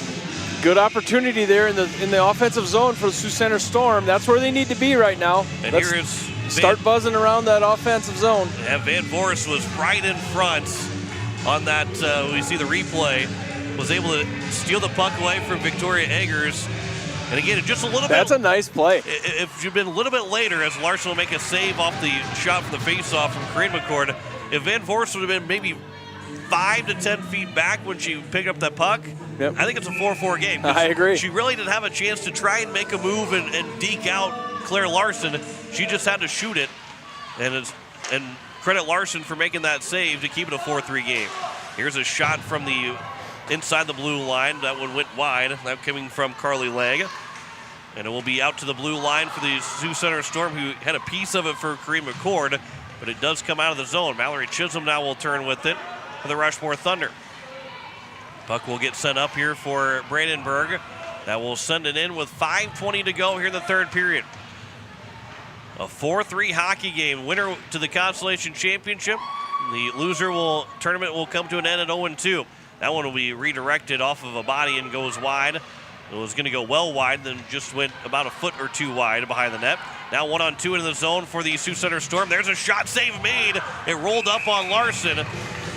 Good opportunity there in the offensive zone for the Sioux Center Storm. That's where they need to be right now. And here is start buzzing around that offensive zone. And Van Voorst was right in front on that. We see the replay. Was able to steal the puck away from Victoria Eggers. And again, just a little bit. That's a nice play. If you'd been a little bit later, as Larson will make a save off the shot from the faceoff from Corinne McCord, if Van Voorst would have been maybe 5 to 10 feet back when she picked up that puck, yep. I think it's a 4-4 game. I agree. She really didn't have a chance to try and make a move and deke out Claire Larson. She just had to shoot it. And and credit Larson for making that save to keep it a 4-3 game. Here's a shot from the inside the blue line. That one went wide. That coming from Carly Legg. And it will be out to the blue line for the Sioux Center Storm, who had a piece of it for Kareem McCord, but it does come out of the zone. Mallory Chisholm now will turn with it for the Rushmore Thunder. Puck will get sent up here for Brandenburg. That will send it in with 5:20 to go here in the third period. A 4-3 hockey game. Winner to the Consolation Championship. The loser tournament will come to an end at 0-2. That one will be redirected off of a body and goes wide. It was going to go well wide, then just went about a foot or two wide behind the net. Now 1-on-2 into the zone for the Sioux Center Storm. There's a shot save made. It rolled up on Larson,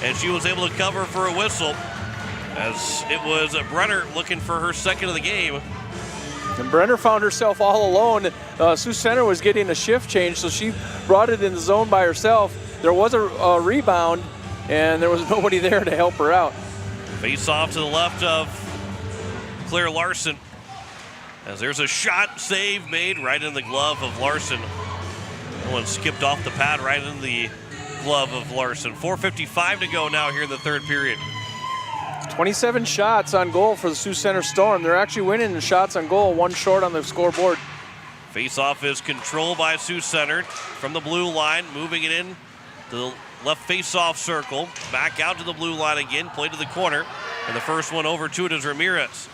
and she was able to cover for a whistle, as it was Brenner looking for her second of the game. And Brenner found herself all alone. Sioux Center was getting a shift change, so she brought it in the zone by herself. There was a rebound, and there was nobody there to help her out. Face off to the left of Claire Larson, as there's a shot save made right in the glove of Larson. That one skipped off the pad right in the glove of Larson. 4:55 to go now here in the third period. 27 shots on goal for the Sioux Center Storm. They're actually winning the shots on goal, one short on the scoreboard. Face-off is controlled by Sioux Center from the blue line, moving it in to the left face-off circle. Back out to the blue line again, played to the corner. And the first one over to it is Ramirez.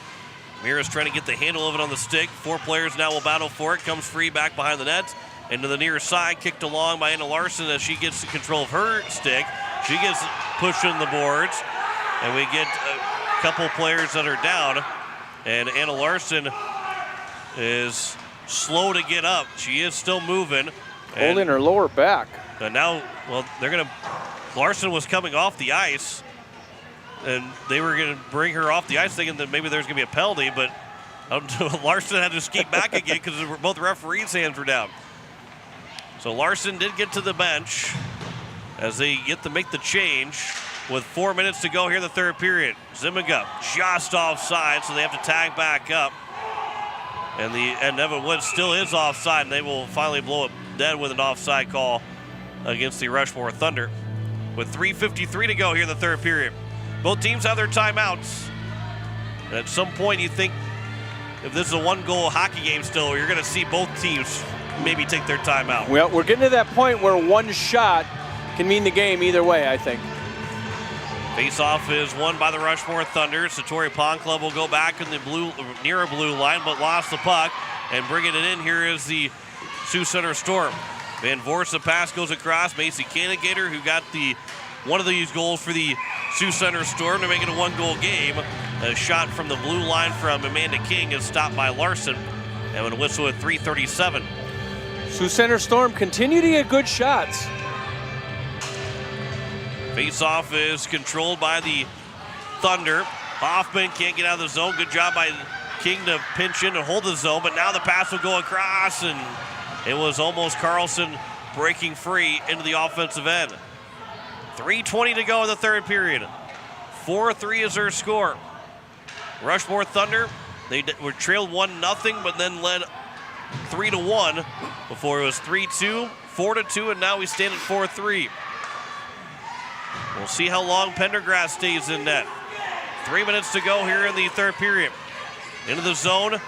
Ramirez trying to get the handle of it on the stick. Four players now will battle for it. Comes free back behind the net. Into the near side, kicked along by Anna Larson as she gets control of her stick. She gets pushing the boards. And we get a couple players that are down. And Anna Larson is slow to get up. She is still moving. Holding her lower back. And now, well, Larson was coming off the ice. And they were going to bring her off the ice thinking that maybe there's going to be a penalty. But Larson had to skate back again because both referees' hands were down. So Larson did get to the bench as they get to make the change. With 4 minutes to go here in the third period. Zimiga just offside, so they have to tag back up. And Evan Woods still is offside, and they will finally blow it dead with an offside call against the Rushmore Thunder. With 3:53 to go here in the third period. Both teams have their timeouts. And at some point you think if this is a one-goal hockey game still, you're going to see both teams maybe take their timeout. Well, we're getting to that point where one shot can mean the game either way, I think. Face-off is won by the Rushmore Thunder. Satori Pond Club will go back in the near blue line, but lost the puck. And bringing it in here is the Sioux Center Storm. Van Voorse pass goes across. Macy Canagator, who got one of these goals for the Sioux Center Storm to make it a one-goal game. A shot from the blue line from Amanda King is stopped by Larson. And with a whistle at 3:37. Sioux Center Storm continue to get good shots. Face-off is controlled by the Thunder. Hoffman can't get out of the zone. Good job by King to pinch in and hold the zone, but now the pass will go across, and it was almost Carlson breaking free into the offensive end. 3:20 to go in the third period. 4-3 is their score. Rushmore Thunder, they were trailed 1-0, but then led 3-1 before it was 3-2, 4-2, and now we stand at 4-3. We'll see how long Pendergrass stays in net. 3 minutes to go here in the third period. Into the zone,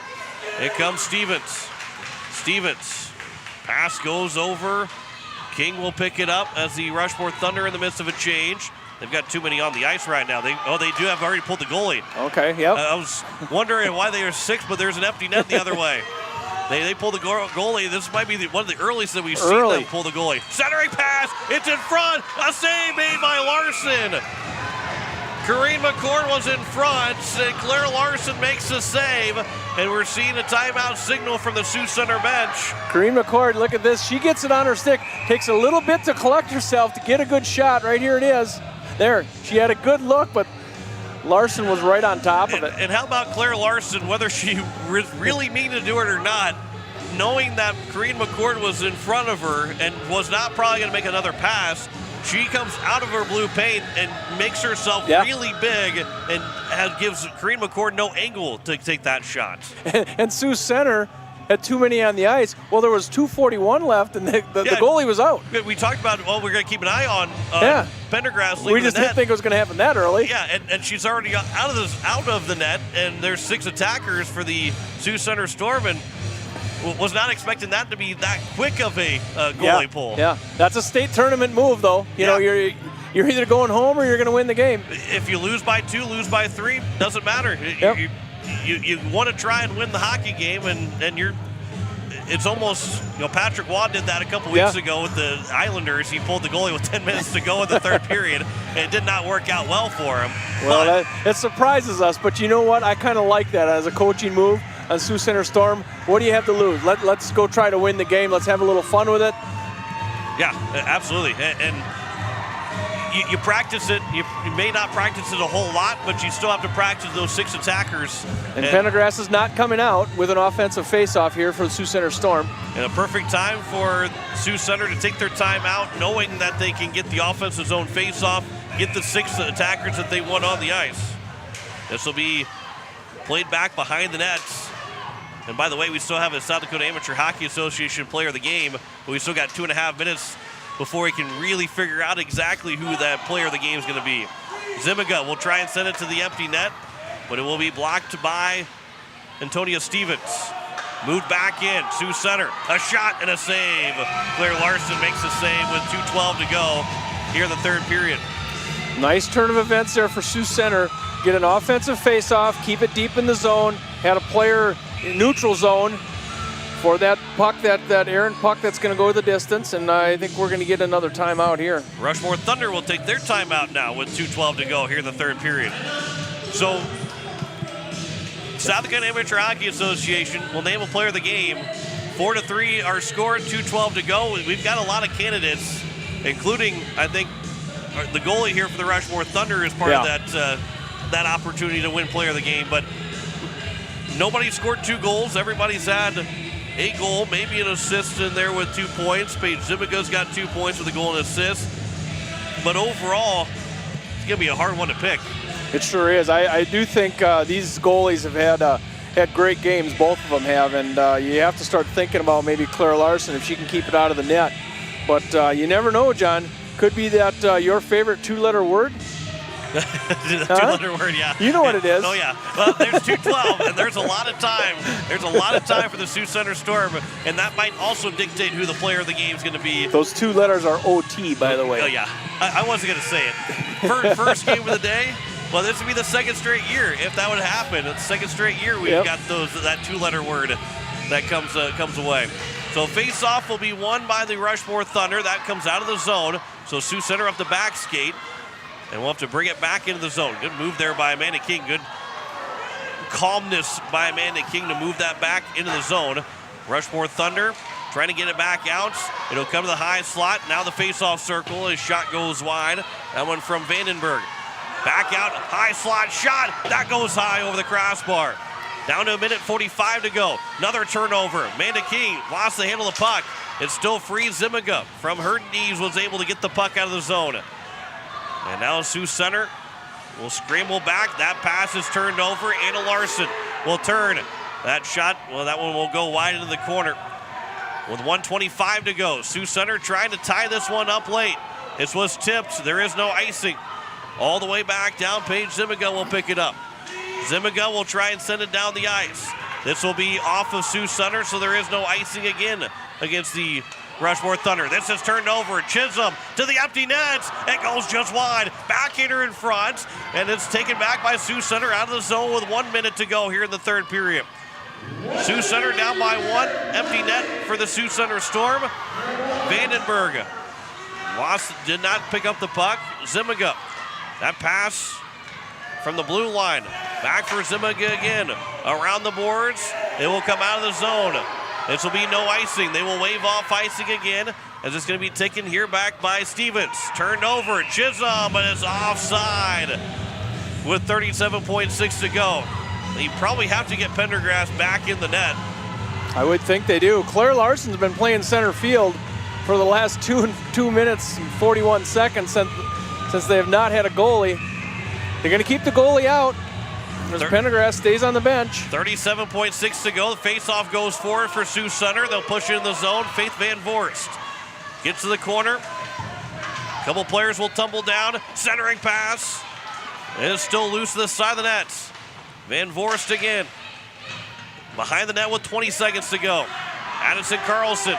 it comes Stevens. Stevens, pass goes over. King will pick it up as the Rushmore Thunder in the midst of a change. They've got too many on the ice right now. They do have already pulled the goalie. Okay, yep. I was wondering why they are 6, but there's an empty net the other way. They pull the goalie. This might be one of the earliest that we've seen them pull the goalie. Centering pass. It's in front. A save made by Larson. Corrine McCord was in front. Claire Larson makes the save. And we're seeing a timeout signal from the Sioux Center bench. Corrine McCord, look at this. She gets it on her stick. Takes a little bit to collect herself to get a good shot. Right here it is. There. She had a good look, but Larson was right on top of it. And how about Claire Larson, whether she really mean to do it or not, knowing that Corrine McCord was in front of her and was not probably going to make another pass, she comes out of her blue paint and makes herself really big and gives Corrine McCord no angle to take that shot. And Sioux Center had too many on the ice. Well, there was 2:41 left, and the goalie was out. We talked about, well, we're going to keep an eye on Pendergrass. We just didn't think it was going to happen that early. Yeah, and she's already out of the net, and there's 6 attackers for the Sioux Center Storm, and was not expecting that to be that quick of a goalie pull. Yeah, that's a state tournament move, though. You know, you're either going home or you're going to win the game. If you lose by 2, lose by 3, doesn't matter. You want to try and win the hockey game, and it's almost, Patrick Waugh did that a couple weeks ago with the Islanders. He pulled the goalie with 10 minutes to go in the third period, and it did not work out well for him. Well, it surprises us, but you know what? I kind of like that as a coaching move on Sioux Center Storm. What do you have to lose? Let's go try to win the game. Let's have a little fun with it. Yeah, absolutely. And you practice it. You may not practice it a whole lot, but you still have to practice those 6 attackers. And Pendergrass is not coming out with an offensive face-off here for the Sioux Center Storm. And a perfect time for Sioux Center to take their time out, knowing that they can get the offensive zone face-off, get the 6 attackers that they want on the ice. This will be played back behind the nets. And by the way, we still have a South Dakota Amateur Hockey Association player of the game, but we still got 2.5 minutes before he can really figure out exactly who that player of the game is going to be. Zimiga will try and send it to the empty net, but it will be blocked by Antonia Stevens. Moved back in, Sioux Center, a shot and a save. Claire Larson makes the save with 2:12 to go here in the third period. Nice turn of events there for Sioux Center. Get an offensive face-off, keep it deep in the zone, had a player in neutral zone for that puck, that errant puck that's going to go the distance, and I think we're going to get another timeout here. Rushmore Thunder will take their timeout now with 2:12 to go here in the third period. So, South Dakota Amateur Hockey Association will name a player of the game. 4-3 are scored, 2:12 to go. We've got a lot of candidates, including, I think, the goalie here for the Rushmore Thunder is part of that opportunity to win player of the game, but nobody scored 2 goals. Everybody's had a goal, maybe an assist in there with 2 points. Paige Zimiga's got 2 points with a goal and assist. But overall, it's going to be a hard one to pick. It sure is. I do think these goalies have had great games. Both of them have, and you have to start thinking about maybe Claire Larson if she can keep it out of the net. But you never know, John. Could be that your favorite 2-letter word. Two-letter word, yeah. You know what it is. Oh, yeah. Well, there's 2:12, and there's a lot of time. There's a lot of time for the Sioux Center Storm, and that might also dictate who the player of the game is going to be. Those 2 letters are OT, by the way. Oh, yeah. I wasn't going to say it. First game of the day. Well, this would be the second straight year if that would happen. It's the second straight year we've got that 2-letter word that comes away. So face-off will be won by the Rushmore Thunder. That comes out of the zone. So Sioux Center up the back skate. And we'll have to bring it back into the zone. Good move there by Amanda King. Good calmness by Amanda King to move that back into the zone. Rushmore Thunder trying to get it back out. It'll come to the high slot. Now the face-off circle. His shot goes wide. That one from Vandenberg. Back out, high slot shot. That goes high over the crossbar. Down to 1:45 to go. Another turnover. Amanda King lost the handle of the puck. It's still free. Zimiga from her knees was able to get the puck out of the zone. And now Sioux Center will scramble back. That pass is turned over. Anna Larson will turn. That shot, well, that one will go wide into the corner. With 1:25 to go, Sioux Center trying to tie this one up late. This was tipped. There is no icing. All the way back down. Paige Zimiga will pick it up. Zimiga will try and send it down the ice. This will be off of Sioux Center, so there is no icing again against the Rushmore Thunder. This is turned over. Chisholm to the empty nets. It goes just wide. Backhander in front. And it's taken back by Sioux Center out of the zone with 1 minute to go here in the third period. Sioux Center down by 1. Empty net for the Sioux Center Storm. Vandenberg did not pick up the puck. Zimiga. That pass from the blue line. Back for Zimiga again. Around the boards. It will come out of the zone. This will be no icing. They will wave off icing again as it's going to be taken here back by Stevens. Turned over. Chisholm, but it's offside with 37.6 to go. They probably have to get Pendergrass back in the net. I would think they do. Claire Larson's been playing center field for the last 2 minutes and 41 seconds since they have not had a goalie. They're going to keep the goalie out. As Pendergrass stays on the bench. 37.6 to go. The faceoff goes forward for Sioux Center. They'll push it in the zone. Faith Van Voorst gets to the corner. A couple players will tumble down. Centering pass. It is still loose to the side of the net. Van Voorst again. Behind the net with 20 seconds to go. Addison Carlson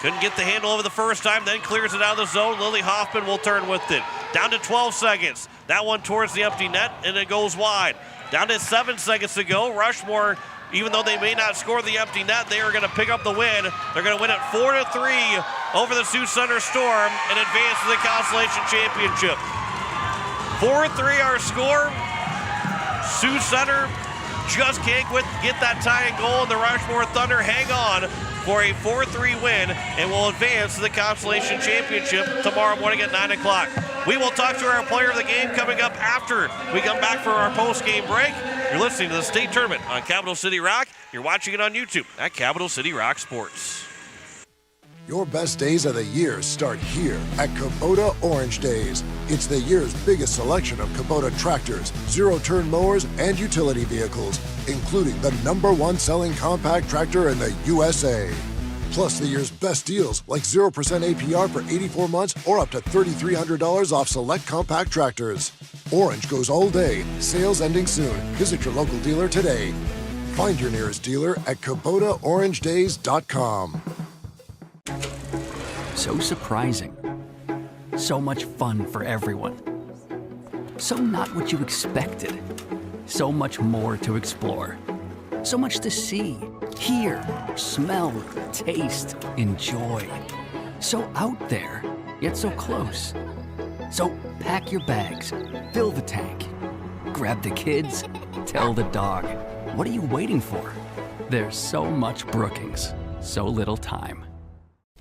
couldn't get the handle over the first time, then clears it out of the zone. Lily Hoffman will turn with it. Down to 12 seconds. That one towards the empty net, and it goes wide. Down to 7 seconds to go. Rushmore, even though they may not score the empty net, they are going to pick up the win. They're going to win it 4-3 over the Sioux Center Storm and advance to the Consolation Championship. 4-3 our score. Sioux Center just can't get that tying goal, and the Rushmore Thunder hang on for a 4-3 win and will advance to the Consolation Championship tomorrow morning at 9 o'clock. We will talk to our player of the game coming up after we come back for our post-game break. You're listening to the state tournament on Capital City Rock. You're watching it on YouTube at Capital City Rock Sports. Your best days of the year start here at Kubota Orange Days. It's the year's biggest selection of Kubota tractors, zero-turn mowers, and utility vehicles, including the #1 selling compact tractor in the USA. Plus the year's best deals like 0% APR for 84 months or up to $3,300 off select compact tractors. Orange goes all day. Sales ending soon. Visit your local dealer today. Find your nearest dealer at KubotaOrangeDays.com. So surprising. So much fun for everyone. So not what you expected. So much more to explore. So much to see, hear, smell, taste, enjoy. So out there, yet so close. So pack your bags, fill the tank, grab the kids, tell the dog. What are you waiting for? There's so much Brookings, so little time.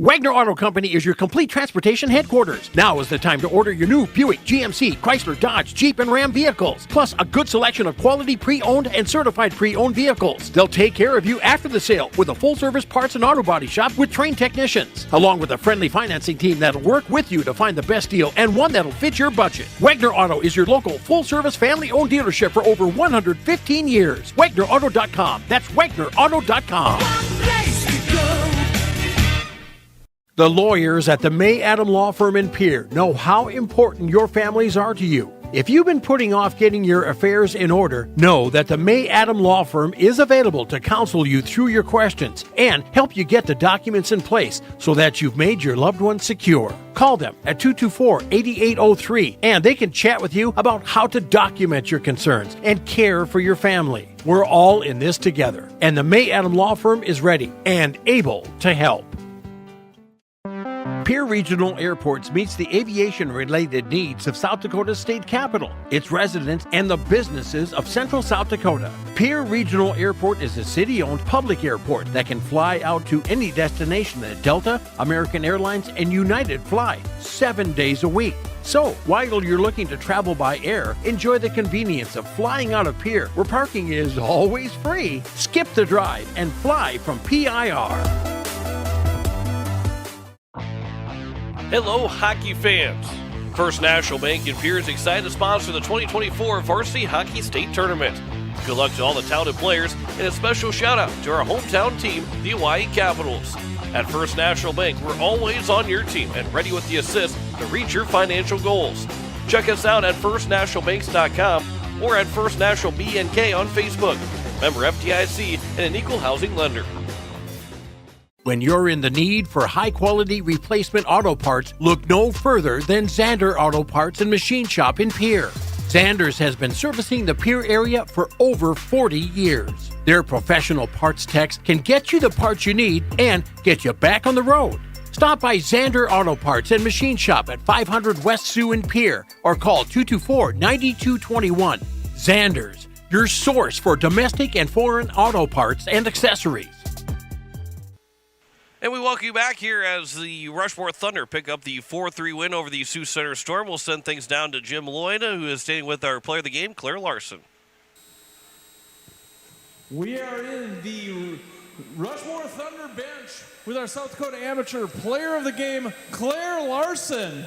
Wagner Auto Company is your complete transportation headquarters. Now is the time to order your new Buick, GMC, Chrysler, Dodge, Jeep, and Ram vehicles, plus a good selection of quality pre-owned and certified pre-owned vehicles. They'll take care of you after the sale with a full-service parts and auto body shop with trained technicians, along with a friendly financing team that'll work with you to find the best deal and one that'll fit your budget. Wagner Auto is your local full-service family-owned dealership for over 115 years. WagnerAuto.com. That's WagnerAuto.com. The lawyers at the May Adam Law Firm in Pierre know how important your families are to you. If you've been putting off getting your affairs in order, know that the May Adam Law Firm is available to counsel you through your questions and help you get the documents in place so that you've made your loved ones secure. Call them at 224-8803 and they can chat with you about how to document your concerns and care for your family. We're all in this together, and the May Adam Law Firm is ready and able to help. Pierre Regional Airports meets the aviation-related needs of South Dakota's state capital, its residents, and the businesses of central South Dakota. Pierre Regional Airport is a city-owned public airport that can fly out to any destination that Delta, American Airlines, and United fly 7 days a week. So, while you're looking to travel by air, enjoy the convenience of flying out of Pierre, where parking is always free. Skip the drive and fly from PIR. Hello, hockey fans. First National Bank in Pierre is excited to sponsor the 2024 Varsity Hockey State Tournament. Good luck to all the talented players, and a special shout out to our hometown team, the Hawaii Capitals. At First National Bank, we're always on your team and ready with the assist to reach your financial goals. Check us out at firstnationalbanks.com or at First National BNK on Facebook. Member FDIC and an equal housing lender. When you're in the need for high-quality replacement auto parts, look no further than Zander Auto Parts and Machine Shop in Pierre. Zander's has been servicing the Pierre area for over 40 years. Their professional parts techs can get you the parts you need and get you back on the road. Stop by Zander Auto Parts and Machine Shop at 500 West Sioux in Pierre or call 224-9221. Zander's, your source for domestic and foreign auto parts and accessories. And we welcome you back here as the Rushmore Thunder pick up the 4-3 win over the Sioux Center Storm. We'll send things down to Jim Lloyd, who is staying with our player of the game, Claire Larson. We are in the Rushmore Thunder bench with our South Dakota amateur player of the game, Claire Larson.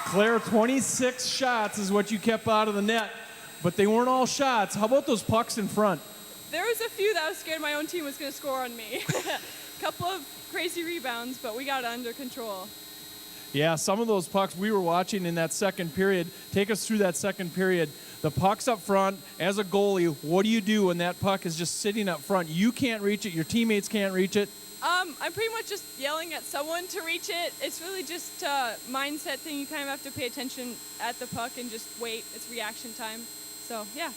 Claire, 26 shots is what you kept out of the net. but they weren't all shots. How about those pucks in front? There was a few that I was scared my own team was going to score on me. A couple of crazy rebounds, but we got it under control. Yeah, some of those pucks we were watching in that second period. Take us through that second period. The puck's up front. As a goalie, what do you do when that puck is just sitting up front? You can't reach it. Your teammates can't reach it. I'm pretty much just yelling at someone to reach it. It's really just a mindset thing. You kind of have to pay attention at the puck and just wait. It's reaction time. So, yeah.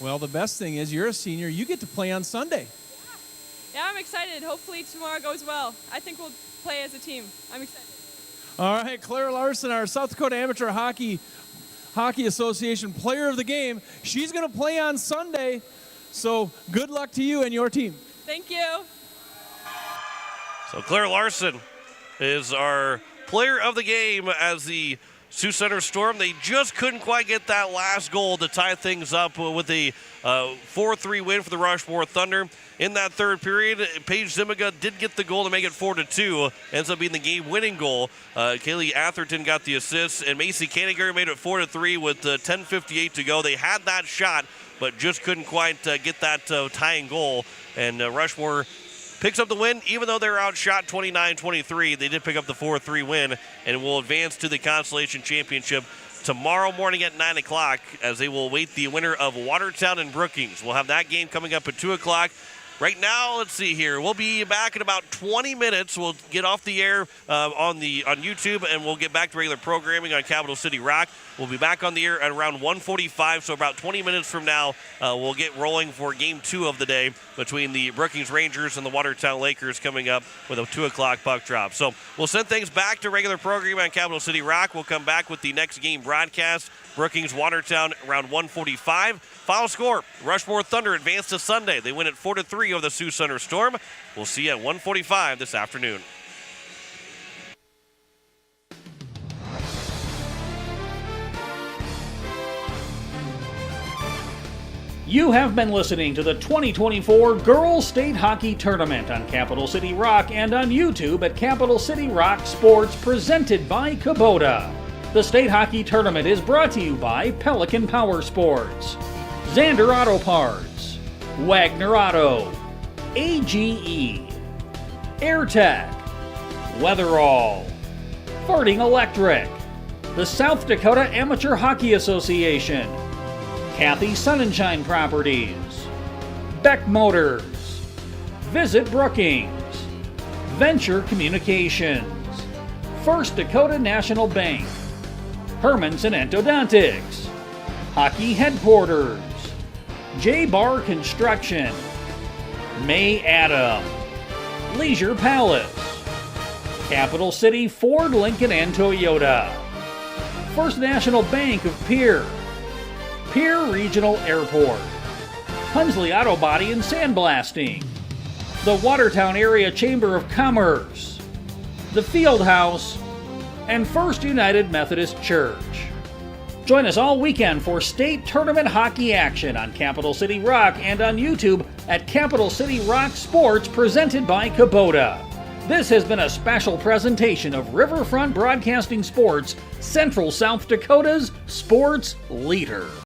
Well, the best thing is you're a senior. You get to play on Sunday. Yeah, I'm excited. Hopefully tomorrow goes well. I think we'll play as a team. I'm excited. All right, Claire Larson, our South Dakota Amateur Hockey Association Player of the Game. She's going to play on Sunday, so good luck to you and your team. Thank you. So Claire Larson is our Player of the Game as the Sioux Center Storm. They just couldn't quite get that last goal to tie things up with a 4-3 win for the Rushmore Thunder. In that third period, Paige Zimiga did get the goal to make it 4-2. Ends up being the game-winning goal. Kaylee Atherton got the assist, and Macy Canninger made it 4-3 with 10:58 to go. They had that shot, but just couldn't quite get that tying goal. And Rushmore picks up the win, even though they're outshot 29-23. They did pick up the 4-3 win and will advance to the Consolation Championship tomorrow morning at 9 o'clock as they will await the winner of Watertown and Brookings. We'll have that game coming up at 2 o'clock. Right now, let's see here. We'll be back in about 20 minutes. We'll get off the air on YouTube, and we'll get back to regular programming on Capital City Rock. We'll be back on the air at around 1:45, so about 20 minutes from now, we'll get rolling for Game 2 of the day between the Brookings Rangers and the Watertown Lakers coming up with a 2 o'clock puck drop. So we'll send things back to regular programming on Capital City Rock. We'll come back with the next game broadcast, Brookings Watertown, around 1:45. Final score, Rushmore Thunder advance to Sunday. They win at 4-3 over the Sioux Center Storm. We'll see you at 1:45 this afternoon. You have been listening to the 2024 Girls State Hockey Tournament on Capital City Rock and on YouTube at Capital City Rock Sports, presented by Kubota. The State Hockey Tournament is brought to you by Pelican Power Sports, Zander Auto Parts, Wagner Auto, AGE, AirTech, Weatherall, Farting Electric, the South Dakota Amateur Hockey Association, Kathy Sunshine Properties, Beck Motors, Visit Brookings, Venture Communications, First Dakota National Bank, Hermanson Endodontics, Hockey Headquarters, J-Bar Construction, May Adam, Leisure Palace, Capital City Ford, Lincoln, and Toyota, First National Bank of Pierre, Pierre Regional Airport, Hunsley Auto Body and Sandblasting, the Watertown Area Chamber of Commerce, the Field House, and First United Methodist Church. Join us all weekend for state tournament hockey action on Capital City Rock and on YouTube at Capital City Rock Sports, presented by Kubota. This has been a special presentation of Riverfront Broadcasting Sports, Central South Dakota's sports leader.